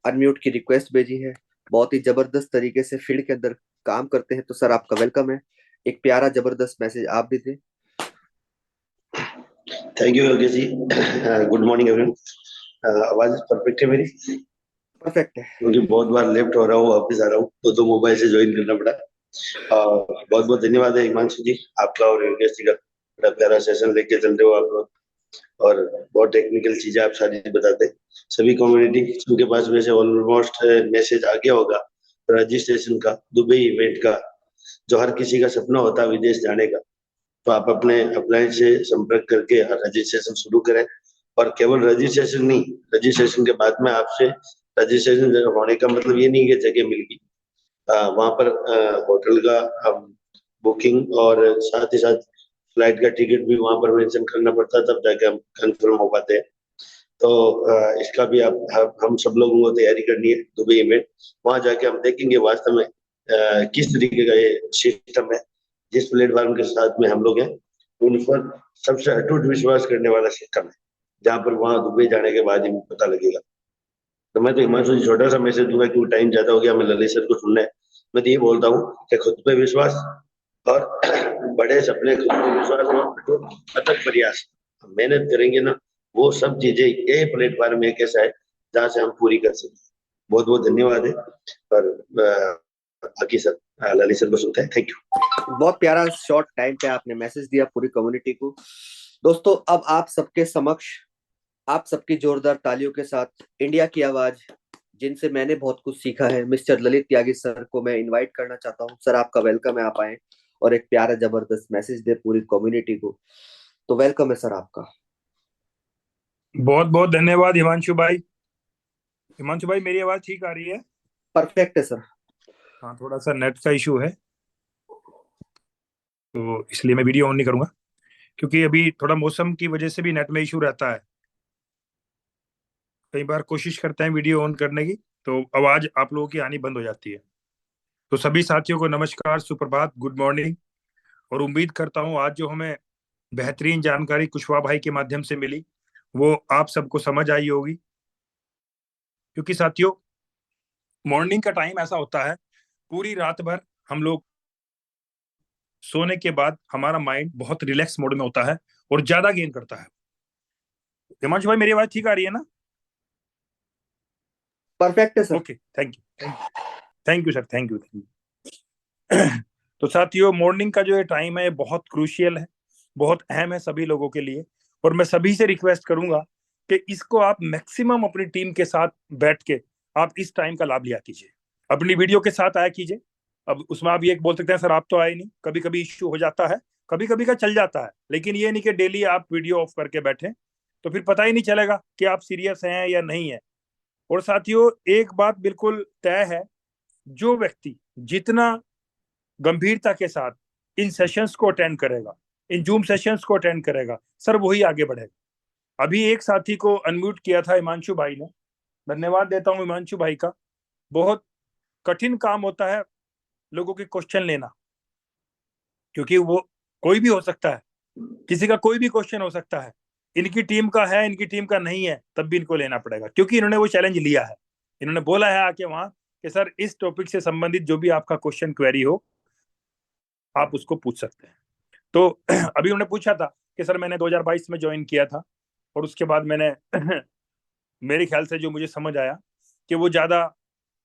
अनम्यूट की रिक्वेस्ट भेजी है। बहुत ही जबरदस्त तरीके से फील्ड के अंदर काम करते हैं, तो सर आपका वेलकम है। एक प्यारा जबरदस्त मैसेज आप भी दें। Thank you Yogesh ji. Good morning everyone. आवाज परफेक्ट है मेरी? परफेक्ट है। क्योंकि बहुत बार लेफ्ट हो रहा हूँ, वापस आ रहा हूँ, तो दो मोबाइल से ज्वाइन करना पड़ा। बहुत बहुत धन्यवाद है हिमांशु जी आपका और योगेश जी का, बड़ा प्यारा सेशन लेके चल रहे हो आप लोग, और बहुत टेक्निकल चीजें आप सारी बताते हैं। सभी कम्युनिटी उनके पास वैसे ऑलमोस्ट मैसेज आ गया होगा रजिस्ट्रेशन का, दुबई इवेंट का, जो हर किसी का सपना होता है विदेश जाने का। तो आप अपने अप्लायंस से संपर्क करके रजिस्ट्रेशन शुरू करें। और केवल रजिस्ट्रेशन नहीं, रजिस्ट्रेशन के बाद में आपसे रजिस्ट्रेशन होने का मतलब ये नहीं कि जगह मिल गई, वहां पर होटल का बुकिंग और साथ ही साथ फ्लाइट का टिकट भी वहां पर मेंशन करना पड़ता है, तब जाके हम कंफर्म हो पाते हैं। तो इसका भी हम सब लोगों को तैयारी करनी है दुबई में। वहां जाके हम देखेंगे वास्तव में किस तरीके का ये सिस्टम है, जिस प्लेटफॉर्म के साथ में हम लोग हैं उन पर सबसे अटूट विश्वास करने वाला सिस्टम है, जहाँ पर वहां दुबई जाने के बाद ही पता लगेगा। तो मैं तो हिमांशु जी छोटा सा मैसेज दूंगा क्योंकि टाइम ज्यादा हो गया, मैं ललित सर को सुनना है। मैं तो ये बोलता हूँ कि खुद पे विश्वास और बड़े सपने, खुद पे विश्वास और अथक प्रयास, मेहनत करेंगे ना, वो सब चीजें ये प्लेटफॉर्म एक ऐसा है जहाँ से हम पूरी कर सकते हैं। बहुत बहुत धन्यवाद है। और बाकी सर ललित सर को सुनते हैं। Thank you. बहुत प्यारा शॉर्ट टाइम पे आपने मैसेज दिया पूरी कम्युनिटी को। दोस्तों अब आप सबके समक्ष, आप सबकी जोरदार तालियों के साथ इंडिया की आवाज, जिनसे मैंने बहुत कुछ सीखा है, मिस्टर ललित त्यागी सर को मैं इनवाइट करना चाहता हूँ। सर आपका वेलकम है, आप आए और एक प्यारा जबरदस्त मैसेज दे पूरी कम्युनिटी को। तो वेलकम है सर आपका। बहुत बहुत धन्यवाद हिमांशु भाई। हिमांशु भाई मेरी आवाज ठीक आ रही है? परफेक्ट है सर। हाँ, थोड़ा सा नेट का इशू है तो इसलिए मैं वीडियो ऑन नहीं करूंगा, क्योंकि अभी थोड़ा मौसम की वजह से भी नेट में इशू रहता है। कई बार कोशिश करते हैं वीडियो ऑन करने की तो आवाज आप लोगों की आनी बंद हो जाती है। तो सभी साथियों को नमस्कार, सुप्रभात, गुड मॉर्निंग। और उम्मीद करता हूँ आज जो हमें बेहतरीन जानकारी कुशवाहा भाई के माध्यम से मिली वो आप सबको समझ आई होगी। क्योंकि साथियों मॉर्निंग का टाइम ऐसा होता है, पूरी रात भर हम लोग सोने के बाद हमारा माइंड बहुत रिलैक्स मोड में होता है और ज्यादा गेन करता है। हिमांशु भाई मेरी आवाज ठीक आ रही है ना? परफेक्ट है sir. Okay, thank you, thank you sir, thank you, thank you. तो साथियों मॉर्निंग का जो ये टाइम है ये बहुत क्रूशियल है, बहुत अहम है सभी लोगों के लिए। और मैं सभी से रिक्वेस्ट करूंगा कि इसको आप मैक्सिमम अपनी टीम के साथ बैठ के आप इस टाइम का लाभ लिया कीजिए, अपनी वीडियो के साथ आया कीजिए। अब उसमें आप ये बोल सकते हैं सर आप तो आए नहीं, कभी कभी इश्यू हो जाता है, कभी कभी का चल जाता है, लेकिन ये नहीं कि डेली आप वीडियो ऑफ करके बैठे, तो फिर पता ही नहीं चलेगा कि आप सीरियस हैं या नहीं है। और साथियों एक बात बिल्कुल तय है, जो व्यक्ति जितना गंभीरता के साथ इन सेशंस को अटेंड करेगा, इन जूम सेशंस को अटेंड करेगा, सर वही आगे बढ़ेगा। अभी एक साथी को अनम्यूट किया था हिमांशु भाई ने, धन्यवाद देता हूं हिमांशु भाई का। बहुत कठिन काम होता है लोगों के क्वेश्चन लेना, क्योंकि वो कोई भी हो सकता है, किसी का कोई भी क्वेश्चन हो सकता है, इनकी टीम का है, इनकी टीम का नहीं है, तब भी इनको लेना पड़ेगा, क्योंकि इन्होंने वो चैलेंज लिया है। इन्होंने बोला है आके वहां कि सर इस टॉपिक से संबंधित जो भी आपका क्वेश्चन क्वेरी हो आप उसको पूछ सकते हैं। तो अभी उन्होंने पूछा था कि सर मैंने 2022 में ज्वाइन किया था और उसके बाद मैंने मेरे ख्याल से जो मुझे समझ आया कि वो ज्यादा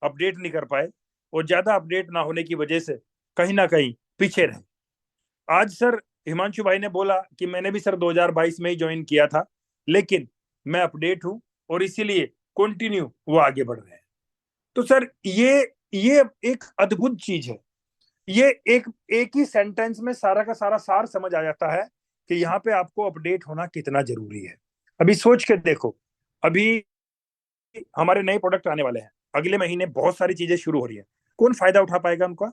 अपडेट नहीं कर पाए, और ज्यादा अपडेट ना होने की वजह से कहीं ना कहीं पीछे रहे। आज सर हिमांशु भाई ने बोला कि मैंने भी सर 2022 में ही ज्वाइन किया था, लेकिन मैं अपडेट हूं और इसीलिए कंटिन्यू वो आगे बढ़ रहे हैं। तो सर ये एक अद्भुत चीज है। ये एक ही सेंटेंस में सारा का सारा सार समझ आ जाता है कि यहाँ पे आपको अपडेट होना कितना जरूरी है। अभी सोच के देखो, अभी हमारे नए प्रोडक्ट आने वाले हैं, अगले महीने बहुत सारी चीजें शुरू हो रही है। कौन फायदा उठा पाएगा उनका?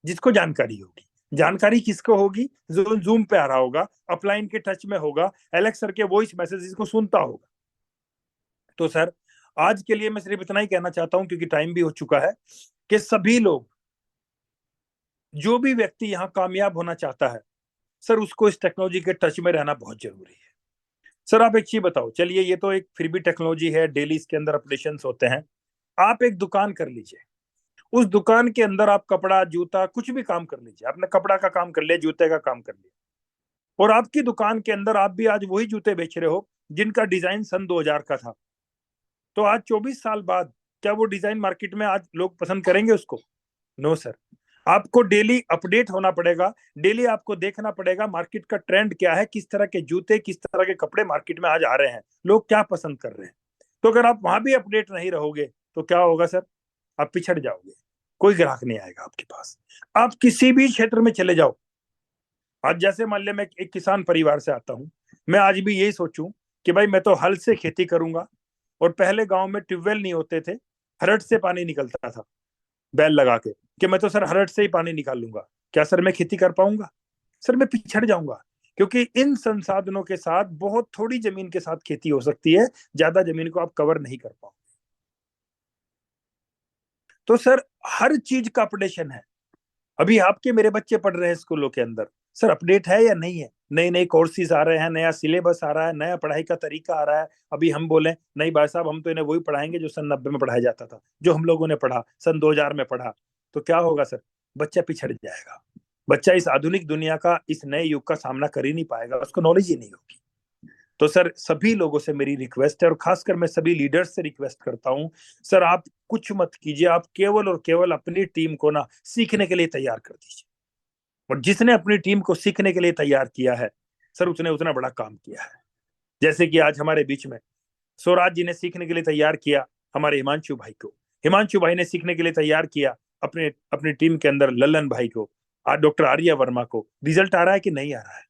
जिसको जानकारी होगी। जानकारी किसको होगी? जो जूम पे आ रहा होगा, अपलाइन के टच में होगा, एलेक्स सर के वॉइस मैसेजेस को सुनता होगा। तो सर आज के लिए मैं सिर्फ इतना ही कहना चाहता हूं, क्योंकि टाइम भी हो चुका है, कि सभी लोग, जो भी व्यक्ति यहाँ कामयाब होना चाहता है सर, उसको इस टेक्नोलॉजी के टच में रहना बहुत जरूरी है। सर आप एक चीज बताओ, चलिए ये तो एक फिर भी टेक्नोलॉजी है, डेली इसके अंदर अपडेशंस होते हैं। आप एक दुकान कर लीजिए, उस दुकान के अंदर आप कपड़ा जूता कुछ भी काम कर लीजिए, आपने कपड़ा का काम कर लिया, जूते का काम कर लिया, और आपकी दुकान के अंदर आप भी आज वही जूते बेच रहे हो जिनका डिजाइन सन 2000 का था। तो आज 24 साल बाद क्या वो डिजाइन मार्केट में आज लोग पसंद करेंगे उसको? No sir. आपको डेली अपडेट होना पड़ेगा, डेली आपको देखना पड़ेगा मार्केट का ट्रेंड क्या है, किस तरह के जूते, किस तरह के कपड़े मार्केट में आज आ रहे हैं, लोग क्या पसंद कर रहे हैं। तो अगर आप वहां भी अपडेट नहीं रहोगे तो क्या होगा सर? आप पिछड़ जाओगे, कोई ग्राहक नहीं आएगा आपके पास। आप किसी भी क्षेत्र में चले जाओ, आज जैसे मान लिया मैं एक किसान परिवार से आता हूं, मैं आज भी यही सोचूं कि भाई मैं तो हल से खेती करूंगा, और पहले गांव में ट्यूबवेल नहीं होते थे, हरट से पानी निकलता था बैल लगा के, कि मैं तो सर हरट से ही पानी निकाल लूंगा, क्या सर मैं खेती कर पाऊंगा? सर मैं पिछड़ जाऊंगा, क्योंकि इन संसाधनों के साथ बहुत थोड़ी जमीन के साथ खेती हो सकती है, ज्यादा जमीन को आप कवर नहीं कर पाओगे। तो सर हर चीज का अपडेशन है। अभी आपके मेरे बच्चे पढ़ रहे हैं स्कूलों के अंदर, सर अपडेट है या नहीं है? नए नए कोर्सेज आ रहे हैं, नया सिलेबस आ रहा है, नया पढ़ाई का तरीका आ रहा है। अभी हम बोले नहीं भाई साहब, हम तो इन्हें वही पढ़ाएंगे जो सन 90 में पढ़ाया जाता था, जो हम लोगों ने पढ़ा सन 2000 में पढ़ा, तो क्या होगा सर? बच्चा पिछड़ जाएगा, बच्चा इस आधुनिक दुनिया का, इस नए युग का सामना कर ही नहीं पाएगा, उसको नॉलेज ही नहीं होगी। तो सर सभी लोगों से मेरी रिक्वेस्ट है, और खासकर मैं सभी लीडर्स से रिक्वेस्ट करता हूं, सर आप कुछ मत कीजिए, आप केवल और केवल अपनी टीम को ना सीखने के लिए तैयार कर दीजिए। और जिसने अपनी टीम को सीखने के लिए तैयार किया है सर, उसने उतना बड़ा काम किया है। जैसे कि आज हमारे बीच में स्वराज जी ने सीखने के लिए तैयार किया हमारे हिमांशु भाई को, हिमांशु भाई ने सीखने के लिए तैयार किया अपने अपनी टीम के अंदर लल्लन भाई को, आज डॉक्टर आर्या वर्मा को। रिजल्ट आ रहा है कि नहीं आ रहा है?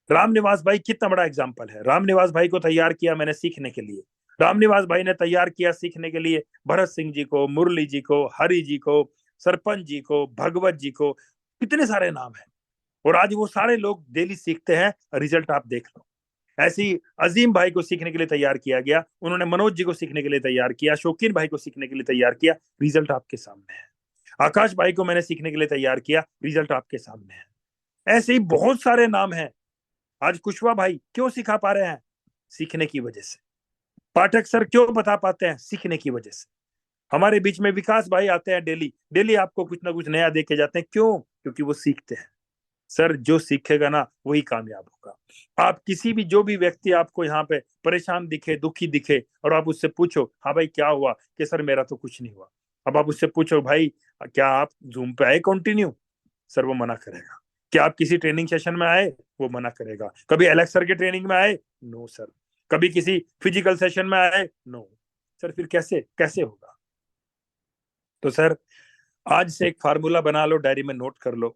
रामनिवास भाई कितना बड़ा एग्जाम्पल है, रामनिवास भाई को तैयार किया मैंने सीखने के लिए, रामनिवास भाई ने तैयार किया सीखने के लिए भरत सिंह जी को, मुरली जी को, हरि जी को, सरपंच जी को, भगवत जी को, कितने सारे नाम हैं, और आज वो सारे लोग डेली सीखते हैं, रिजल्ट आप देख लो। ऐसे ही अजीम भाई को सीखने के लिए तैयार किया गया, उन्होंने मनोज जी को सीखने के लिए तैयार किया, शौकीन भाई को सीखने के लिए तैयार किया, रिजल्ट आपके सामने है। आकाश भाई को मैंने सीखने के लिए तैयार किया, रिजल्ट आपके सामने है। ऐसे ही बहुत सारे नाम हैं। आज कुशवा भाई क्यों सिखा पा रहे हैं? सीखने की वजह से। पाठक सर क्यों बता पाते हैं? सीखने की वजह से। हमारे बीच में विकास भाई आते हैं, डेली डेली आपको कुछ ना कुछ नया देके जाते हैं। क्यों? क्योंकि वो सीखते हैं। सर जो सीखेगा ना वही कामयाब होगा। आप किसी भी, जो भी व्यक्ति आपको यहाँ पे परेशान दिखे, दुखी दिखे, और आप उससे पूछो हाँ भाई क्या हुआ, कि सर मेरा तो कुछ नहीं हुआ। अब आप उससे पूछो भाई क्या आप जूम पे आए कंटिन्यू, सर वो मना करेगा। क्या आप किसी ट्रेनिंग सेशन में आए? वो मना करेगा। कभी एलेक्स सर के ट्रेनिंग में आए? No sir. कभी किसी फिजिकल सेशन में आए? No sir. फिर कैसे कैसे होगा? तो सर आज से एक फार्मूला बना लो, डायरी में नोट कर लो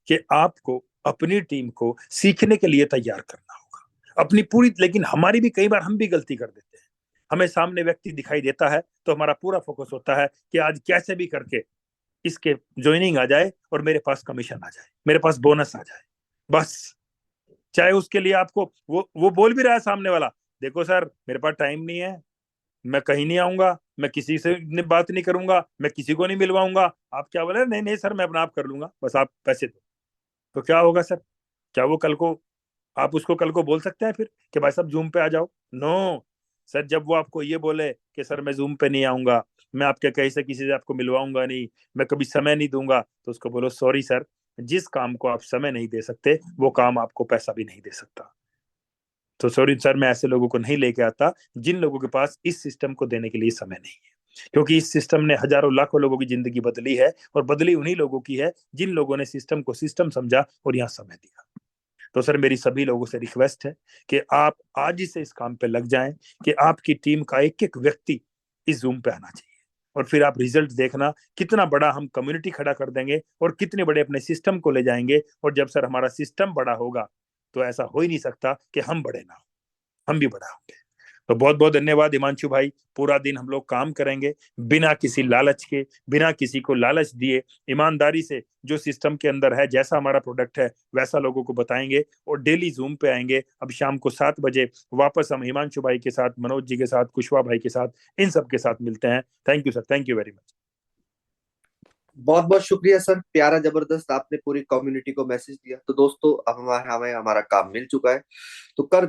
कि आपको अपनी टीम को सीखने के लिए तैयार करना होगा, अपनी पूरी। लेकिन हमारी भी कई बार हम भी गलती कर देते हैं, हमें सामने व्यक्ति दिखाई देता है तो हमारा पूरा फोकस होता है कि आज कैसे भी करके इसके ज्वाइनिंग आ जाए और मेरे पास कमीशन आ जाए, मेरे पास बोनस आ जाए, बस। चाहे उसके लिए आपको वो बोल भी रहा है सामने वाला, देखो सर मेरे पास टाइम नहीं है, मैं कहीं नहीं आऊंगा, मैं किसी से बात नहीं करूंगा, मैं किसी को नहीं मिलवाऊंगा। आप क्या बोले? नहीं नहीं सर मैं अपना आप कर लूंगा, बस आप पैसे दो। तो क्या होगा सर? क्या वो कल को आप उसको कल को बोल सकते हैं फिर कि भाई साहब जूम पे आ जाओ? नो सर, जब वो आपको ये बोले कि सर मैं जूम पे नहीं आऊंगा, मैं आपके कहीं से किसी से आपको मिलवाऊंगा नहीं, मैं कभी समय नहीं दूंगा, तो उसको बोलो सॉरी सर, जिस काम को आप समय नहीं दे सकते वो काम आपको पैसा भी नहीं दे सकता। तो सॉरी सर, मैं ऐसे लोगों को नहीं लेके आता जिन लोगों के पास इस सिस्टम को देने के लिए समय नहीं है, क्योंकि इस सिस्टम ने हजारों लाखों लोगों की जिंदगी बदली है, और बदली उन्हीं लोगों की है जिन लोगों ने सिस्टम को सिस्टम समझा और यहाँ समय दिया। तो सर मेरी सभी लोगों से रिक्वेस्ट है कि आप आज ही से इस काम पे लग जाएं कि आपकी टीम का एक एक व्यक्ति इस जूम पे आना चाहिए, और फिर आप रिजल्ट देखना कितना बड़ा हम कम्युनिटी खड़ा कर देंगे और कितने बड़े अपने सिस्टम को ले जाएंगे। और जब सर हमारा सिस्टम बड़ा होगा तो ऐसा हो ही नहीं सकता कि हम बड़े ना हो, हम भी बड़ा होंगे। तो बहुत बहुत धन्यवाद हिमांशु भाई, पूरा दिन हम लोग काम करेंगे बिना किसी लालच के, बिना किसी को लालच दिए, ईमानदारी से जो सिस्टम के अंदर है, जैसा हमारा प्रोडक्ट है वैसा लोगों को बताएंगे, और डेली जूम पे आएंगे। अब शाम को 7 बजे वापस हम हिमांशु भाई के साथ, मनोज जी के साथ, कुशवाहा भाई के साथ, इन सब के साथ मिलते हैं। Thank you sir, thank you very much. बहुत बहुत शुक्रिया सर, प्यारा जबरदस्त आपने पूरी कम्युनिटी को मैसेज दिया। तो दोस्तों अब हमें हमारा काम मिल चुका है, तो कर